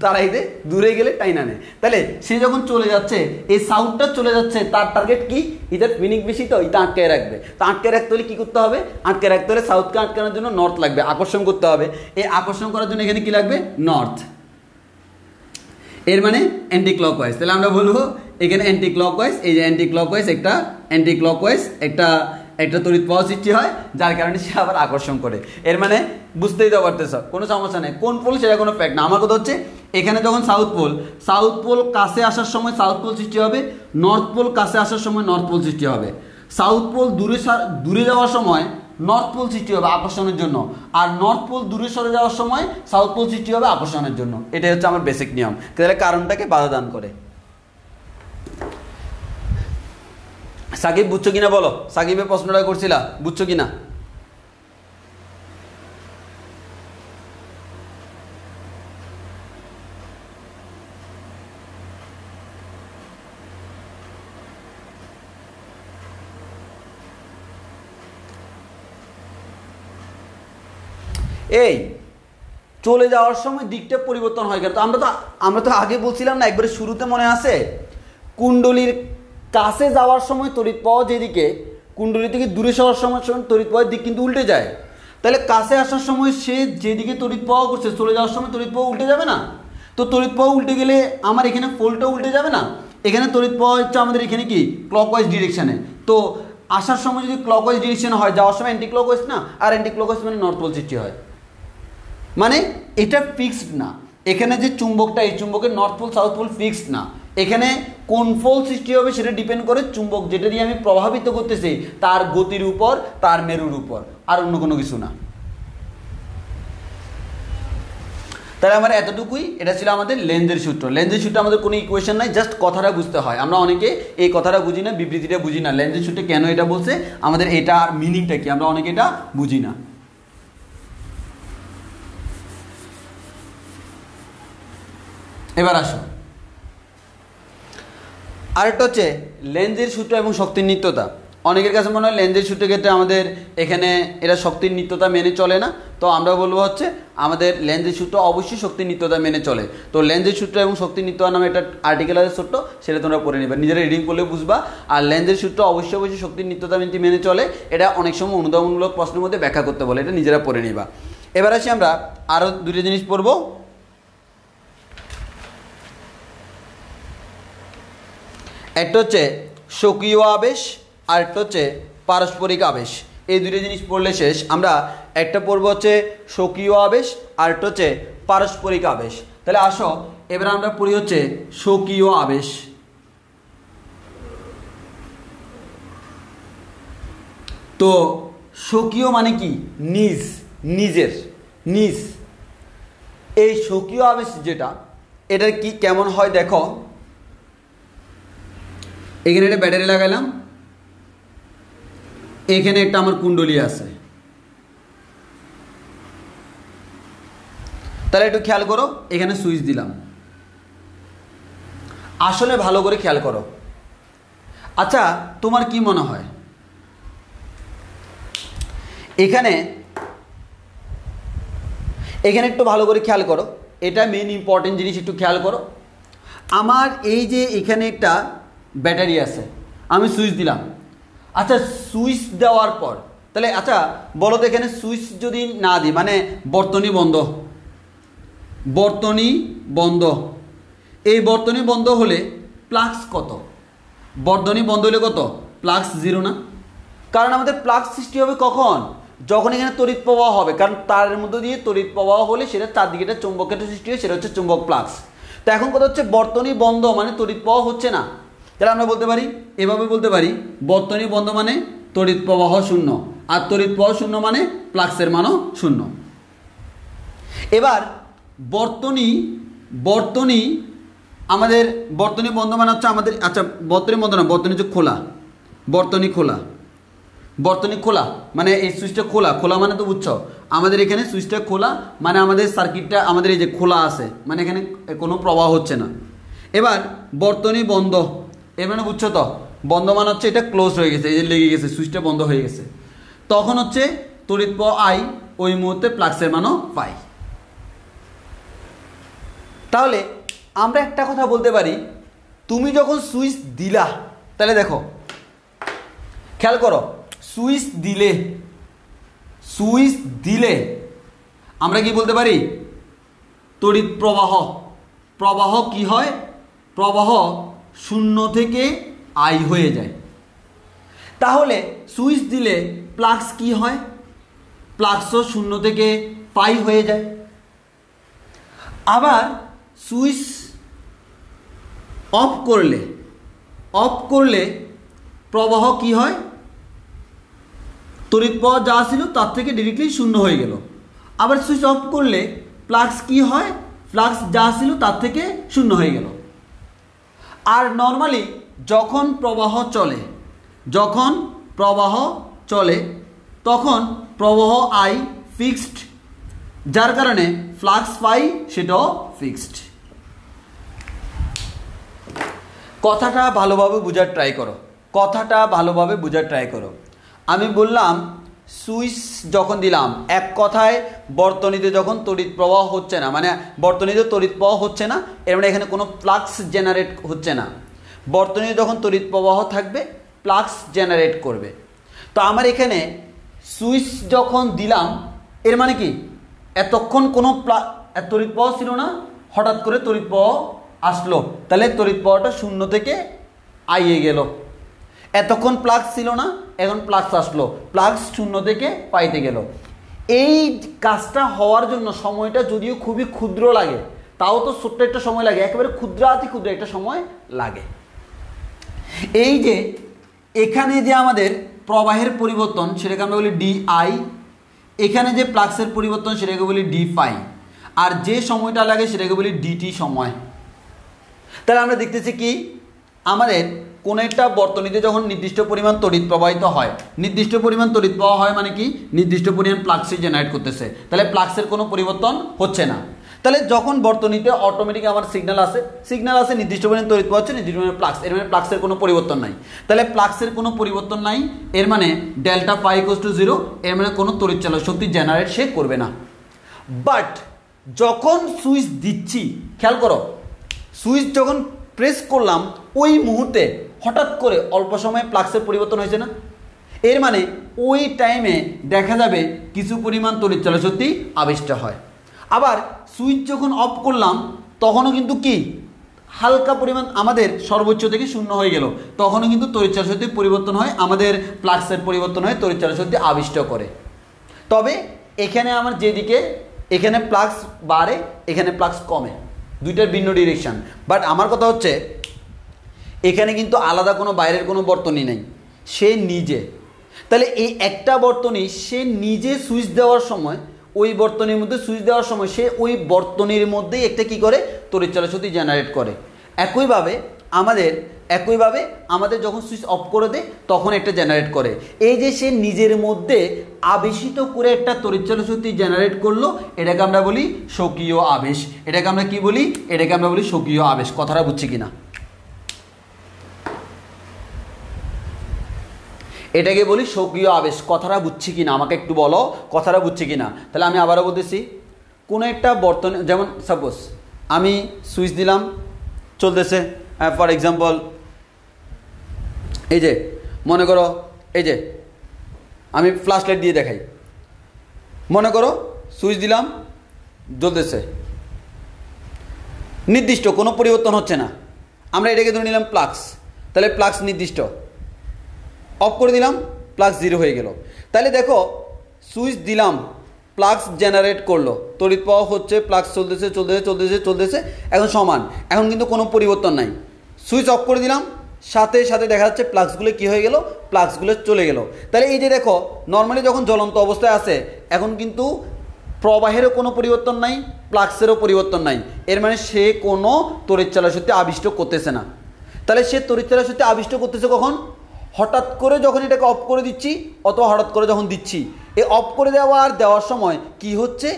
A: তারাই দে, দূরে গেলে টাইনা নেয়। তাহলে সে যখন চলে যাচ্ছে, এই সাউথটা চলে যাচ্ছে, তার টার্গেট কি? এদের ফিনিক বেশি, তো এটা আটকায় রাখবে। তো আটকায় রাখতে হলে কী করতে হবে? আটকায় রাখতে হলে সাউথকে আটকানোর জন্য নর্থ লাগবে, আকর্ষণ করতে হবে। এই আকর্ষণ করার জন্য এখানে কি লাগবে? নর্থ। এর মানে অ্যান্টি ক্লকওয়াইজ। তাহলে আমরা বলবো এখানে অ্যান্টি ক্লকওয়াইজ, এই যে অ্যান্টি ক্লকওয়াইজ, একটা অ্যান্টি ক্লকওয়াইজ একটা তড়িৎ প্রবাহ সৃষ্টি হয়, যার কারণে সে আবার আকর্ষণ করে। এর মানে বুঝতেই তো পারতেছ, কোনো সমস্যা নেই। কোন পোল সেটা কোনো ফ্যাক্ট না। আমার কথা হচ্ছে এখানে যখন সাউথ পোল কাছে আসার সময় সাউথ পোল সৃষ্টি হবে, নর্থ পোল কাছে আসার সময় নর্থ পোল সৃষ্টি হবে। সাউথ পোল দূরে যাওয়ার সময় নর্থ পোল সৃষ্টি হবে আকর্ষণের জন্য, আর নর্থ পোল দূরে সরে যাওয়ার সময় সাউথ পোল সৃষ্টি হবে আকর্ষণের জন্য। এটাই হচ্ছে আমার বেসিক নিয়ম। তাহলে কারণটাকে বাধা দান করে। সাকিব বুঝছো কিনা বলো? সাকিবের প্রশ্নটা করছিলা, বুঝছো কিনা? এই চলে যাওয়ার সময় দিকটা পরিবর্তন হয় কেন? আমরা তো আগে বলছিলাম না, একবারে শুরুতে মনে আছে, কুণ্ডলীর কাছে যাওয়ার সময় তড়িৎ প্রবাহ যেদিকে, কুণ্ডলী থেকে দূরে যাওয়ার সময় তড়িৎ প্রবাহের দিক কিন্তু উল্টে যায়। তাহলে কাছে আসার সময় সে যেদিকে তড়িৎ প্রবাহ করছে, চলে যাওয়ার সময় তড়িৎ প্রবাহ উল্টে যাবে না? তো তড়িৎ প্রবাহ উল্টে গেলে আমার এখানে পোলটা উল্টে যাবে না? এখানে তড়িৎ প্রবাহ হচ্ছে আমাদের এখানে কি? ক্লকওয়াইজ ডিরেকশানে। তো আসার সময় যদি ক্লকওয়াইজ ডিরেকশন হয়, যাওয়ার সময় অ্যান্টি ক্লকওয়াইজ না, আর অ্যান্টি ক্লকওয়াইজ মানে নর্থ পোল সৃষ্টি হয়। মানে এটা ফিক্সড না। এখানে যে চুম্বকটা, এই চুম্বকের north pole south pole fixed না। এখানে কোন পোল সৃষ্টি হবে সেটা ডিপেন্ড করে চুম্বক যেটা দিয়ে আমি প্রভাবিত করতেছি তার গতির উপর, তার মেরুর উপর, আর অন্য কোনো কিছু না। তাহলে আমার এতটুকুই, এটা ছিল আমাদের লেন্জের সূত্র। লেন্জের সূত্রে আমাদের কোনো ইকুয়েশন নাই, জাস্ট কথাটা বুঝতে হয়। আমরা অনেকে এই কথাটা বুঝি না, বিবৃতিটা বুঝি না, লেন্জের সূত্রে কেন এটা বলছে, আমাদের এটা মিনিংটা কি, আমরা অনেকে এটা বুঝি না। এবার আসো, আরেকটা হচ্ছে লেন্জের সূত্র এবং শক্তির নিত্যতা। অনেকের কাছে মনে হয় লেন্জের সূত্রের ক্ষেত্রে আমাদের এখানে এটা শক্তির নিত্যতা মেনে চলে না। তো আমরা বলবো হচ্ছে আমাদের লেন্জের সূত্র অবশ্যই শক্তির নিত্যতা মেনে চলে। তো লেন্জের সূত্র এবং শক্তির নিত্যতা নামে একটা আর্টিকেল আছে ছোট্ট, সেটা তোমরা পড়ে নেবে, নিজেরা রিডিং করলে বুঝবা। আর লেন্জের সূত্র অবশ্যই শক্তির নিত্যতা মেনে চলে, এটা অনেক সময় অনুধাবনমূলক প্রশ্নের মধ্যে ব্যাখ্যা করতে বলে, এটা নিজেরা পড়ে নিবা। এবার আসি আমরা আরও দুটো জিনিস পড়বো। একটা হচ্ছে স্বকীয় আবেশ, আর একটা হচ্ছে পারস্পরিক আবেশ। এই দুটো জিনিস পড়লে শেষ। আমরা একটা পড়বো হচ্ছে স্বকীয় আবেশ, আর একটা হচ্ছে পারস্পরিক আবেশ। তাহলে আসো এবার আমরা পড়ি হচ্ছে স্বকীয় আবেশ। তো স্বকীয় মানে কি? নিজের। এই স্বকীয় আবেশ যেটা, এটার কি কেমন হয় দেখো। এখানে একটা ব্যাটারি লাগাইলাম, এখানে একটা আমার কুণ্ডলী আছে। তাহলে একটু খেয়াল করো, এখানে সুইচ দিলাম। আসলে ভালো করে খেয়াল করো। আচ্ছা, তোমার কি মনে হয় এখানে একটু ভালো করে খেয়াল করো, এটা মেইন ইম্পর্টেন্ট জিনিস, একটু খেয়াল করো। আমার এই যে এখানে একটা ব্যাটারি আছে, আমি সুইচ দিলাম। আচ্ছা, সুইচ দেওয়ার পর তাহলে আচ্ছা বলো তো, এখানে সুইচ যদি না দিই মানে বর্তনী বন্ধ, বর্তনী বন্ধ, এই বর্তনী বন্ধ হলে প্লাক্স কত? বর্তনী বন্ধ হলে কত? প্লাক্স 0 না? কারণ আমাদের প্লাক্স সৃষ্টি হবে কখন? যখন এখানে তড়িৎ প্রবাহ হবে, কারণ তারের মধ্যে দিয়ে তড়িৎ প্রবাহ হলে সেটা চারদিকে একটা চুম্বকের সৃষ্টি হয়, সেটা হচ্ছে চুম্বক প্লাক্স। তো এখন কথা হচ্ছে বর্তনী বন্ধ মানে তড়িৎ প্রবাহ হচ্ছে না। তাহলে আমরা বলতে পারি, এভাবে বলতে পারি, বর্তনী বন্ধ মানে তড়িৎ প্রবাহ শূন্য, আর তড়িৎ প্রবাহ শূন্য মানে প্লাক্সের মানও শূন্য। এবার বর্তনী আমাদের বর্তনী বন্ধ মানে হচ্ছে আমাদের, আচ্ছা বর্তনী বন্ধ না, বর্তনী হচ্ছে খোলা, বর্তনী খোলা, বর্তনী খোলা মানে এই সুইচটা খোলা, খোলা মানে তো বুঝছো, আমাদের এখানে সুইচটা খোলা মানে আমাদের সার্কিটটা আমাদের এই যে খোলা আছে, মানে এখানে কোনো প্রবাহ হচ্ছে না। এবার বর্তনী বন্ধ, এর মানে বুঝছো তো, বন্ধ মানে হচ্ছে এটা ক্লোজ হয়ে গেছে, এই যে লেগে গেছে, সুইচটা বন্ধ হয়ে গেছে, তখন হচ্ছে তড়িৎ প্রবাহ আই, ওই মুহূর্তে প্লাক্সের মানও পাই। তাহলে আমরা একটা কথা বলতে পারি, তুমি যখন সুইচ দিলা, তাহলে দেখো খেয়াল করো, সুইচ দিলে আমরা কি বলতে পারি? তড়িৎ প্রবাহ কি হয়? প্রবাহ 0 থেকে আই হয়ে যায়। তাহলে সুইচ দিলে প্লাক্স কি হয়? প্লাক্সও 0 থেকে পাই হয়ে যায়। আবার সুইচ অফ করলে প্রবাহ কি হয়? তড়িৎ প্রবাহ যা ছিল তার থেকে ডিরেক্টলি 0 হয়ে গেল। আবার সুইচ অফ করলে প্লাক্স কি হয়? প্লাক্স যা ছিল তার থেকে 0 হয়ে গেল। আর নর্মালি যখন প্রবাহ চলে তখন প্রবাহ আই ফিক্সড, যার কারণে ফ্লাক্স পাই সেটাও ফিক্সড। কথাটা ভালোভাবে বোঝার ট্রাই করো। আমি বললাম সুইচ যখন দিলাম, এক কথায় বর্তনীতে যখন তড়িৎ প্রবাহ হচ্ছে না, মানে বর্তনীতে তড়িৎ প্রবাহ হচ্ছে না, এর মানে এখানে কোনো প্লাক্স জেনারেট হচ্ছে না। বর্তনীতে যখন তড়িৎ প্রবাহ থাকবে প্লাক্স জেনারেট করবে। তো আমার এখানে সুইচ যখন দিলাম, এর মানে কি এতক্ষণ কোনো তড়িৎ প্রবাহ ছিল না, হঠাৎ করে তড়িৎ প্রবাহ আসলো, তাহলে তড়িৎ প্রবাহটা 0 থেকে আইয়ে গেল। এতক্ষণ প্লাক্স ছিল না, এখন প্লাক্স আসলো, প্লাক্স 0 থেকে পাইতে গেল। এই কাজটা হওয়ার জন্য সময়টা যদিও খুবই ক্ষুদ্র লাগে, তাও তো ছোট্ট একটা সময় লাগে, একেবারে ক্ষুদ্রাতি ক্ষুদ্র একটা সময় লাগে। এই যে এখানে যে আমাদের প্রবাহের পরিবর্তন সেটাকে আমরা বলি ডিআই, এখানে যে প্লাক্সের পরিবর্তন সেটাকে বলি ডি ফাই, আর যে সময়টা লাগে সেটাকে বলি ডিটি সময়। তাহলে আমরা দেখতেছি কি, আমাদের কোনো একটা বর্তনীতে যখন নির্দিষ্ট পরিমাণ তড়িৎ প্রবাহিত হয়, নির্দিষ্ট পরিমাণ তড়িৎ প্রবাহ হয় মানে কি নির্দিষ্ট পরিমাণ প্লাক্সই জেনারেট করতেছে, তাহলে প্লাক্সের কোনো পরিবর্তন হচ্ছে না। তাহলে যখন বর্তনীতে অটোমেটিক আমার সিগন্যাল আছে, নির্দিষ্ট পরিমাণ তড়িৎ প্রবাহ হচ্ছে, নির্দিষ্ট পরিমাণ প্লাক্স, এর মানে প্লাক্সের কোনো পরিবর্তন নাই। তাহলে প্লাক্সের কোনো পরিবর্তন নাই, এর মানে ডেল্টা পাই ইকুয়ালস টু 0, এর মানে কোনো তড়িৎ চালক শক্তি জেনারেট সে করবে না। বাট যখন সুইচ দিচ্ছি, খেয়াল করো, সুইচ যখন প্রেস করলাম ওই মুহূর্তে হঠাৎ করে অল্প সময়ে প্লাক্সের পরিবর্তন হয়েছে না, এর মানে ওই টাইমে দেখা যাবে কিছু পরিমাণ তড়িৎ চালক শক্তি আবিষ্ট হয়। আবার সুইচ যখন অফ করলাম তখনও কিন্তু কি হালকা পরিমাণ আমাদের সর্বোচ্চ থেকে 0 হয়ে গেল, তখনও কিন্তু তড়িৎ চালক শক্তির পরিবর্তন হয়, আমাদের প্লাক্সের পরিবর্তন হয়, তড়িৎ চালক শক্তি আবিষ্ট করে। তবে এখানে আমার যেদিকে এখানে প্লাক্স বাড়ে এখানে প্লাক্স কমে, দুইটার ভিন্ন ডিরেকশন। বাট আমার কথা হচ্ছে এখানে কিন্তু আলাদা কোনো বাইরের কোনো বর্তনী নেই, সে নিজে। তাহলে এই একটা বর্তনী সে নিজে সুইচ দেওয়ার সময়, ওই বর্তনীর মধ্যে সুইচ দেওয়ার সময় সে ওই বর্তনীর মধ্যেই একটা কি করে তড়িৎ চালক শক্তি জেনারেট করে। একইভাবে আমাদের যখন সুইচ অফ করে দেয় তখন একটা জেনারেট করে। এই যে সে নিজের মধ্যে আবেশিত করে একটা তড়িৎ চালক শক্তি জেনারেট করলো, এটাকে আমরা বলি স্বকীয় আবেশ। এটাকে আমরা কি বলি? এটাকে আমরা বলি স্বকীয় আবেশ। কথাটা বুঝছি কিনা? এটাকে বলি স্বকীয় আবেশ। কথাটা বুঝছি কিনা আমাকে একটু বলো, কথাটা বুঝছি কিনা। তাহলে আমি আবারও বলতেছি, কোনো একটা বর্তনী, যেমন সাপোজ আমি সুইচ দিলাম, চলতেছে। ফর এক্সাম্পল এই যে মনে করো এই যে আমি ফ্ল্যাশ লাইট দিয়ে দেখাই, মনে করো সুইচ দিলাম জ্বলতেছে, নির্দিষ্ট কোনো পরিবর্তন হচ্ছে না, আমরা এটাকে ধরে নিলাম প্লাক্স, তাহলে প্লাক্স নির্দিষ্ট, অফ করে দিলাম প্লাক্স 0 হয়ে গেল। তাহলে দেখো সুইচ দিলাম প্লাক্স জেনারেট করলো, তড়িৎ প্রবাহ হচ্ছে, প্লাক্স চলতেছে চলতেছে চলতেছে চলতেছে, এখন সমান, এখন কিন্তু কোনো পরিবর্তন নাই। সুইচ অফ করে দিলাম, সাথে সাথে দেখা যাচ্ছে প্লাক্সগুলো কী হয়ে গেল, প্লাক্সগুলো চলে গেল। তাহলে এই যে দেখো নর্মালি যখন জ্বলন্ত অবস্থায় আছে এখন কিন্তু প্রবাহেরও কোনো পরিবর্তন নাই, প্লাক্সেরও পরিবর্তন নাই, এর মানে সে কোনো তড়িৎচালক শক্তি আবিষ্ট করতেছে না। তাহলে সে তড়িৎচালক শক্তি আবিষ্ট করতেছে কখন, হঠাৎ করে যখন এটাকে অফ করে দিচ্ছি অথবা হঠাৎ করে যখন দিচ্ছি। এই অফ করে দেওয়া আর দেওয়ার সময় কি হচ্ছে,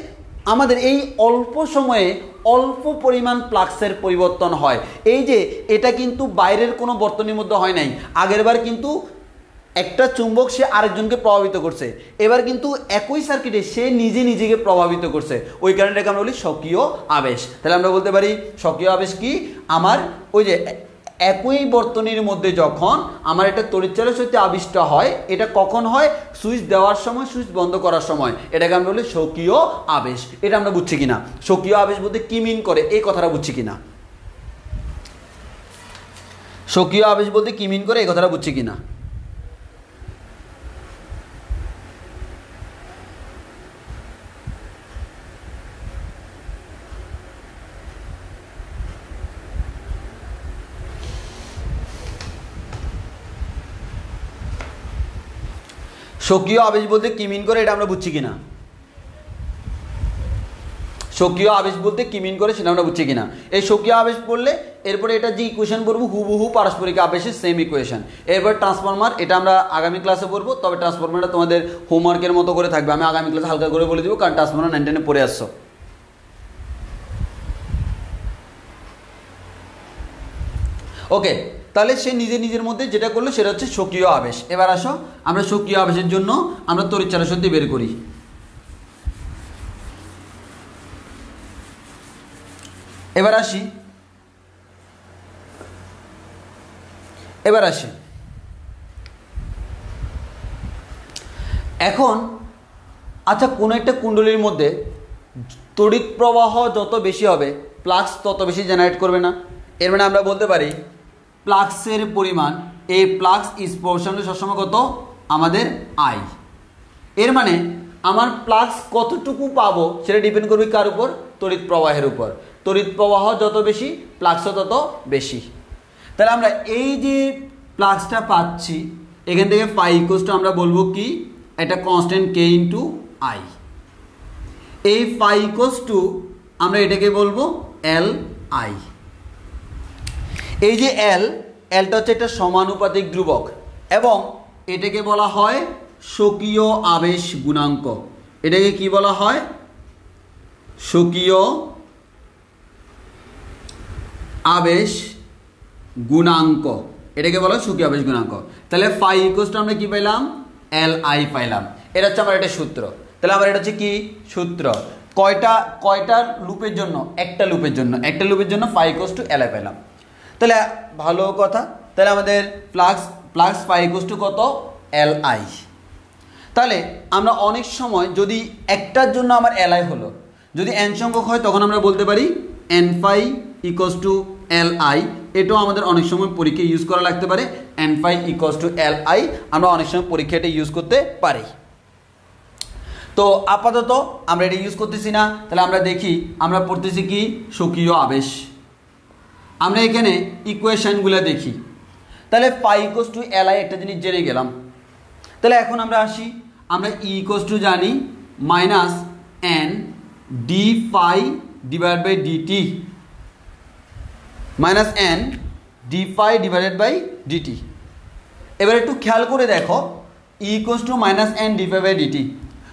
A: আমাদের এই অল্প সময়ে অল্প পরিমাণ প্লাক্সের পরিবর্তন হয়। এই যে এটা কিন্তু বাইরের কোনো বর্তনীর মধ্যে হয় নাই, আগেরবার কিন্তু একটা চুম্বক সে আরেকজনকে প্রভাবিত করছে, এবার কিন্তু একই সার্কিটে সে নিজে নিজেকে প্রভাবিত করছে, ওই কারণেটাকে আমরা বলি স্বকীয় আবেশ। তাহলে আমরা বলতে পারি স্বকীয় আবেশ কি, আমার ওই যে একই বর্তনীর মধ্যে যখন আমার একটা তড়িৎচালক শক্তি আবিষ্ট হয়, এটা কখন হয়, সুইচ দেওয়ার সময়, সুইচ বন্ধ করার সময়, এটাকে আমরা বলি স্বকীয় আবেশ। এটা আমরা বুঝছি কিনা, স্বকীয় আবেশ বলতে কি মিন করে এই কথাটা বুঝছি কিনা, স্বকীয় আবেশ বলতে কি মিন করে এই কথাটা বুঝছি কিনা। স্বকীয় আবেশ বলতে কি মিন করে এটা আমরা বুঝছি কিনা, স্বকীয় আবেশ বলতে কি মিন করে সেটা আমরা বুঝছি কিনা। এই স্বকীয় আবেশ পড়লে এরপরে এটা যে ইকুয়েশন পড়বো হুবহু পারস্পরিক আবেশের সেম ইকুয়েশন। এরপর ট্রান্সফরমার, এটা আমরা আগামী ক্লাসে পড়বো, তবে ট্রান্সফরমারটা তোমাদের হোমওয়ার্কের মতো করে থাকবে, আমি আগামী ক্লাসে হালকা করে বলে দিব, কারণ ট্রান্সফরমার 9 10 পড়ে আসছো। ওকে, তাহলে সে নিজে নিজের মধ্যে যেটা করলো সেটা হচ্ছে স্বকীয় আবেশ। এবার আসো আমরা স্বকীয় আবেশের জন্য আমরা তড়িৎচালক শক্তি বের করি। এবার আসি এখন আচ্ছা, কোনো একটা কুণ্ডলীর মধ্যে তড়িৎ প্রবাহ যত বেশি হবে প্লাক্স তত বেশি জেনারেট করবে না, এর মানে আমরা বলতে পারি প্লাক্সের পরিমাণ, এই প্লাক্স ইজ প্রপোর্শনাল সবসময় কত, আমাদের আই। এর মানে আমার প্লাক্স কতটুকু পাবো সেটা ডিপেন্ড করবে কার উপর, তড়িৎ প্রবাহের উপর। তড়িৎ প্রবাহ যত বেশি প্লাক্সও তত বেশি। তাহলে আমরা এই যে প্লাক্সটা পাচ্ছি এখান থেকে ফাই ইকুয়ালস টু আমরা বলবো কি, একটা কনস্ট্যান্ট কে ইন্টু আই। এই ফাই ইকুয়ালস টু আমরা এটাকে বলবো এল আই। এই যে এলটা হচ্ছে একটা সমানুপাতিক ধ্রুবক এবং এটাকে বলা হয় স্বকীয় আবেশ গুণাঙ্ক। এটাকে কি বলা হয়, স্বকীয় আবেশ গুণাঙ্ক, এটাকে বলা হয় স্বকীয় আবেশ গুণাঙ্ক। তাহলে ফাই ইকুয়ালস টু আমরা কি পাইলাম, এল আই পাইলাম। এটা হচ্ছে আমার একটা সূত্র। তাহলে আমার এটা হচ্ছে কি সূত্র, কয়টা লুপের জন্য, একটা লুপের জন্য phi equals to L I পাইলাম। তাহলে ভালো কথা, তাহলে আমাদের প্লাক্স ফাই ইকুয়ালস টু কত, এল আই। তাহলে আমরা অনেক সময় যদি একটার জন্য আমার এল আই হলো, যদি এন সংখ্যক হয় তখন আমরা বলতে পারি N phi equals to L I. এটাও আমাদের অনেক সময় পরীক্ষায় ইউজ করা লাগতে পারে, N phi equals to L I আমরা অনেক সময় পরীক্ষা এটা ইউজ করতে পারি। তো আপাতত আমরা এটা ইউজ করতেছি না। তাহলে আমরা দেখি আমরা পড়তেছি কি, স্বকীয় আবেশ। আমরা এখানে ইকুয়েশনগুলো দেখি। তাহলে phi equals to L I একটা জিনিস জেনে গেলাম। তাহলে এখন আমরা আসি, আমরা ই ইকুয়ালস টু জানি minus N D phi divide by DT, minus N D phi divided by DT. এবার একটু খেয়াল করে দেখো, E equals to minus N D phi by DT,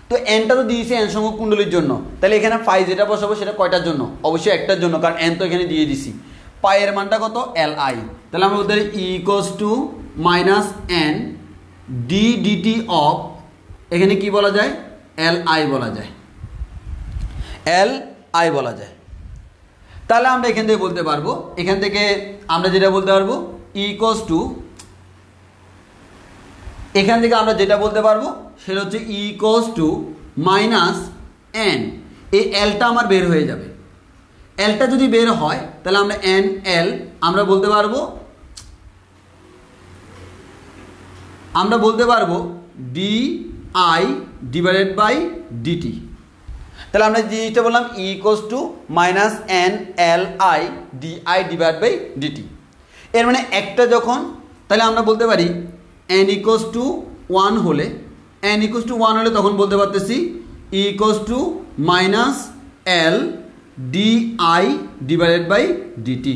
A: তো এনটা তো দিয়েছে এন সংখ্যক কুণ্ডলীর জন্য, তাহলে এখানে ফাই যেটা বসাবো সেটা কয়টার জন্য, অবশ্যই একটার জন্য, কারণ এন তো এখানে দিয়ে দিছি। পায়ের মানটা কত, এল আই। তাহলে আমরা বলতে পারি E equals to minus N D DT of, এখানে কি বলা যায়, এল আই বলা যায়, এল আই বলা যায়। তাহলে আমরা এখান থেকে বলতে পারবো, এখান থেকে আমরা যেটা বলতে পারবো ইকুয়ালস টু, এখান থেকে আমরা যেটা বলতে পারবো সেটা হচ্ছে ইকুয়ালস টু মাইনাস এন। এই এলটা আমার বের হয়ে যাবে। এলটা যদি বের হয় তাহলে আমরা এন এল আমরা বলতে পারবো D I divided by DT. তাহলে আমরা যে জিনিসটা বললাম equals to minus N L D I I divide by ডিটি। এর মানে একটা যখন, তাহলে আমরা বলতে পারি এন ইকুয়ালস টু 1 হলে, এন ইকুয়ালস টু 1 হলে তখন বলতে পারতেছি equals to minus L D I divided by DT.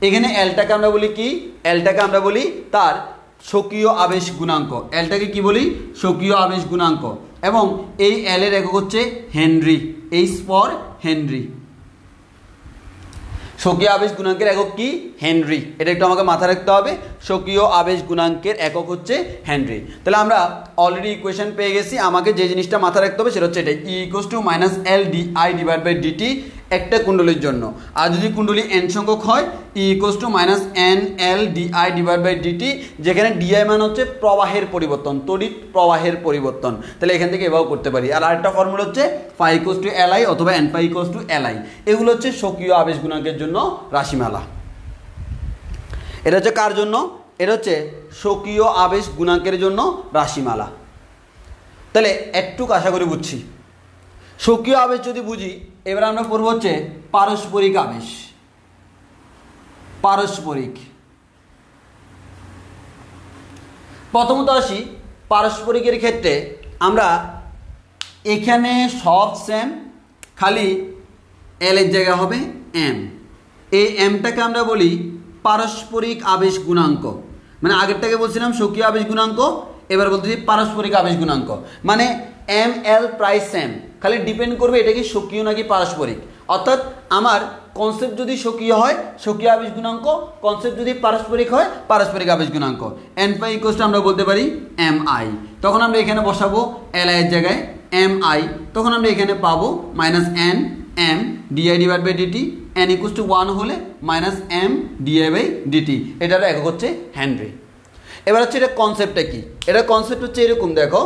A: এখানে এলটাকে আমরা বলি কি, এলটাকে আমরা বলি তার স্বকীয় আবেশ গুণাঙ্ক। এলটাকে কি বলি? স্বকীয় আবেশ গুণাঙ্ক। এবং এই এল এর একক হচ্ছে হেনরি, এইচ ফর হেনরি। স্বকীয় আবেশ গুণাঙ্কের একক কি? হেনরি। এটা একটু আমাকে মাথায় রাখতে হবে, স্বকীয় আবেশ গুণাঙ্কের একক হচ্ছে হেনরি। তাহলে আমরা অলরেডি ইকুয়েশন পেয়ে গেছি। আমাকে যে জিনিসটা মাথায় রাখতে হবে সেটা হচ্ছে এটা, E equals to minus L D I divide by DT একটা কুণ্ডলীর জন্য। আর যদি কুণ্ডলী এন সংখ্যক হয় E equals to minus N L D I divide by DT, যেখানে ডিআই মান হচ্ছে প্রবাহের পরিবর্তন, তড়িৎ প্রবাহের পরিবর্তন। তাহলে এখান থেকে এভাবে করতে পারি। আর আরেকটা ফর্মুলা হচ্ছে phi equals to L I অথবা N phi equals to L I. এগুলো হচ্ছে স্বকীয় আবেশ গুণাঙ্কের জন্য রাশিমালা। এটা হচ্ছে কার জন্য? এটা হচ্ছে স্বকীয় আবেশ গুণাঙ্কের জন্য রাশিমালা। তাহলে একটু আশা করি বুঝছি। স্বকীয় আবেশ যদি বুঝি, এবার আমরা পড়বো হচ্ছে পারস্পরিক আবেশ। পারস্পরিক, প্রথমত আসি পারস্পরিকের ক্ষেত্রে। আমরা এখানে সব সেম, খালি এল এর জায়গা হবে এম। এই এমটাকে আমরা বলি পারস্পরিক আবেশ গুণাঙ্ক। মানে আগেরটাকে বলছিলাম স্বকীয় আবেশ গুণাঙ্ক, এবার বলতেছি পারস্পরিক আবেশ গুণাঙ্ক। মানে এম এল প্রায় সেম, খালি ডিপেন্ড করবে এটা কি স্বকীয় নাকি পারস্পরিক। অর্থাৎ আমার কনসেপ্ট যদি স্বকীয় হয় স্বকীয় আবেশ গুণাঙ্ক, কনসেপ্ট যদি পারস্পরিক হয় পারস্পরিক আবেশ গুণাঙ্ক। এন পাই ইকুয়ালস টু আমরা বলতে পারি এম আই, তখন আমরা এখানে বসাবো এল আই এর জায়গায় এম আই, তখন আমরা এখানে পাবো minus N M DI divide by DT. N equals to 1 হলে minus M DI by DT. এটার একক হচ্ছে হেনরি। এবার হচ্ছে এটা কনসেপ্টটা কি? এটা কনসেপ্ট হচ্ছে এরকম, দেখো।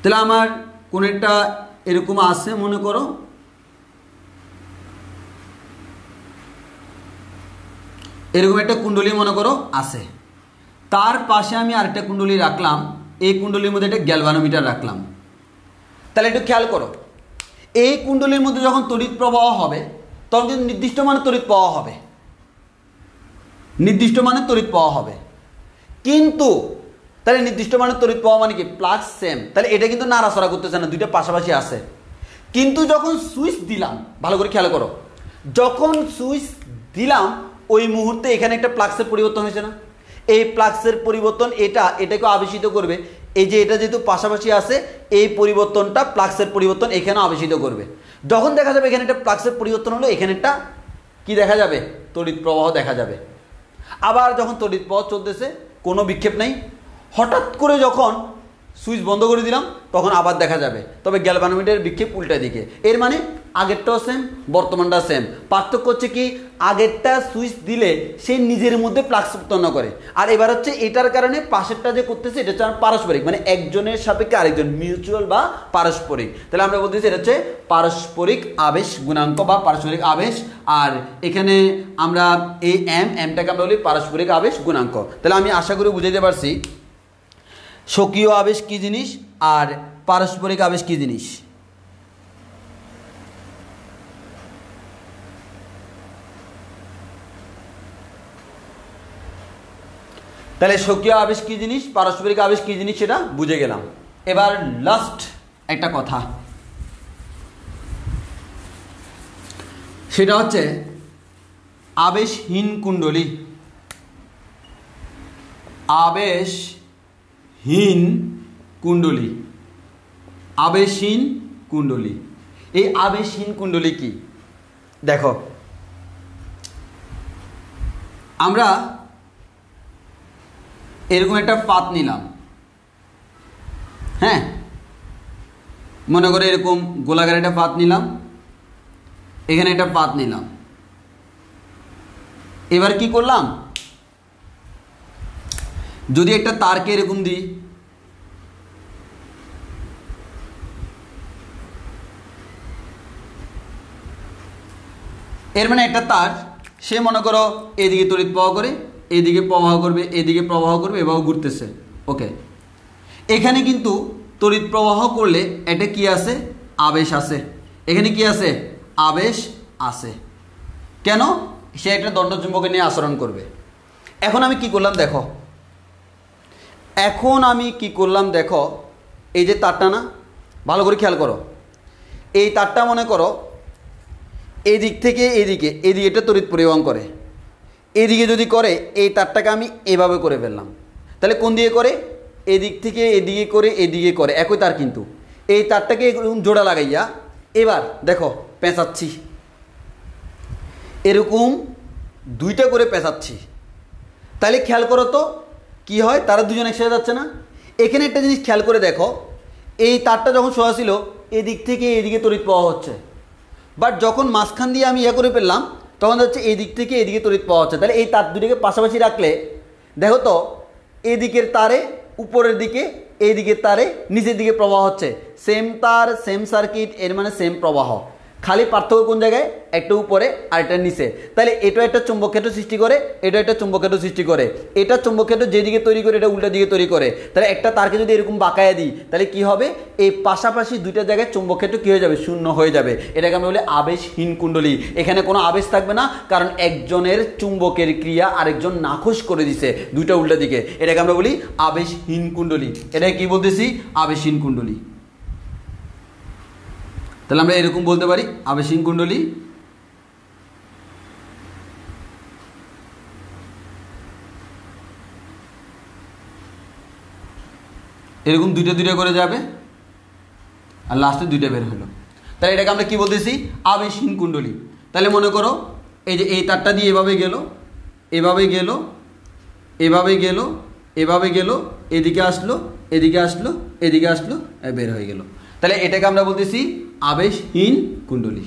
A: তাহলে আমার কোন একটা এরকম আছে, মনে করো এরকম একটা কুণ্ডলী মনে করো আছে, তার পাশে আমি আরেকটা কুণ্ডলী রাখলাম, এই কুণ্ডলীর মধ্যে একটা গ্যালভানোমিটার রাখলাম। তাহলে একটু খেয়াল করো, এই কুণ্ডলীর মধ্যে যখন তড়িৎ প্রবাহ হবে তখন কিন্তু নির্দিষ্ট মানে তড়িৎ প্রবাহ হবে, নির্দিষ্ট মানে তড়িৎ প্রবাহ হবে। কিন্তু তাহলে নির্দিষ্ট মানে তড়িৎ প্রবাহ মানে কি? প্লাক্স সেম। তাহলে এটা কিন্তু নাড়াচড়া করতেছে না, দুইটা পাশাপাশি আছে। কিন্তু যখন সুইচ দিলাম, ভালো করে খেয়াল করো, যখন সুইচ দিলাম ওই মুহূর্তে এখানে একটা প্লাক্সের পরিবর্তন হয়েছে না? এই প্লাক্সের পরিবর্তন এটাকে আবেশিত করবে। এই যে এটা যেহেতু পাশাপাশি আছে, এই পরিবর্তনটা প্লাক্সের পরিবর্তন এখানে আবেশিত করবে। যখন দেখা যাবে এখানে একটা প্লাক্সের পরিবর্তন হলো, এখানে একটা কি দেখা যাবে? তড়িৎ প্রবাহ দেখা যাবে। আবার যখন তড়িৎ প্রবাহ চলতেছে, কোনো বিক্ষেপ নেই, হঠাৎ করে যখন সুইচ বন্ধ করে দিলাম তখন আবার দেখা যাবে, তবে গ্যালভানোমিটারের বিক্ষেপ উল্টা দিকে। এর মানে আগেরটাও সেম, বর্তমানটা সেম। পার্থক্য হচ্ছে কি, আগেরটা সুইচ দিলে সে নিজের মধ্যে প্লাক্স উৎপন্ন করে, আর এবার হচ্ছে এটার কারণে পাশেরটা যে করতেছে এটা হচ্ছে পারস্পরিক, মানে একজনের সাপেক্ষে আরেকজন, মিউচুয়াল বা পারস্পরিক। তাহলে আমরা বলতেছি এটা হচ্ছে পারস্পরিক আবেশ গুণাঙ্ক বা পারস্পরিক আবেশ। আর এখানে আমরা এই এমটাকে আমরা বলি পারস্পরিক আবেশ গুণাঙ্ক। তাহলে আমি আশা করি বুঝাইতে পারছি স্বকীয় আবেশ কি জিনিস আর পারস্পরিক আবেশ কি জিনিস। তাহলে স্বকীয় আবেশ কি জিনিস, পারস্পরিক আবেশ কি জিনিস সেটা বুঝে গেলাম। এবার লাস্ট একটা কথা, সেটা হচ্ছে আবেশহীন কুণ্ডলী। আবেশহীন কুণ্ডলী, আবেশহীন কুণ্ডলী। এই আবেশহীন কুণ্ডলী কি? দেখো, আমরা এরকম একটা পাত নিলাম, হ্যাঁ, মনে করে এরকম গোলাকার একটা পাত নিলাম। এখানে একটা পাত নিলাম। এবার কি করলাম, যদি একটা তারকে এরকম দিই, এর মানে একটা তার, সে মনে করো এদিকে তড়িৎ প্রবাহ করে, এদিকে প্রবাহ করবে, এদিকে প্রবাহ করবে, এভাবে ঘুরতেছে। ওকে, এখানে কিন্তু তড়িৎ প্রবাহ করলে এটা কি আছে, আবেশ আছে। এখানে কি আছে, আবেশ আছে। কেন, সে একটা দণ্ডচুম্বকে নিয়ে আচরণ করবে। এখন আমি কি করলাম দেখো, এই যে তারটা না, ভালো করে খেয়াল করো, এই তারটা মনে করো এই দিক থেকে এদিকে এটা তড়িৎ পরিবহন করে, এদিকে যদি করে এই তারটাকে আমি এভাবে করে ফেললাম, তাহলে কোন দিকে করে, এদিক থেকে এদিকে করে, এদিকে করে, একই তার কিন্তু। এই তারটাকে এরকম জোড়া লাগাইয়া এবার দেখো পেঁচাচ্ছি, এরকম দুইটা করে পেঁচাচ্ছি, তাহলে খেয়াল করো তো কি হয়, তারা দুজন একসাথে যাচ্ছে না। এখানে একটা জিনিস খেয়াল করে দেখো, এই তারটা যখন শোয়া ছিল এদিক থেকে এদিকে তড়িৎ প্রবাহ হচ্ছে, বাট যখন মাঝখান দিয়ে আমি করে ফেললাম তখন হচ্ছে এই দিক থেকে এদিকে তড়িৎ প্রবাহ হচ্ছে। তাহলে এই তার দুটিকে পাশাপাশি রাখলে দেখো তো, এদিকের তারে উপরের দিকে, এই দিকের তারে নিচের দিকে প্রবাহ হচ্ছে, সেম তার সেম সার্কিট, এর মানে সেম প্রবাহ, খালি পার্থক্য কোন জায়গায়, একটা উপরে আর একটা নিচে। তাহলে এটা একটা চুম্বক ক্ষেত্র সৃষ্টি করে, এটা একটা চুম্বক ক্ষেত্র সৃষ্টি করে, এটা চুম্বক ক্ষেত্র যেদিকে তৈরি করে এটা উল্টা দিকে তৈরি করে। তাহলে একটা তারকে যদি এরকম বাঁকায়া দিই তাহলে কি হবে, এই পাশাপাশি দুইটা জায়গায় চুম্বক ক্ষেত্র কি হয়ে যাবে, শূন্য হয়ে যাবে। এটাকে আমরা বলি আবেশহীন কুণ্ডলী। এখানে কোনো আবেশ থাকবে না, কারণ একজনের চুম্বকের ক্রিয়া আরেকজন নাখোশ করে দিছে দুইটা উল্টা দিকে। এটাকে আমরা বলি আবেশহীন কুণ্ডলী। এটাকে কি বলতেছি, আবেশহীন কুণ্ডলী। তাহলে আমরা এরকম বলতে পারি আবেশহীন কুণ্ডলী। এরকম দুইটা দুইটা করে যাবে আর লাস্টে দুইটা বের হলো, তাহলে এটাকে আমরা কি বলতেছি, আবেশহীন কুণ্ডলী। তাহলে মনে করো এই যে এই তারটা দিয়ে এভাবে গেল, এভাবে গেল, এভাবে গেল, এভাবে গেল, এদিকে আসলো, এদিকে আসলো, এদিকে আসলো, বের হয়ে গেল। তাহলে এটাকে আমরা বলতেছি আবেশহীন কুণ্ডলী।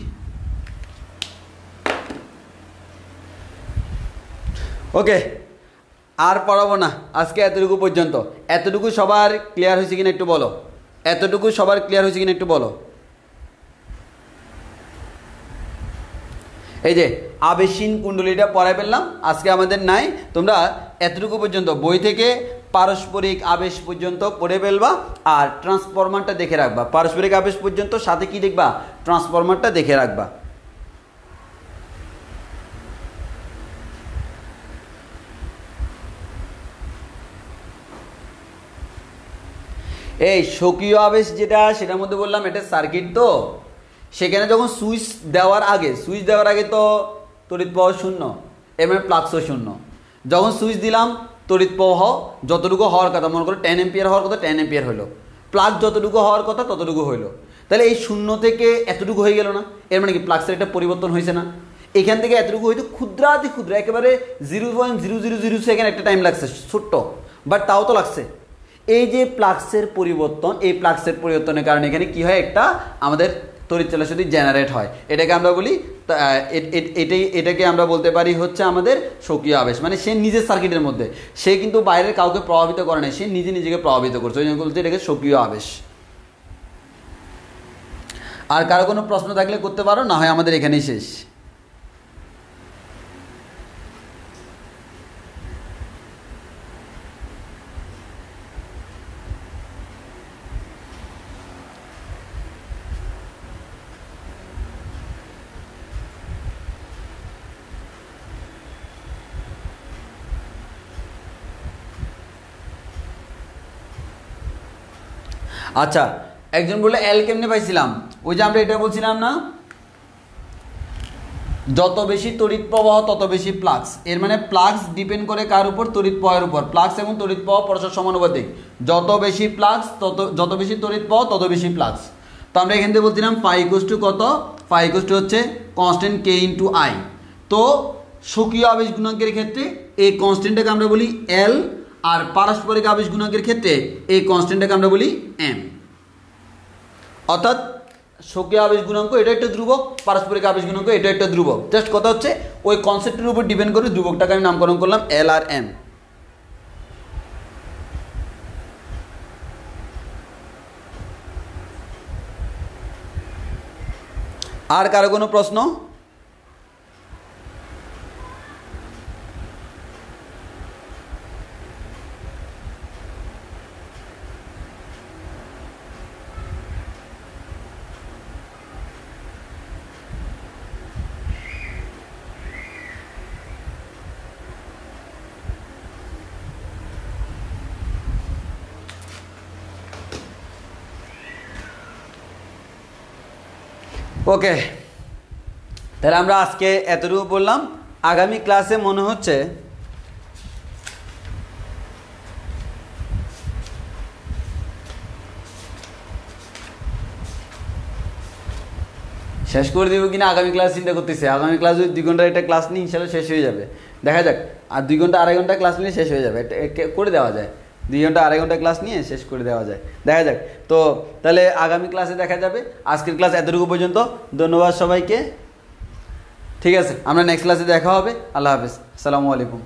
A: ওকে, আর পড়াবো না আজকে, এতটুকু পর্যন্ত। এতটুকু সবার ক্লিয়ার হয়েছে কিনা একটু বলো, এতটুকু সবার ক্লিয়ার হয়েছে কিনা একটু বলো। এই যে আবেশহীন কুণ্ডলীটা পড়াই ফেললাম, আজকে আমাদের নাই। তোমরা এতটুকু পর্যন্ত বই থেকে পারস্পরিক আবেশ পর্যন্ত পড়ে ফেলবা আর ট্রান্সফরমারটা দেখে রাখবা। পারস্পরিক আবেশ পর্যন্ত সাথে কি দেখবা, ট্রান্সফরমারটা দেখে রাখবা। এই স্বকীয় আবেশ যেটা, সেটার মধ্যে বললাম এটা সার্কিট, তো সেখানে যখন সুইচ দেওয়ার আগে তো তড়িৎ প্রবাহ শূন্য, এর মানে প্লাক্সও শূন্য। যখন সুইচ দিলাম তড়িৎ প্রবাহ যতটুকু হওয়ার কথা, মনে করো 10 এম্পিয়ার হওয়ার কথা 10 এম্পিয়ার হলো, প্লাক্স যতটুকু হওয়ার কথা ততটুকু হইলো। তাহলে এই শূন্য থেকে এতটুকু হয়ে গেল না, এর মানে কি প্লাক্সের একটা পরিবর্তন হয়েছে না। এখান থেকে এতটুকু হয়তো ক্ষুদ্রাতি ক্ষুদ্র, একেবারে 0.0002 সেকেন্ড একটা টাইম লাগছে, ছোট্ট, বাট তাও তো লাগছে। এই যে প্লাক্সের পরিবর্তন, এই প্লাক্সের পরিবর্তনের কারণে এখানে কি হয়, একটা আমাদের তড়িৎ চলাচল জেনারেট হয়। এটাকে আমরা বলি, এটাকে আমরা বলতে পারি হচ্ছে আমাদের স্বকীয় আবেশ। মানে সে নিজের সার্কিটের মধ্যে, সে কিন্তু বাইরের কাউকে প্রভাবিত করে না, সে নিজেকে প্রভাবিত করছে, ওই জন্য বলতে এটাকে স্বকীয় আবেশ। আর কারো কোনো প্রশ্ন থাকলে করতে পারো, না হয় আমাদের এখানেই শেষ। আচ্ছা, একজন বললে এল কেমনে পাইছিলাম, ওই যে আমরা এটা বলছিলাম না, যত বেশি তড়িৎ প্রবাহ তত বেশি প্লাক্স। এর মানে প্লাক্স ডিপেন্ড করে কার উপর, তড়িৎ প্রবাহের উপর। প্লাক্স এবং তড়িৎ প্রবাহ পরস্পর সমানুপাতিক, যত বেশি প্লাক্স যত বেশি তড়িৎ প্রবাহ তত বেশি প্লাক্স। তো আমরা এখান থেকে বলছিলাম ফাই ইকুয়ালস টু কত, ফাই ইকুয়ালস টু হচ্ছে কনস্ট্যান্ট কে ইন্টু আই। তো স্বকীয় আবেশ গুণাঙ্কের ক্ষেত্রে এই কনস্ট্যান্টটাকে আমরা বলি এল, আর পারস্পরিক আবেশ গুণাঙ্কের ক্ষেত্রে এই কনস্ট্যান্টটাকে আমরা বলি এম। অর্থাৎ স্বকীয় আবেশ গুণাঙ্ক এটা একটা ধ্রুবক, পারস্পরিক আবেশ গুণাঙ্ক এটা একটা ধ্রুবক। জাস্ট কথা হচ্ছে ওই কনসেপ্টের উপর ডিপেন্ড করে ধ্রুবকটাকে আমি নামকরণ করলাম এল আর এম। আর কারো কোনো প্রশ্ন? ওকে, তাহলে আমরা আজকে এতটুকু বললাম। আগামী ক্লাসে মনে হচ্ছে শেষ করে দেবো কিনা আগামী ক্লাস চিন্তা করতেছে। আগামী ক্লাস যদি 2 ঘন্টার একটা ক্লাস নিই ইনশাল্লাহ শেষ হয়ে যাবে, দেখা যাক। আর 2 ঘন্টা 2.5 ঘন্টা ক্লাস নিলে শেষ হয়ে যাবে, করে দেওয়া যায়। 2 ঘন্টা 2.5 ঘন্টা ক্লাস নিয়ে শেষ করে দেওয়া যায়, দেখা যাক। তো তাহলে আগামী ক্লাসে দেখা যাবে। আজকের ক্লাস এতটুকু পর্যন্ত। ধন্যবাদ সবাইকে। ঠিক আছে, আমরা নেক্সট ক্লাসে দেখা হবে। আল্লাহ হাফেজ, আসসালামু আলাইকুম।